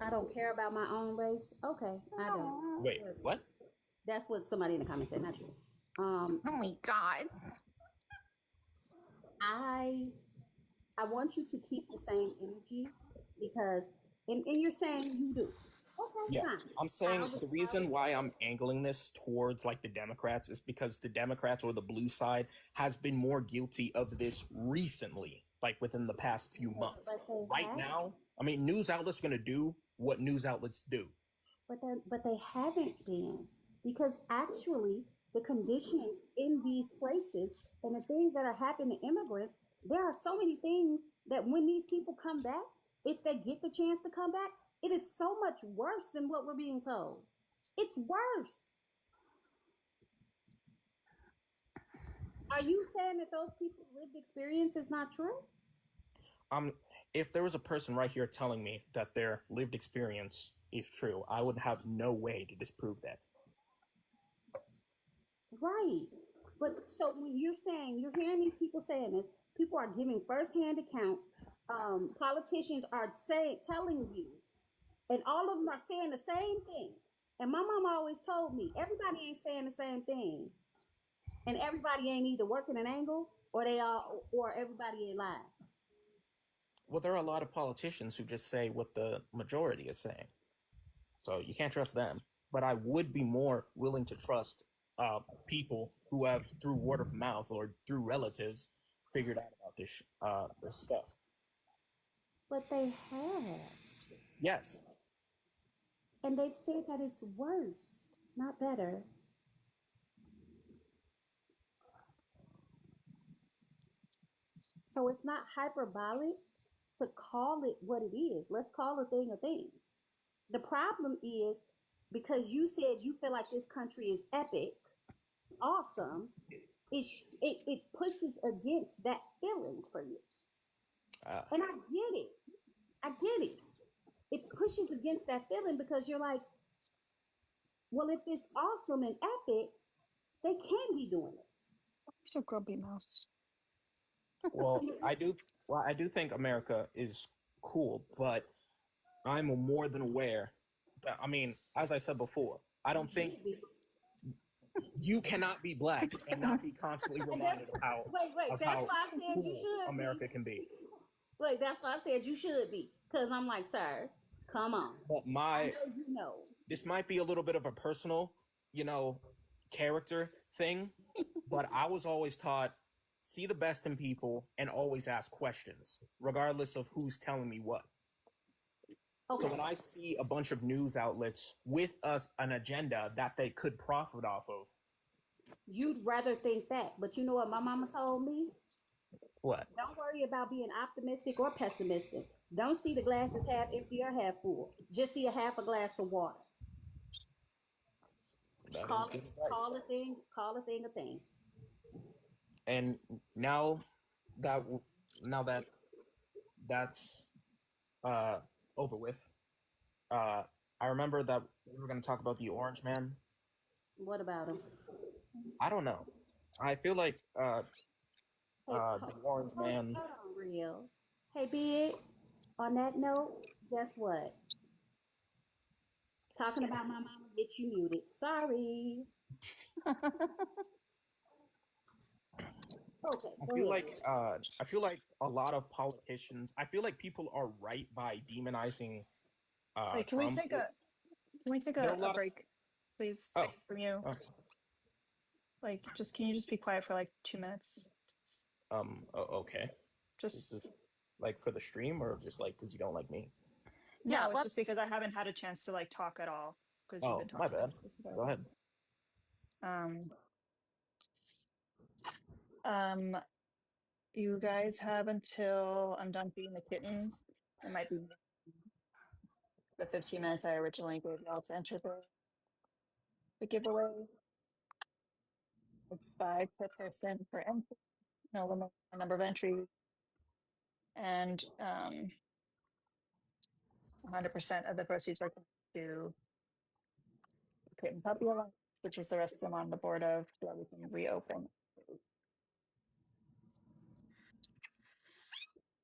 I don't care about my own race. Okay, I don't. Wait, what? That's what somebody in the comments said, not you. Oh my God. I want you to keep the same energy because, and you're saying you do. Okay, Yeah, fine. I'm saying the reason why I'm angling this towards like the Democrats is because the Democrats or the blue side has been more guilty of this recently, like within the past few months. Right now, I mean, news outlets are going to do what news outlets do. But they haven't been, because actually the conditions in these places and the things that are happening to immigrants, there are so many things that when these people come back, if they get the chance to come back, it is so much worse than what we're being told. It's worse. Are you saying that those people's lived experience is not true? If there was a person right here telling me that their lived experience is true, I would have no way to disprove that. Right. But so when you're hearing these people saying this, people are giving firsthand accounts. Politicians are telling you, and all of them are saying the same thing. And my mama always told me, everybody ain't saying the same thing. And everybody ain't either working an angle or everybody ain't lying. Well, there are a lot of politicians who just say what the majority is saying. So you can't trust them. But I would be more willing to trust people who have, through word of mouth or through relatives, figured out about this stuff. But they have. Yes. And they've said that it's worse, not better. So it's not hyperbolic to call it what it is. Let's call a thing a thing. The problem is because you said you feel like this country is epic, awesome, it pushes against that feeling for you. And I get it. It pushes against that feeling because you're like, well, if it's awesome and epic, they can be doing this. So grumpy mouse. Well, I do think America is cool, but I'm more than aware that, I mean, as I said before, I don't think you cannot be black and not be constantly reminded of how that's why I said cool you should America can be. Wait, that's why I said you should be, because I'm like, sir, come on. But I know. This might be a little bit of a personal, character thing, but I was always taught, see the best in people and always ask questions, regardless of who's telling me what. Okay. So when I see a bunch of news outlets with an agenda that they could profit off of, you'd rather think that. But you know what my mama told me? What? Don't worry worry about being optimistic or pessimistic. Don't see the glasses half empty or half full. Just see a half a glass of water. That is Call good advice. call a thing a thing. And that now that that's over with, I remember that we were going to talk about the Orange Man. What about him? I don't know. I feel like Hey, the Orange Man. hold on, real. Hey, Big. On that note, guess what? Talking about my mama get you muted. Sorry. Okay, go ahead. I feel like a lot of politicians. I feel like people are right by demonizing Wait, Trump. can we take There are a a lot of break, please, oh, from you? oh Like, can you just be quiet for like 2 minutes? okay. This Just is like for the stream or just like because you don't like me? no, Yeah, it's just let's. because I haven't had a chance to like talk at all because you've been Oh, my talking. bad. Go ahead. Um, you guys have until I'm done feeding the kittens. It might be the 15 minutes I originally gave y'all to enter the giveaway. It's 5 per person per entry, no limit on number of entries, and 100% of the proceeds are going to Kitten Puppy Alliance, which is the rest of them on the board of, so that we can reopen.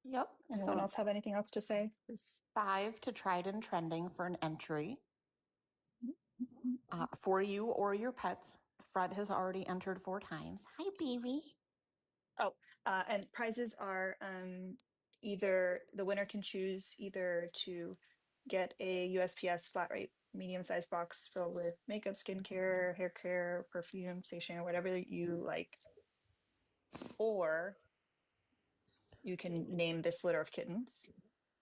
Yep. Anyone So else have anything else to say? 5 to Tried and Trending for an entry Mm-hmm. for you or your pets. Fred has already entered 4 times. Hi, baby. Oh, and prizes are either the winner can choose either to get a USPS flat rate medium-sized box filled with makeup, skincare, hair care, perfume, stationery, whatever you like, or you can name this litter of kittens,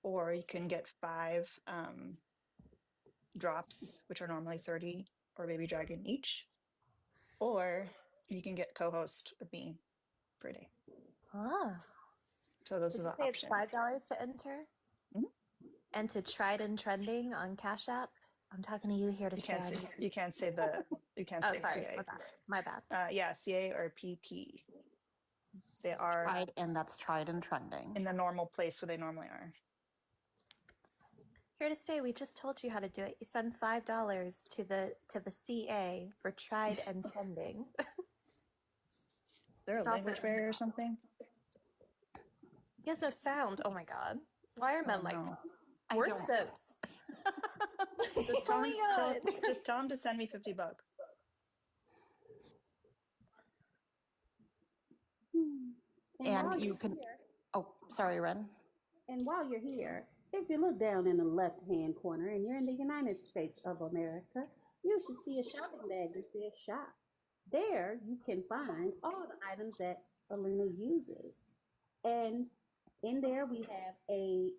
or you can get 5 drops, which are normally 30 or Baby Dragon each, or you can get co-host with me for a day. Ah. So those Did are you the say it's options. $5 to enter? Mhm. And to Tried and Trending on Cash App? I'm talking to you here to You stay can't on say YouTube. you can't say the you can't Oh, say sorry. CA. My bad. Yeah, CA or PP. They are Tried, and that's Tried and Trending. in the normal place where they normally are. Here to stay. We just told you how to do it. You send $5 to the CA for Tried and Trending. There a It's also language barrier or something? he has no sound. Oh my god. Why are men Oh, like no. we're Sims? Just Oh my god. just tell him to send me $50. And you can. Oh, sorry, Ren. And while you're here, if you look down in the left-hand corner and you're in the United States of America, you should see a shopping bag that says shop. There you can find all the items that Alina uses. And in there we have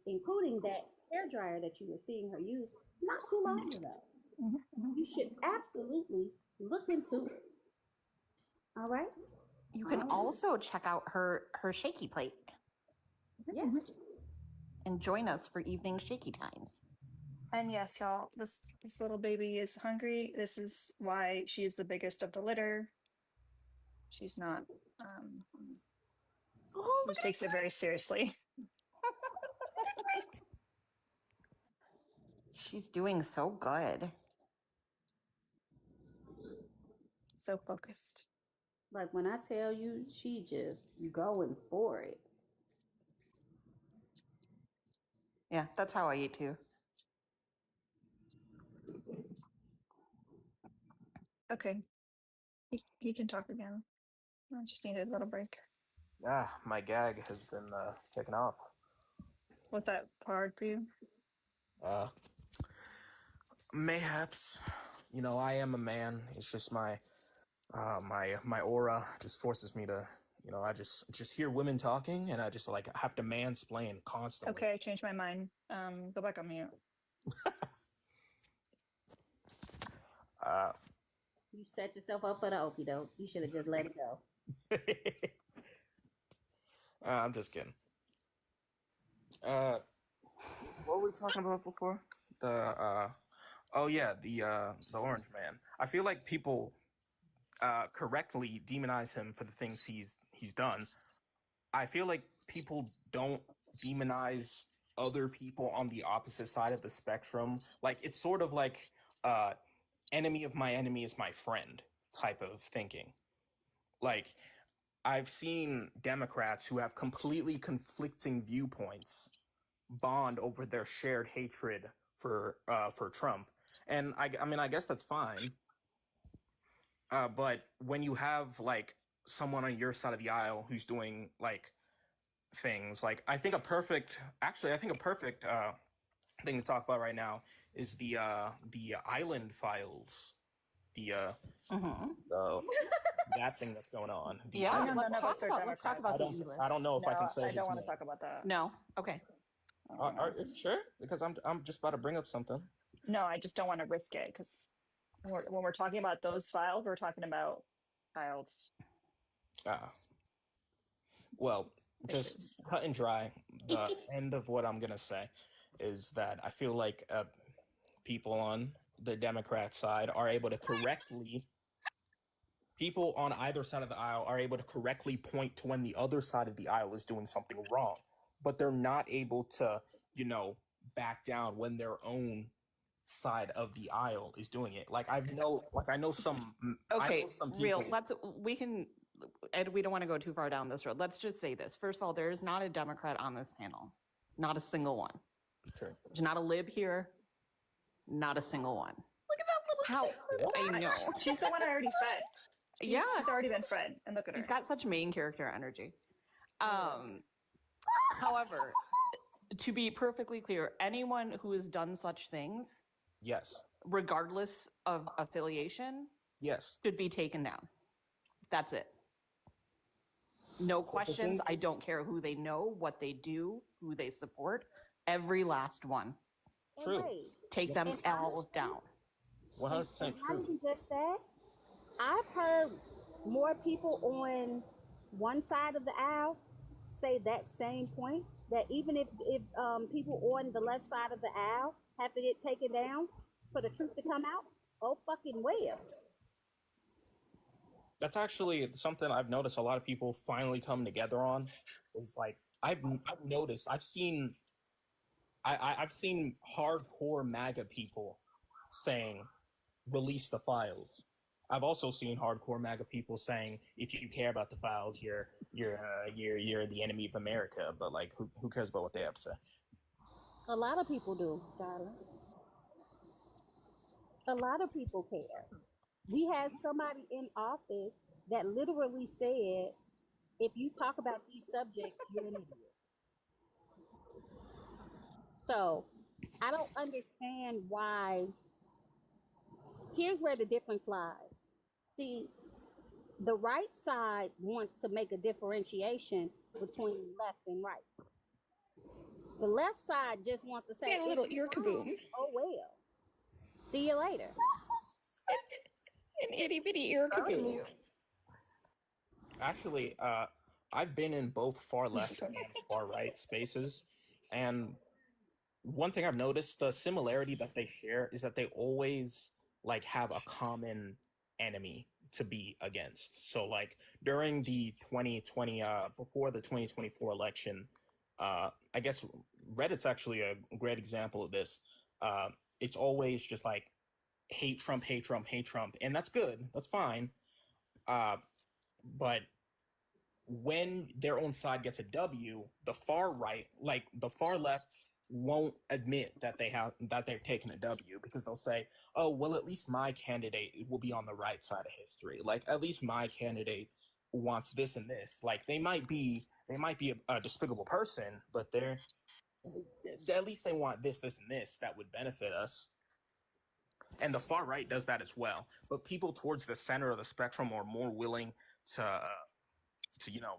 including that hair dryer that you were seeing her use not too long ago. You should absolutely look into it. All right? You can also check out her shaky plate. Yes. And join us for evening shaky times. And yes, y'all, this little baby is hungry. This is why she is the biggest of the litter. She's not she takes it very seriously. She's doing so good. So focused. Like when I tell you, she just going for it. Yeah, that's how I eat too. Okay. You can talk again. I just needed a little break. Ah, my gag has been taken off. Was that hard for you? Mayhaps. You know, I am a man. It's just my aura just forces me to, you know, I just hear women talking and I just like have to mansplain constantly. Okay, I changed my mind. Go back on mute. You set yourself up for the okie doke. You should have just let it go. I'm just kidding. What were we talking about before? The Orange Man. I feel like people correctly demonize him for the things he's done. I feel like people don't demonize other people on the opposite side of the spectrum. Like it's sort of like enemy of my enemy is my friend type of thinking. Like I've seen Democrats who have completely conflicting viewpoints bond over their shared hatred for Trump, and I mean I guess that's fine. But when you have like someone on your side of the aisle who's doing like things like I think a perfect thing to talk about right now is the Island Files, the that thing that's going on. Yeah, No, let's none of us talk are about let's talk Democrats. about the E-list. I don't know if I No, can say I his don't want to name. talk about that. No, okay. Are you sure? Because I'm just about to bring up something. No, I just don't want to risk it because when we're talking about those files, we're talking about files. Well, just cut and dry. The end of what I'm gonna say is that I feel like people on the Democrat side are able to correctly. People on either side of the aisle are able to correctly point to when the other side of the aisle is doing something wrong, but they're not able to, back down when their own side of the aisle is doing it. I know some. Okay, I know some real. people. We can, Ed. We don't want to go too far down this road. Let's just say this. First of all, there is not a Democrat on this panel, not a single one. Sure. There's not a lib here, not a single one. Look at that little. How I know. She's the one I already fed. She's already been fed, and look at her. She's got such main character energy. However, to be perfectly clear, anyone who has done such things, Yes. regardless of affiliation, Yes. should be taken down. That's it. No questions. I don't care who they know, what they do, who they support. Every last one. True. Take them all down. 100% Not true. even just that. I've heard more people on one side of the aisle say that same point, that even if people on the left side of the aisle have to get taken down for the truth to come out, oh fucking well. That's actually something I've noticed a lot of people finally come together on. It's like I've noticed I've seen hardcore MAGA people saying release the files. I've also seen hardcore MAGA people saying if you care about the files, you're the enemy of America. But like, who cares about what they have to say? A lot of people do, darling. A lot of people care. We had somebody in office that literally said, if you talk about these subjects, you're an idiot. So I don't understand why. Here's where the difference lies. See, the right side wants to make a differentiation between left and right. The left side just wants to say, a little "If ear you're wrong, kaboom. oh well. See you later." An itty bitty ear kaboom. Actually, I've been in both far left and far right spaces, and one thing I've noticed, the similarity that they share is that they always like have a common enemy to be against. So like during the 2020 before the 2024 election, I guess Reddit's actually a great example of this. It's always just like hate Trump, hate Trump, hate Trump, and that's good. That's fine. But when their own side gets a W, the far right, like the far left, won't admit that they've taken a W because they'll say, "Oh, well, at least my candidate will be on the right side of history. Like, at least my candidate wants this and this. Like, they might be a despicable person, but at least they want this, this, and this that would benefit us." And the far right does that as well. But people towards the center of the spectrum are more willing to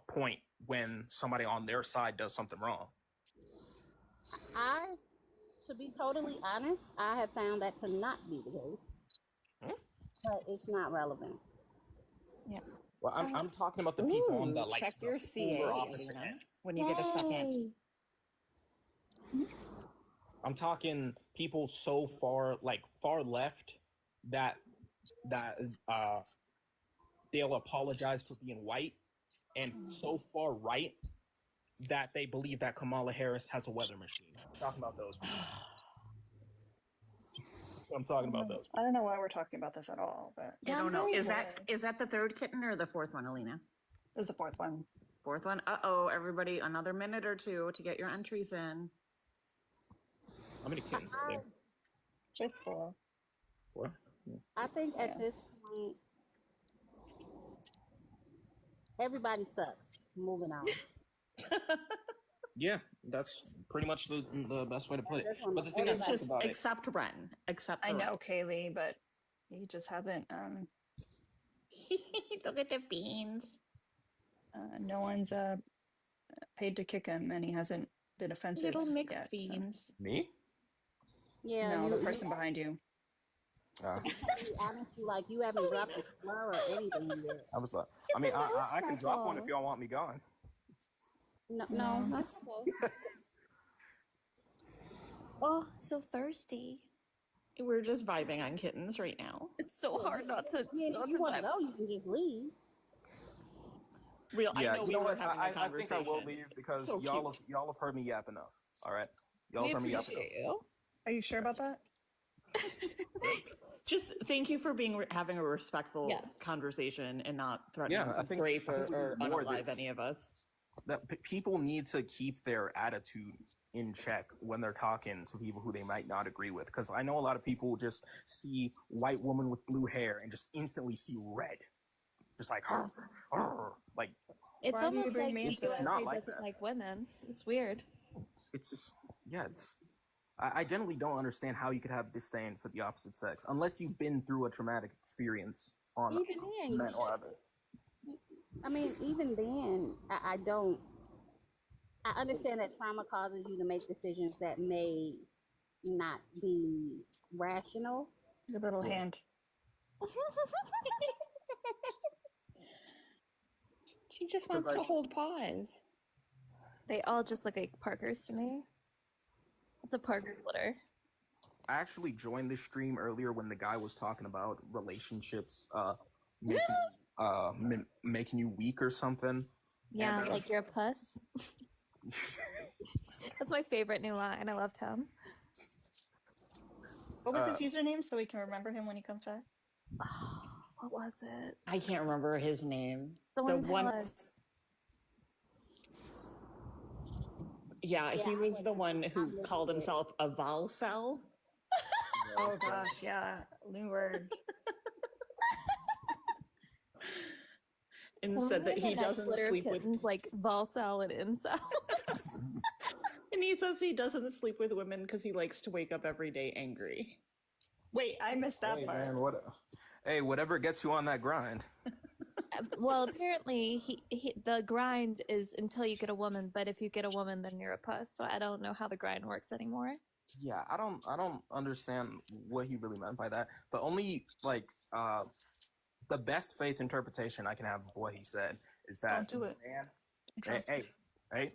point when somebody on their side does something wrong. To be totally honest, I have found that to not be the case. But it's not relevant. Yeah. Well, I'm talking about the people on the like check your polar CA, opposite end. when you get a second. I'm talking people so far left that they'll apologize for being white, and so far right that they believe that Kamala Harris has a weather machine. I'm talking about those people. I'm talking about those I don't know why we're talking about this at all, but I don't know. very Is bored. that the third kitten or the fourth one, Alina? there's a fourth one. Fourth one? Uh-oh, everybody, another minute or two to get your entries in. How many kittens are there? Just four. What? I think at this point, everybody sucks. Moving on. Yeah, that's pretty much the best way to put it. That's one But the of thing that It's sucks just about it, except Ren. Except for I know, Kaylee, but you just haven't. Ren. Look at the beans. No one's paid to kick him, and he hasn't been offensive Little mixed yet. beans. me? Yeah, No, the person behind you. Honestly, like you haven't dropped a slur or anything yet. I was like, I mean, I can drop one if y'all want me gone. No, that's okay. Oh, so thirsty. We're just vibing on kittens right now. It's so hard not to. Yeah, not if you to want to vibe. go, you can just leave. Real. Yeah, I know you we know were what? having a I think I will conversation. leave because So y'all cute. have heard me yap enough. All right, y'all We have heard me yap enough. appreciate you. Are you sure about that? Just thank you for having a respectful Yeah. conversation and not threatening Yeah, I to think- rape I think we or need more unalive that's- any of us. That people need to keep their attitude in check when they're talking to people who they might not agree with. Because I know a lot of people just see white woman with blue hair and just instantly see red, just like, "Arr, arr." Like It's Why do you almost bring like me the into USA this? not like doesn't that. like women. It's weird. it's yeah, it's. I generally don't understand how you could have disdain for the opposite sex unless you've been through a traumatic experience on Even then, men or other. I mean, even then, I don't. I understand that trauma causes you to make decisions that may not be rational. Your little hand. She just Because wants to I- hold paws. They all just look like Parkers to me. It's a Parker glitter. I actually joined this stream earlier when the guy was talking about relationships making, making you weak or something. Yeah, And, like you're a puss. That's my favorite new line. I loved him. What was his username so we can remember him when he comes back? What was it? I can't remember his name. Someone tell us. Yeah, he Yeah, was the one who I'm called listening. himself a Valcel Oh gosh, yeah, new word. and said that he doesn't sleep with. kittens like Volcel and Incel. And he says he doesn't sleep with women because he likes to wake up every day angry. Wait, I missed that Hey, part. man, hey, whatever gets you on that grind. Well, apparently he the grind is until you get a woman, but if you get a woman, then you're a puss. So I don't know how the grind works anymore. Yeah, I don't understand what he really meant by that. The only the best faith interpretation I can have of what he said is that Don't do it. man, hey.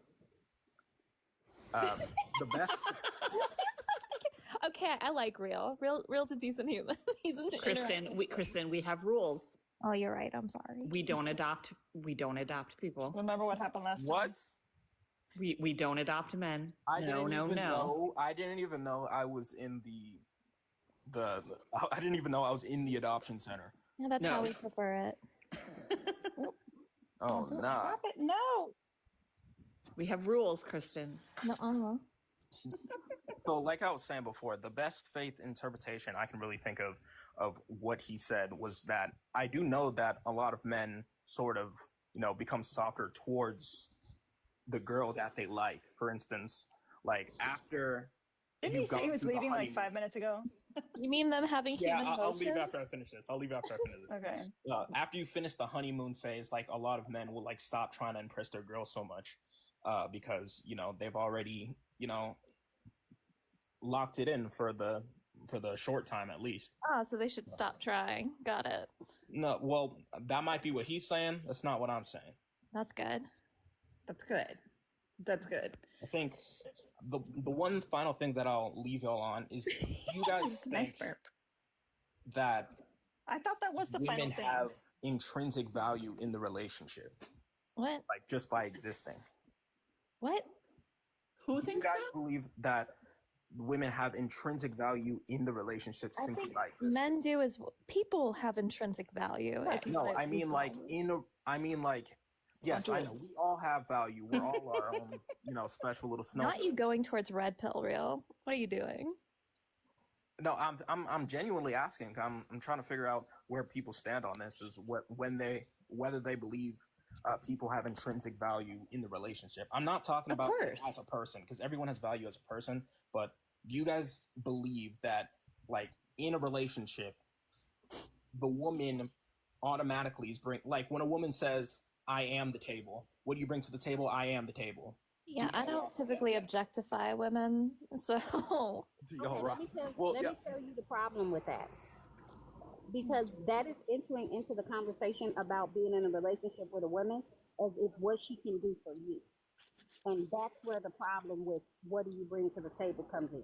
The best. Okay, I like Real. Real's a decent human. He's an Kristen, we have rules. Oh, you're right. I'm sorry. We don't adopt people. Remember what happened last What? time? We don't adopt men. I No. didn't even know I was in I didn't even know I was in the adoption center. Yeah, that's No. how we prefer it. Oh nah. Stop it! No. We have rules, Kristen. No, So, like I was saying before, the best faith interpretation I can really think of what he said was that I do know that a lot of men sort of, become softer towards the girl that they like. For instance, like after Didn't you've he say he gone was through the leaving like honeymoon- 5 minutes ago? You mean them having Yeah, human I'll emotions? leave after I finish this. Okay. After you finish the honeymoon phase, like a lot of men will like stop trying to impress their girl so much, because they've already locked it in for the short time at least. Oh, so they should stop trying. Got it. No, well, that might be what he's saying. That's not what I'm saying. That's good. That's good. That's good. I think the one final thing that I'll leave y'all on is, you guys Nice think burp. that I thought that was the final women thing. have intrinsic value in the relationship, What? like just by existing? What? Who You thinks guys that? believe that women have intrinsic value in the relationship I simply think by existing? men do as well. People have intrinsic value. Right. If you No, wanna I mean use like value. yes, I know we all have value. We're all our own, special little Not you snowflakes. going towards red pill real. What are you doing? No, I'm genuinely asking. I'm trying to figure out where people stand on this. Is whether they believe people have intrinsic value in the relationship. I'm not talking Of about course. as a person, because everyone has value as a person. But do you guys believe that, like, in a relationship, the woman automatically is like, when a woman says, "I am the table," what do you bring to the table? I am the table. Yeah, I don't typically objectify women, so Do y'all Okay, rock? let me tell you the problem with that. Because that is entering into the conversation about being in a relationship with a woman as if what she can do for you. And that's where the problem with what do you bring to the table comes in.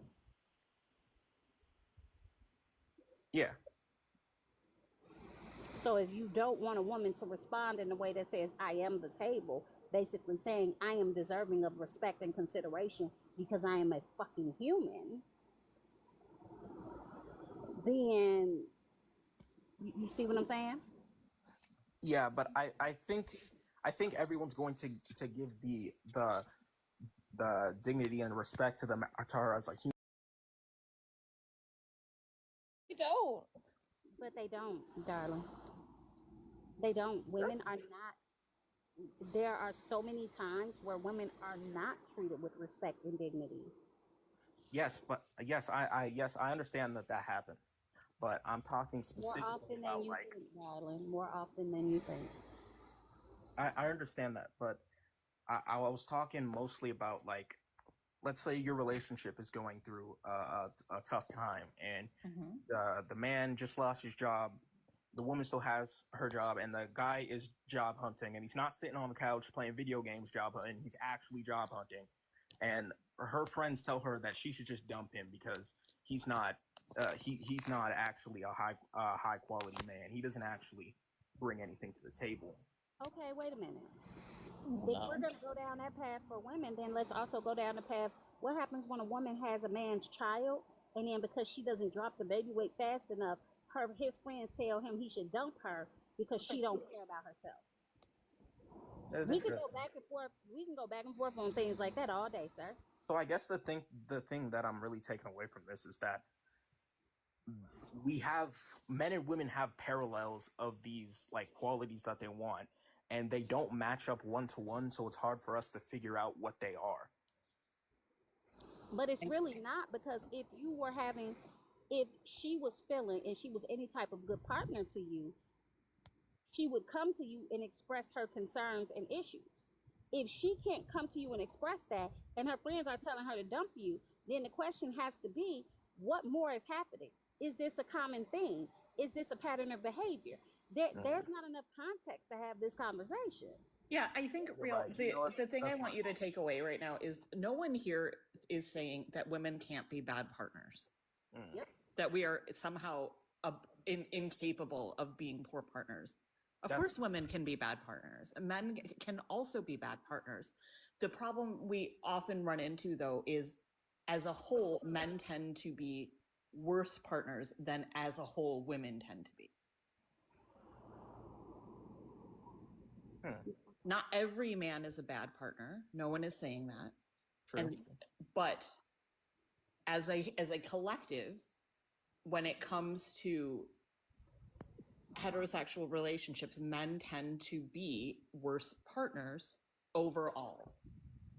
Yeah. So if you don't want a woman to respond in a way that says, I am the table, basically saying I am deserving of respect and consideration because I am a fucking human, then you see what I'm saying? Yeah, but I think everyone's going to give the dignity and respect to them, to her as a human. you don't. But they don't, darling. They don't. Women are not. There are so many times where women are not treated with respect and dignity. Yes, but yes, I understand that happens, but I'm talking More specifically often about, than you like, think, darling. More often than you think. I understand that, but I was talking mostly about, like, let's say your relationship is going through a tough time, and the man just lost his job. The woman still has her job, and the guy is job hunting, and he's not sitting on the couch playing video games job hunting. He's actually job hunting, and her friends tell her that she should just dump him because he's not he's not actually a high quality man. He doesn't actually bring anything to the table. Okay, wait a minute. If we're going to go down that path for women, then let's also go down the path. What happens when a woman has a man's child, and then because she doesn't drop the baby weight fast enough, his friends tell him he should dump her because she don't care about herself. That is We can go interesting. back and forth. We can go back and forth on things like that all day, sir. So I guess the thing that I'm really taking away from this is that we have men and women have parallels of these, like, qualities that they want, and they don't match up one to one, so it's hard for us to figure out what they are. But it's really not, because if she was feeling and she was any type of good partner to you, she would come to you and express her concerns and issues. If she can't come to you and express that, and her friends are telling her to dump you, then the question has to be, what more is happening? Is this a common thing? Is this a pattern of behavior? There's not enough context to have this conversation. Yeah, I think the thing I want you to take away right now is no one here is saying that women can't be bad partners. Yep. That we are somehow incapable of being poor partners. Of course, women can be bad partners. Men can also be bad partners. The problem we often run into, though, is as a whole, men tend to be worse partners than as a whole women tend to be. Not every man is a bad partner. No one is saying that. True. But as a collective, when it comes to heterosexual relationships, men tend to be worse partners overall.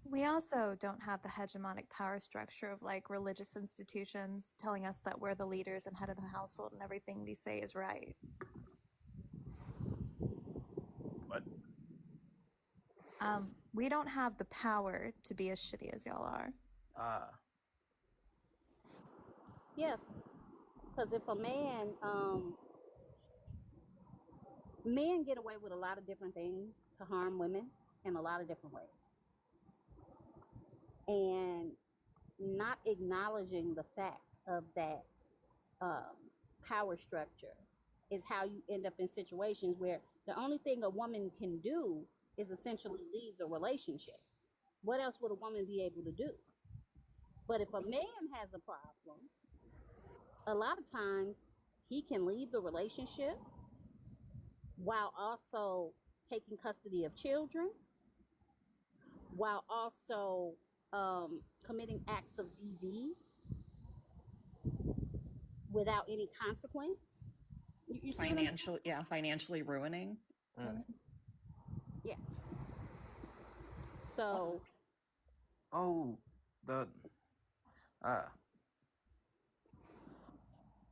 We also don't have the hegemonic power structure of, like, religious institutions telling us that we're the leaders and head of the household and everything we say is right. What? We don't have the power to be as shitty as y'all are. Yeah, because if a man, men get away with a lot of different things to harm women in a lot of different ways. And not acknowledging the fact of that power structure is how you end up in situations where the only thing a woman can do is essentially leave the relationship. What else would a woman be able to do? But if a man has a problem, a lot of times he can leave the relationship while also taking custody of children, while also committing acts of DV without any consequence. You see what I'm saying? Financially ruining. Yeah. So Oh, the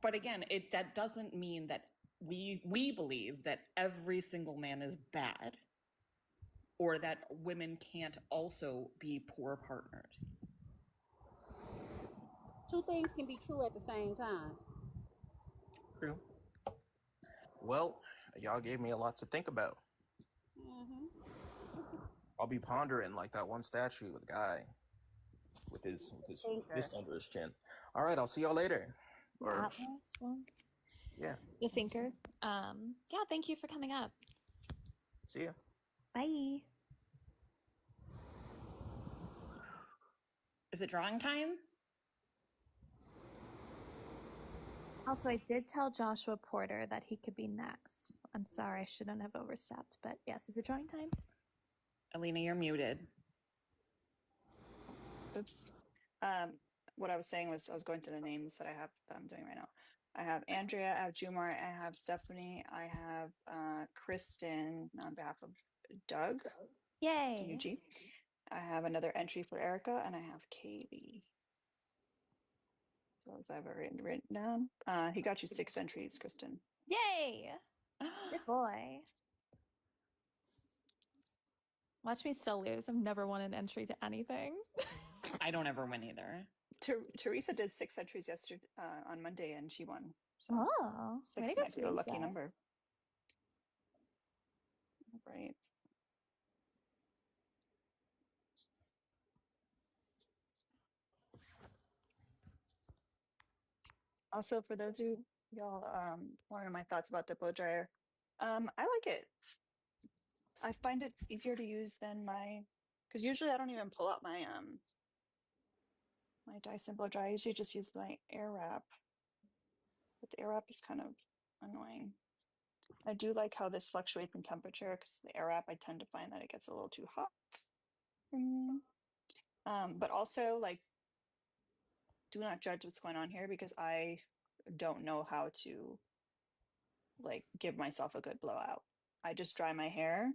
But again, that doesn't mean that we believe that every single man is bad or that women can't also be poor partners. two things can be true at the same time. true. Well, y'all gave me a lot to think about. Mm-hmm. I'll be pondering like that one statue with the guy with his Thinker. fist under his chin. All right, I'll see y'all later. Or Atlas one. yeah, The thinker. Yeah, thank you for coming up. see ya. Bye. Is it drawing time? Also, I did tell Joshua Porter that he could be next. I'm sorry, I shouldn't have overstepped, but yes, is it drawing time? Alina, you're muted. Oops. What I was saying was I was going through the names that I have that I'm doing right now. I have Andrea, I have Jumar, I have Stephanie, I have Kristen on behalf of Doug, Yay. D-U-G. I have another entry for Erica, and I have Kaylee. So as I have it written down. He got you 6 entries, Kristen. Yay. Good boy. Watch me still lose. I've never won an entry to anything. I don't ever win either. Teresa did 6 entries yesterday on Monday, and she won. So Oh, 6 might be the lucky number. Right. Also, for those of y'all wondering my thoughts about the blow dryer, I like it. I find it easier to use than my, because usually I don't even pull out my my Dyson blow dryer. I usually just use my air wrap, but the air wrap is kind of annoying. I do like how this fluctuates in temperature because the air wrap, I tend to find that it gets a little too hot. But also, like, do not judge what's going on here because I don't know how to like give myself a good blowout. I just dry my hair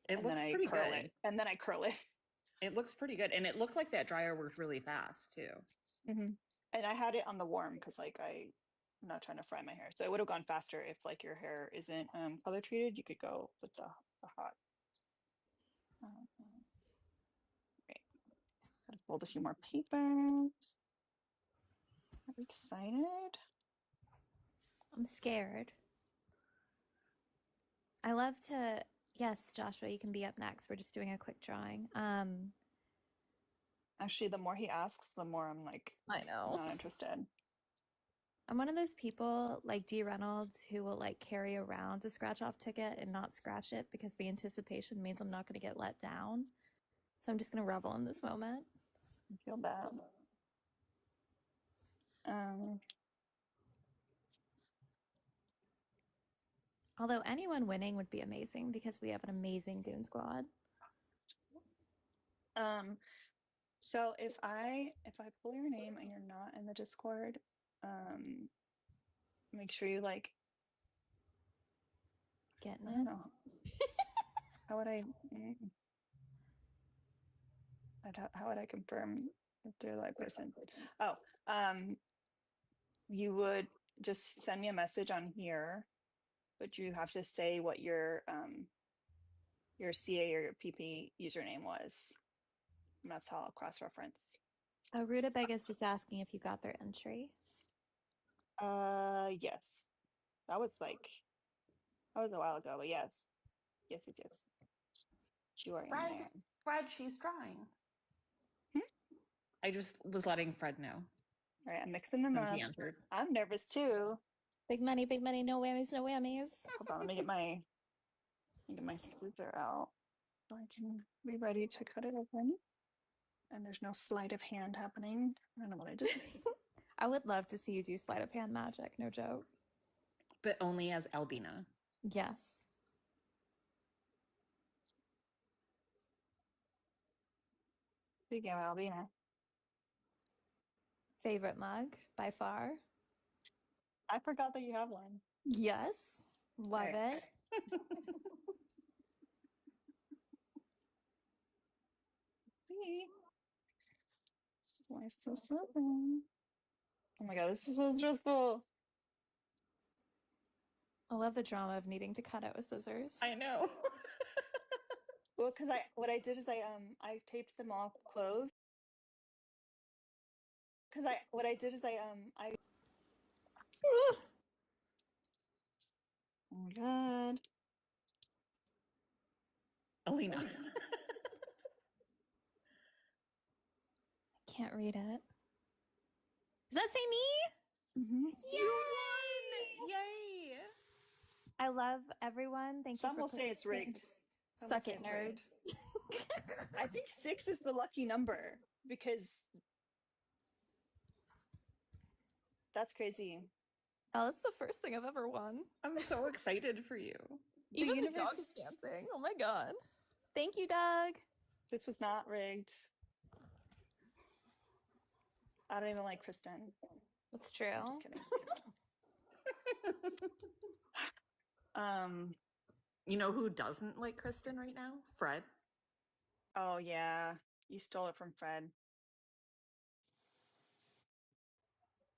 It looks pretty good. And then I curl it. It looks pretty good. And it looked like that dryer worked really fast too. Mm-hmm. And I had it on the warm because like I'm not trying to fry my hair. So it would have gone faster if like your hair isn't color treated. You could go with the hot. Great. Gotta fold a few more papers. Are we excited? I'm scared. I love to, yes, Joshua, you can be up next. We're just doing a quick drawing. Actually, the more he asks, the more I'm like, I know. not interested. I'm one of those people like D. Reynolds who will like carry around a scratch off ticket and not scratch it because the anticipation means I'm not going to get let down. So I'm just going to revel in this moment. I feel bad. Although anyone winning would be amazing because we have an amazing goon squad. So if I pull your name and you're not in the Discord, make sure you like Getting I it. don't know. How would I confirm if they're the right person? Oh, you would just send me a message on here, but you have to say what your CA or your PP username was. And that's how I'll cross-reference. Rutabaga is just asking if you got their entry. Yes. That was a while ago, but yes. Yes, it is. You are in there. Fred, she's drawing. I just was letting Fred know. All right, I'm mixing them Since up. he answered. I'm nervous too. Big money, no whammies, no whammies. Hold on, let me get my scissor out so I can be ready to cut it open. And there's no sleight of hand happening. I don't know what I did. I would love to see you do sleight of hand magic, no joke. But only as Albina. Yes. Speaking of Albina, Favorite mug by far? I forgot that you have one. Yes. Love Right. it. See? Slice this open. Oh my god, this is so stressful. I love the drama of needing to cut it with scissors. I know. Well, because what I did is I taped them all closed. Because what I did is I oh my god. Alina. I can't read it. Does that say me? Mm-hmm. You won! Yay! I love everyone. Thank Some you for will say it's rigged. Some will Suck say it, it's rigged. nerds. I think 6 is the lucky number because that's crazy. Oh, that's the first thing I've ever won. I'm so excited for you. Even the dog is dancing. Oh my god. Thank you, Doug. This was not rigged. I don't even like Kristen. That's true. I'm just kidding. You know who doesn't like Kristen right now? Fred. Oh yeah, you stole it from Fred.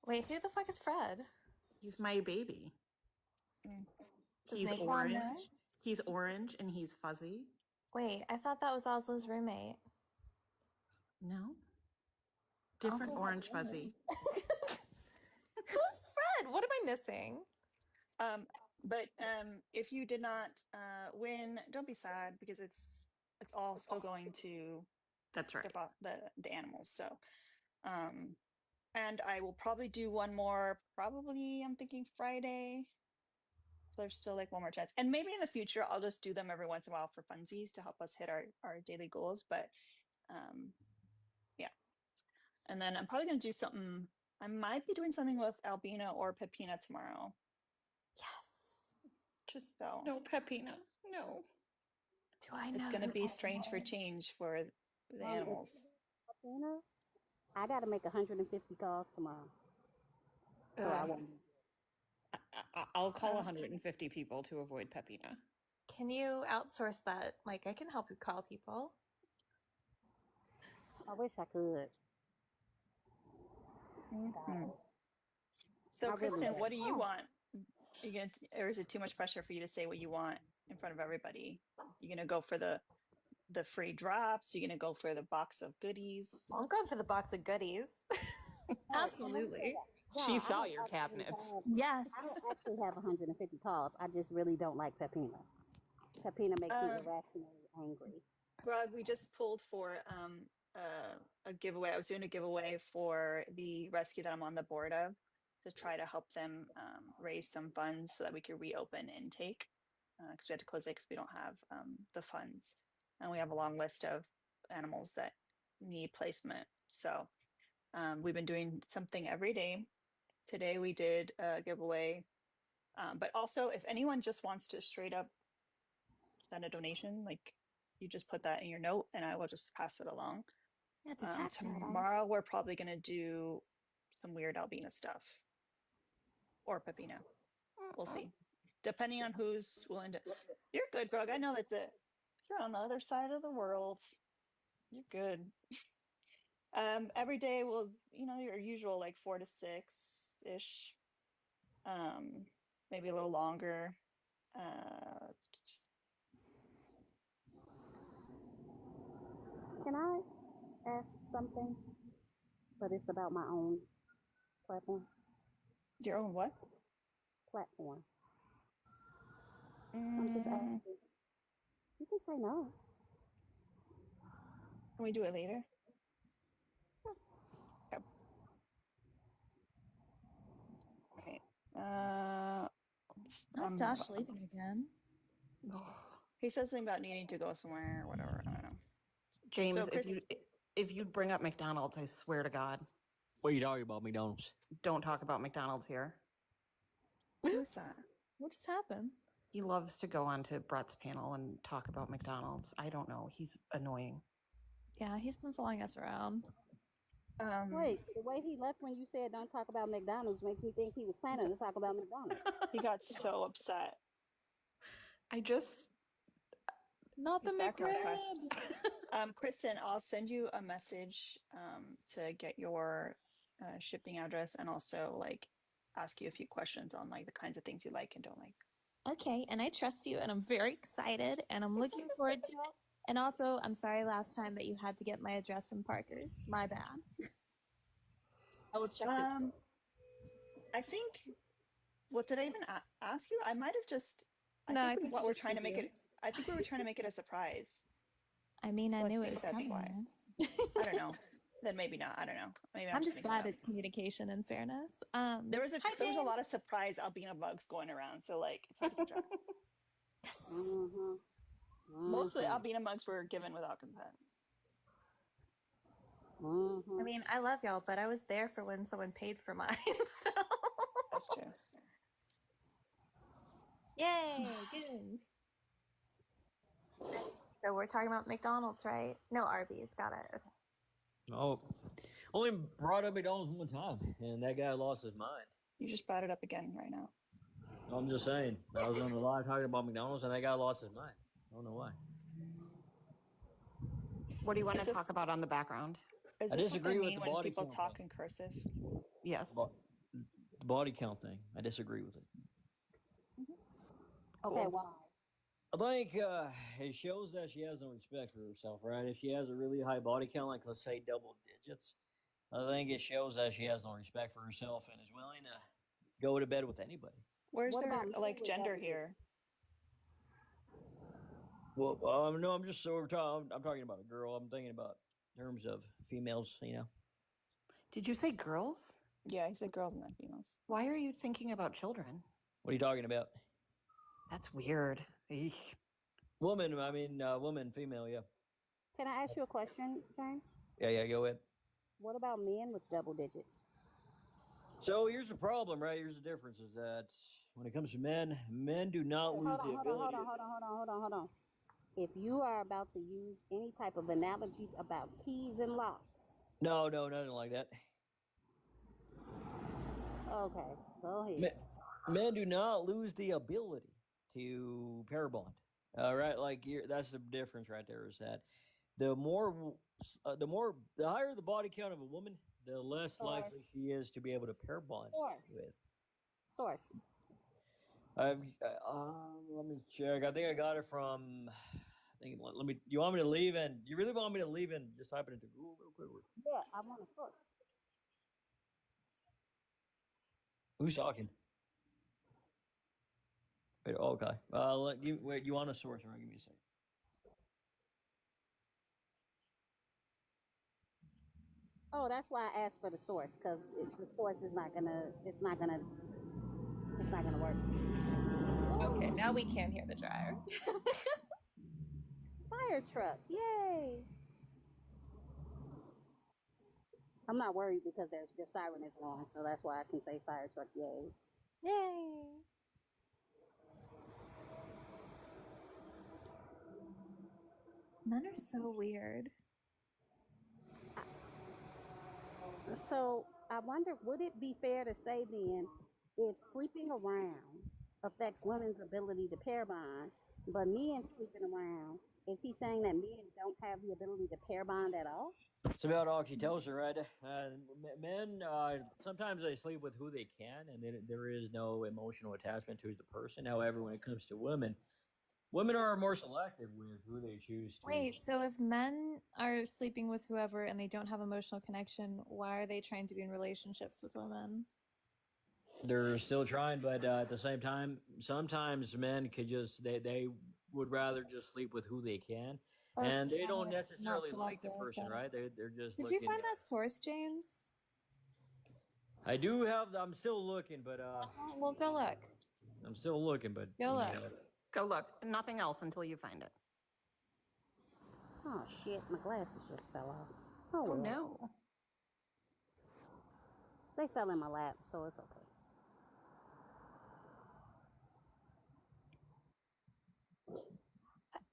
Wait, who the fuck is Fred? He's my baby. Does He's Naquan orange. know? He's orange and he's fuzzy. Wait, I thought that was Oslo's roommate. No. Different Oslo orange has fuzzy. Who's Fred? What am I missing? But if you did not win, don't be sad because it's all still going to That's right. the animals. So and I will probably do one more, probably I'm thinking Friday. So there's still like one more chance. And maybe in the future I'll just do them every once in a while for funsies to help us hit our daily goals. But yeah. And then I'm probably gonna do something. I might be doing something with Albina or Pepina tomorrow. Yes. Just So no Pepina. No. Do I know? it's gonna who be Pepina strange for is? change for the animals. I got to make 150 calls tomorrow. So I won't. I'll call 150 people to avoid Pepina. Can you outsource that? Like, I can help you call people. I wish I could. Mm-hmm. So Kristen, what do you want? Or is it too much pressure for you to say what you want in front of everybody? You gonna go for the free drops? You gonna go for the box of goodies? I'm going for the box of goodies. Absolutely. She saw your cabinets. Yes. I don't actually have 150 calls. I just really don't like Pepina. Pepina makes me irrationally angry. Grog, we just pulled for a giveaway. I was doing a giveaway for the rescue that I'm on the board of to try to help them raise some funds so that we could reopen intake because we had to close it because we don't have the funds. And we have a long list of animals that need placement. So we've been doing something every day. Today we did a giveaway, but also if anyone just wants to straight up send a donation, like you just put that in your note and I will just pass it along. Yeah, it's a tax tomorrow we're probably going to do some weird Albina stuff or Pepina. We'll see. Depending on who's willing to. You're good, Grog. I know that's it. You're on the other side of the world. You're good. Every day we'll, your usual like 4 to 6-ish. Maybe a little longer. Can I ask something? But it's about my own platform. Your own what? Platform. I'm just asking. You can say no. Can we do it later? Not Josh leaving again. He said something about needing to go somewhere or whatever. I don't know. James, So Chris, if you bring up McDonald's, I swear to God, What are you talking about, McDonald's? don't talk about McDonald's here. who's that? What just happened? He loves to go onto Brett's panel and talk about McDonald's. I don't know. He's annoying. Yeah, he's been following us around. Wait, the way he left when you said don't talk about McDonald's makes me think he was planning to talk about McDonald's. He got so upset. Not the His background McRib. Kristen, I'll send you a message to get your shipping address and also like ask you a few questions on like the kinds of things you like and don't like. Okay, and I trust you, and I'm very excited, and I'm looking forward to it. And also, I'm sorry last time that you had to get my address from Parker's. My bad. I will check this. I think. What did I even ask you? I might have just. I think what we're trying to make it. I think we were trying to make it a surprise. I mean, I knew it was that's coming. why. I don't know. Then maybe not. I don't know. Maybe I'm just bad at communication and fairness. There was a lot of surprise albino bugs going around, so like it's hard to keep track. Yes. Mostly albino bugs were given without consent. I mean, I love y'all, but I was there for when someone paid for mine. So that's true. Yay, goons. So we're talking about McDonald's, right? No, Arby's. Got it. Okay. Oh, only brought up McDonald's one time, and that guy lost his mind. You just brought it up again right now. I'm just saying. I was on the live talking about McDonald's, and that guy lost his mind. I don't know why. What do you want to talk about on the background? I disagree with the when body people count talk thing. in cursive. Yes. The body count thing. I disagree with it. Okay, why? I think it shows that she has no respect for herself, right? If she has a really high body count, like let's say double digits, I think it shows that she has no respect for herself and is willing to go to bed with anybody. Where's there like gender here? Well, no, I'm just I'm talking about a girl. I'm thinking about in terms of females, you know. Did you say girls? Yeah, he said girls and not females. Why are you thinking about children? What are you talking about? That's weird. Eesh. Woman, I mean, woman, female, yeah. Can I ask you a question, James? Yeah, go ahead. What about men with double digits? So here's the problem, right? Here's the difference is that when it comes to men do not lose the ability. Hold on. If you are about to use any type of analogy about keys and locks. No, nothing like that. Okay, go ahead. Men do not lose the ability to pair bond. Right, like that's the difference right there. Is that the higher the body count of a woman, the less likely she is to be able to pair bond with. Source. Let me check. I think I got it from. Let me. You want me to leave and you really want me to leave and just type it into Google real quick? Yeah, I want a source. Who's talking? Wait, okay. Wait, you want a source? Right, give me a second. Oh, that's why I asked for the source, because the source is not gonna work. Okay, now we can't hear the dryer. Fire truck, yay! I'm not worried because their siren is on, so that's why I can say fire truck, yay. Yay! Men are so weird. So I wonder, would it be fair to say then, if sleeping around affects women's ability to pair bond, but men sleeping around, is he saying that men don't have the ability to pair bond at all? It's about oxytocin, right? Men sometimes they sleep with who they can, and there is no emotional attachment to the person. However, when it comes to women are more selective with who they choose to. Wait, so if men are sleeping with whoever and they don't have emotional connection, why are they trying to be in relationships with women? They're still trying, but at the same time, sometimes men could just they would rather just sleep with who they can, and they don't necessarily like the person, right? They're just. Did you find that source, James? I do have. I'm still looking, but Well, go look. I'm still looking, but Go look. Go look. Nothing else until you find it. Oh shit, my glasses just fell off. Oh, Oh well. no. They fell in my lap, so it's okay.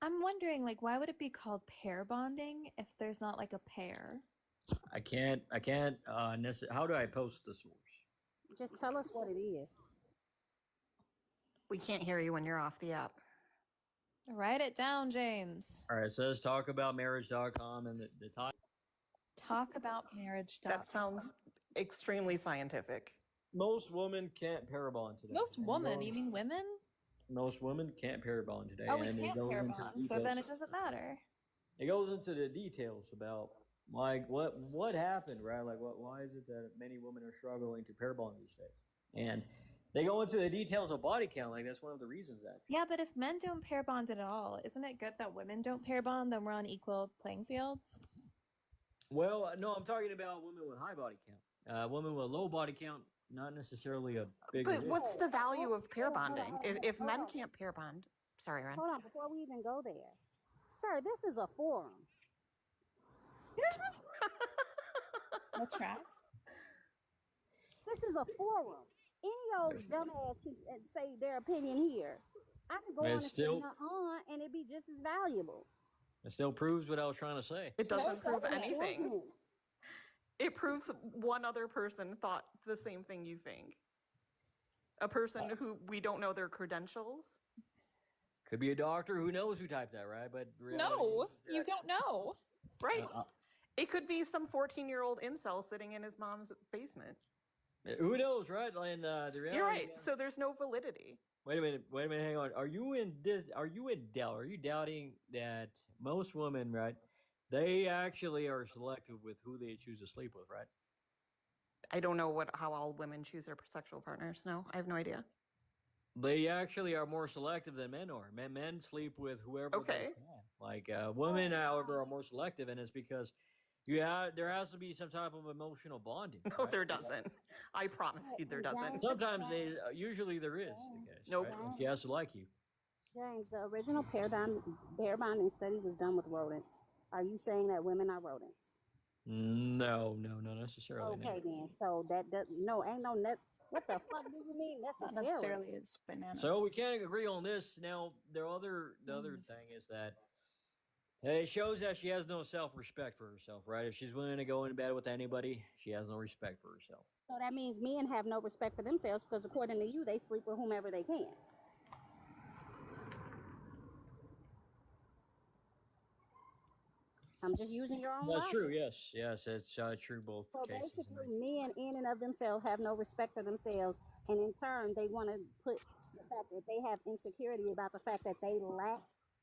I'm wondering, like, why would it be called pair bonding if there's not like a pair? I can't. How do I post the source? Just tell us what it is. We can't hear you when you're off the app. Write it down, James. All right, it says talkaboutmarriage.com and the time. Talkaboutmarriage.com. That sounds extremely scientific. Most women can't pair bond today. Most women? You mean women? Most women can't pair bond today. Oh, we and can't it goes pair into bond, so then it doesn't matter. It goes into the details about like what happened, right? Like why is it that many women are struggling to pair bond these days? And they go into the details of body count. Like that's one of the reasons that. Yeah, but if men don't pair bond at all, isn't it good that women don't pair bond? Then we're on equal playing fields. Well, no, I'm talking about women with high body count. Women with low body count, not necessarily a big. But what's the value of pair bonding? If men can't pair bond, sorry, Ren. Hold on, before we even go there. Sir, this is a forum. That tracks. This is a forum. Any old dumbass can say their opinion here. I could go on and say on, and it'd be just as valuable. It still proves what I was trying to say. It doesn't prove anything. It proves one other person thought the same thing you think. A person who we don't know their credentials. Could be a doctor who knows who typed that, right? But no, you don't know. Right. It could be some 14-year-old incel sitting in his mom's basement. Who knows, right? And the reality. You're right. So there's no validity. Wait a minute. Hang on. Are you in doubt? Are you doubting that most women, right? They actually are selective with who they choose to sleep with, right? I don't know how all women choose their sexual partners. No, I have no idea. They actually are more selective than men are. Men sleep with whoever they can. Like women, however, are more selective, and it's because there has to be some type of emotional bonding. No, right? There doesn't. I promise you, there doesn't. Sometimes usually there is. The case, nope. Right? She has to like you. James, the original pair bonding study was done with rodents. Are you saying that women are rodents? No, not necessarily. Okay, then. So that does ain't no net. What the fuck do you mean necessarily? Not necessarily, it's bananas. So we can't agree on this. Now, the other thing is that it shows that she has no self-respect for herself, right? If she's willing to go in bed with anybody, she has no respect for herself. So that means men have no respect for themselves because according to you, they sleep with whomever they can. I'm just using your own That's logic. true, yes. Yes, it's true both cases. So basically, men in and of themselves have no respect for themselves, and in turn, they want to put the fact that they have insecurity about the fact that they lack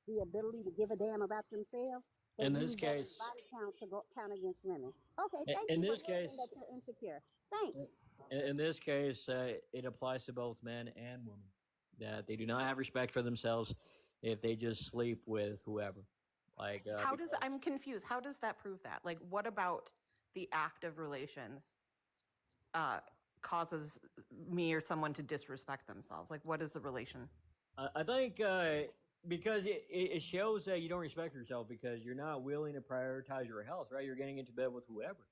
the ability to give a damn about themselves. In this case, body count to count against women. Okay, thank you in for this case, that you're insecure. Thanks. In this case, it applies to both men and women that they do not have respect for themselves if they just sleep with whoever. Like, I'm confused. How does that prove that? Like, what about the act of relations causes me or someone to disrespect themselves? Like, what is the relation? I think because it shows that you don't respect yourself because you're not willing to prioritize your health, right? You're getting into bed with whoever,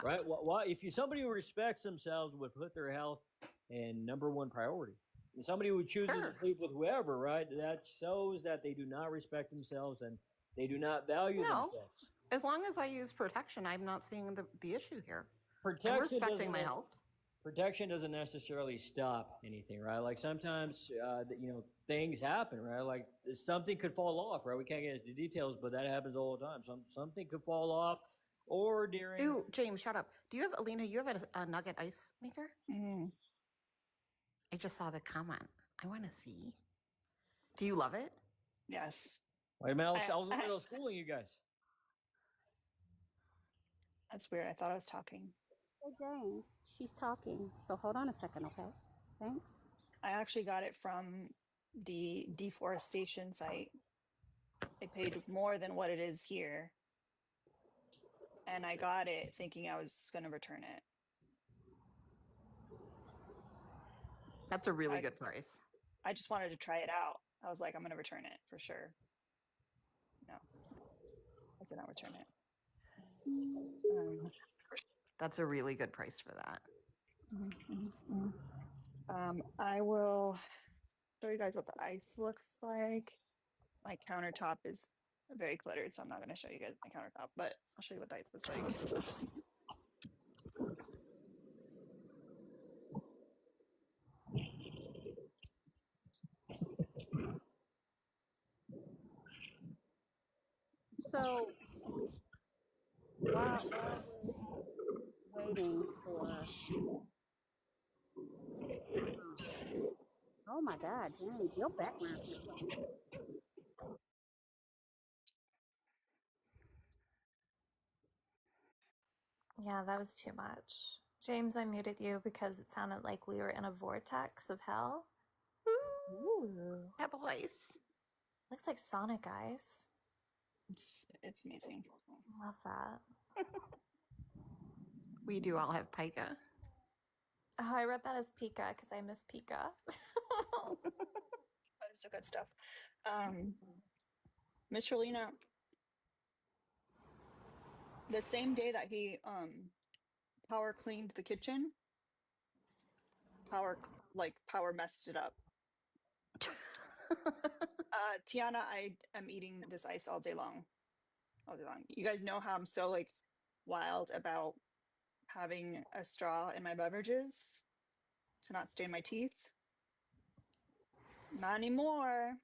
right? Why if somebody who respects themselves would put their health in number one priority. And somebody who chooses to sleep with whoever, right? That shows that they do not respect themselves and they do not value themselves. As long as I use protection, I'm not seeing the issue here. Protection I'm respecting my health. Protection doesn't necessarily stop anything, right? Like sometimes, things happen, right? Like something could fall off, right? We can't get into details, but that happens all the time. Something could fall off, or during. Ooh, James, shut up. Do you have Alina? You have a nugget ice maker? Mm. I just saw the comment. I want to see. Do you love it? Yes. Wait a minute, I was in the middle of schooling you guys. That's weird. I thought I was talking. Hey, James, she's talking. So hold on a second, okay? Thanks. I actually got it from the deforestation site. I paid more than what it is here. And I got it thinking I was going to return it. That's a really good price. I just wanted to try it out. I was like, I'm going to return it for sure. No, I did not return it. That's a really good price for that. I will show you guys what the ice looks like. My countertop is very cluttered, so I'm not going to show you guys my countertop, but I'll show you what the ice looks like. So while we're waiting for, oh my God, James, your background is so. Yeah, that was too much. James, I muted you because it sounded like we were in a vortex of hell. Ooh. Apple ice. Looks like Sonic ice. It's amazing. Love that. We do all have pica. Oh, I read that as Pika because I miss Pika. That is the good stuff. Miss Sherlina, the same day that he power cleaned the kitchen, power messed it up. Tiana, I am eating this ice all day long. All day long. You guys know how I'm so like wild about having a straw in my beverages to not stain my teeth. Not anymore,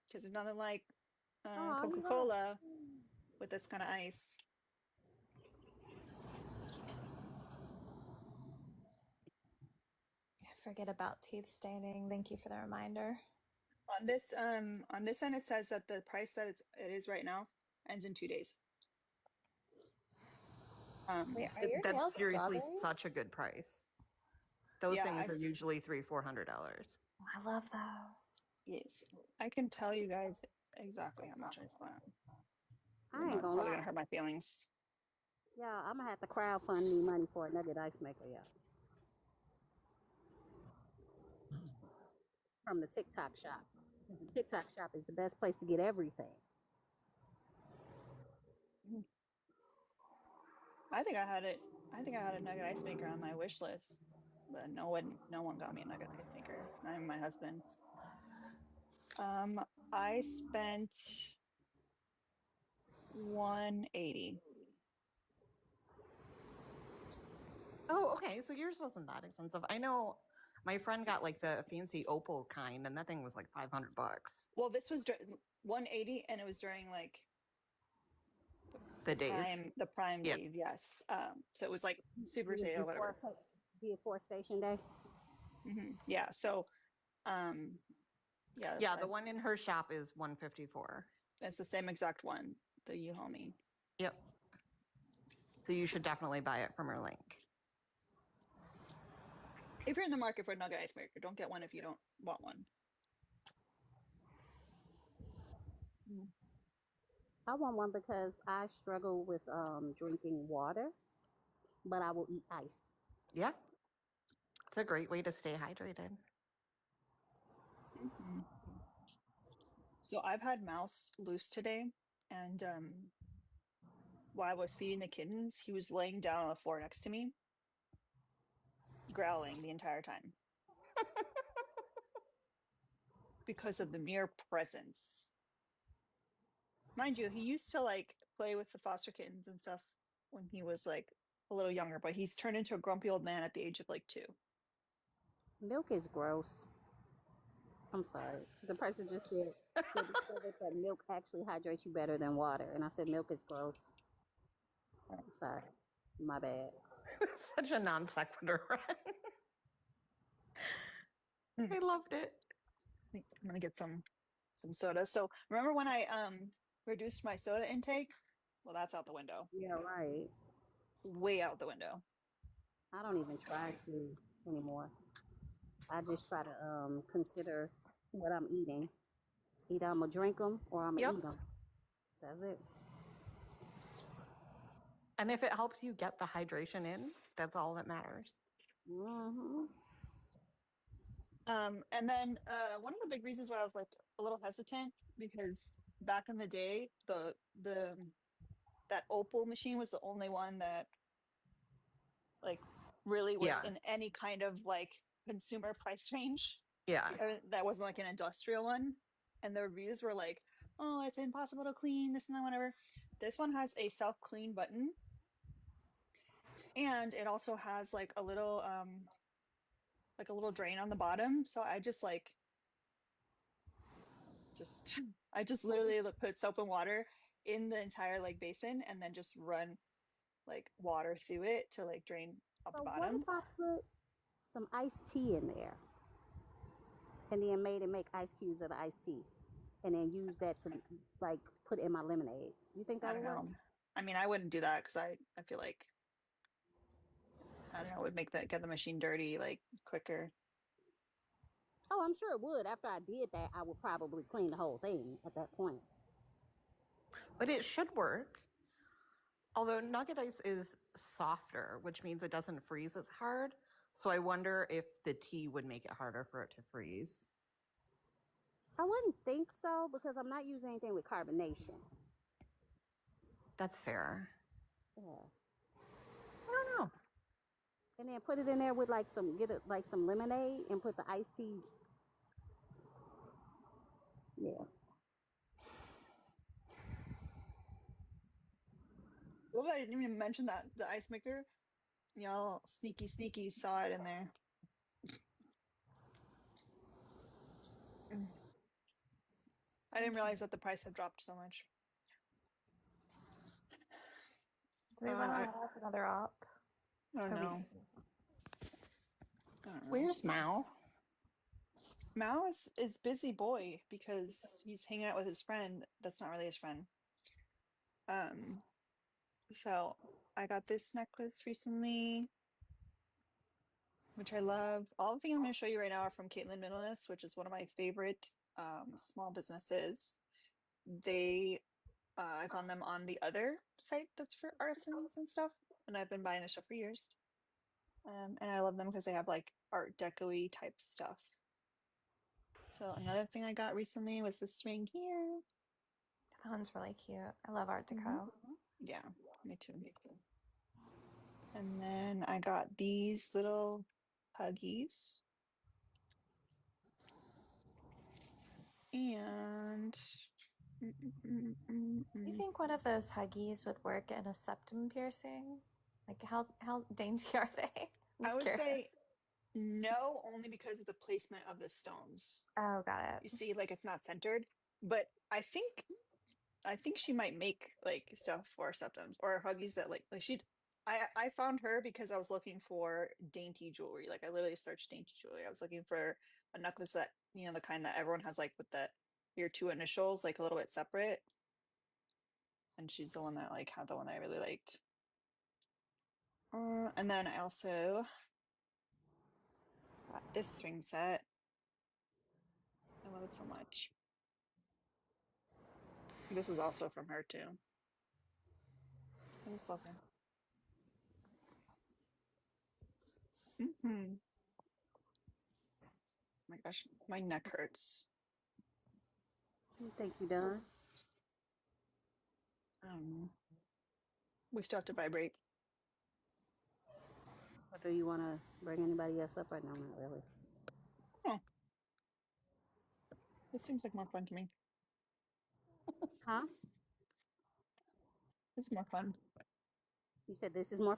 because there's nothing like Coca-Cola with this kind of ice. I forget about teeth staining. Thank you for the reminder. On this end, it says that the price that it is right now ends in 2 days. Wait, are your That's nails seriously strawberry? such a good price. Those things are usually $300-400. I love those. Yes, I can tell you guys exactly how much I spent. I ain't gonna Probably lie. gonna hurt my feelings. Yeah, I'm gonna have to crowdfund me money for a nugget ice maker, yeah. From the TikTok shop. The TikTok shop is the best place to get everything. I think I had a nugget ice maker on my wish list, but no one got me a nugget ice maker. Not even my husband. I spent $180. Oh, okay. So yours wasn't that expensive. I know my friend got like the fancy opal kind, and that thing was like $500. Well, this was $180, and it was during like The days. the prime Yeah. day. Yes. So it was like Super Sale or whatever. Deforestation day. Yeah. So, yeah. Yeah, the one in her shop is $154. It's the same exact one that you told me. Yep. So you should definitely buy it from her link. If you're in the market for a nugget ice maker, don't get one if you don't want one. I want one because I struggle with drinking water, but I will eat ice. Yeah. It's a great way to stay hydrated. So I've had Mouse loose today, and while I was feeding the kittens, he was laying down on the floor next to me, growling the entire time because of the mere presence. Mind you, he used to like play with the foster kittens and stuff when he was like a little younger, but he's turned into a grumpy old man at the age of like 2. Milk is gross. I'm sorry. The person just said that milk actually hydrates you better than water, and I said milk is gross. I'm sorry. My bad. Such a non sequitur. I loved it. I'm gonna get some soda. So remember when I reduced my soda intake? Well, that's out the window. Yeah, right. Way out the window. I don't even try to anymore. I just try to consider what I'm eating. Either I'm gonna drink them or I'm gonna eat them. That's it. And if it helps you get the hydration in, that's all that matters. And then one of the big reasons why I was like a little hesitant, because back in the day, that Opal machine was the only one that like really was Yeah. in any kind of like consumer price range. Yeah. That wasn't like an industrial one. And the reviews were like, oh, it's impossible to clean, this and that, whatever. This one has a self-clean button. And it also has like a little drain on the bottom. So I just I just literally put soap and water in the entire like basin and then just run like water through it to like drain out the So what bottom. if I put some iced tea in there and then made it make ice cubes of the iced tea and then use that to like put in my lemonade? You think I that don't would work? know. I mean, I wouldn't do that because I feel like, I don't know, it would make get the machine dirty like quicker. Oh, I'm sure it would. After I did that, I would probably clean the whole thing at that point. But it should work. Although nugget ice is softer, which means it doesn't freeze as hard. So I wonder if the tea would make it harder for it to freeze. I wouldn't think so because I'm not using anything with carbonation. That's fair. Yeah. I don't know. And then put it in there with like some lemonade and put the iced tea. Yeah. Well, I didn't even mention that the ice maker. Y'all sneaky saw it in there. I didn't realize that the price had dropped so much. Do we want to have another op? I don't know. Where's Mao? Mao is busy boy because he's hanging out with his friend. That's not really his friend. So I got this necklace recently, which I love. All the things I'm going to show you right now are from Caitlin Minimalist, which is one of my favorite small businesses. I found them on the other site that's for artisans and stuff, and I've been buying their stuff for years. And I love them because they have like Art Deco-y type stuff. So another thing I got recently was this ring here. That one's really cute. I love Art Deco. Yeah, me too. And then I got these little Huggies. And Do you think one of those Huggies would work in a septum piercing? Like how dainty are they? I would say no, only because of the placement of the stones. Oh, got it. You see, like it's not centered. But I think she might make like stuff for septums or Huggies that like she. I found her because I was looking for dainty jewelry. Like I literally searched dainty jewelry. I was looking for a necklace that, you know, the kind that everyone has like with your two initials like a little bit separate. And she's the one that like had the one that I really liked. And then I also got this string set. I love it so much. This is also from her too. I just love her. Oh my gosh, my neck hurts. You think you done? We still have to vibrate. Or do you want to bring anybody else up right now? Not really. Oh, this seems like more fun to me. Huh? This is more fun. You said this is more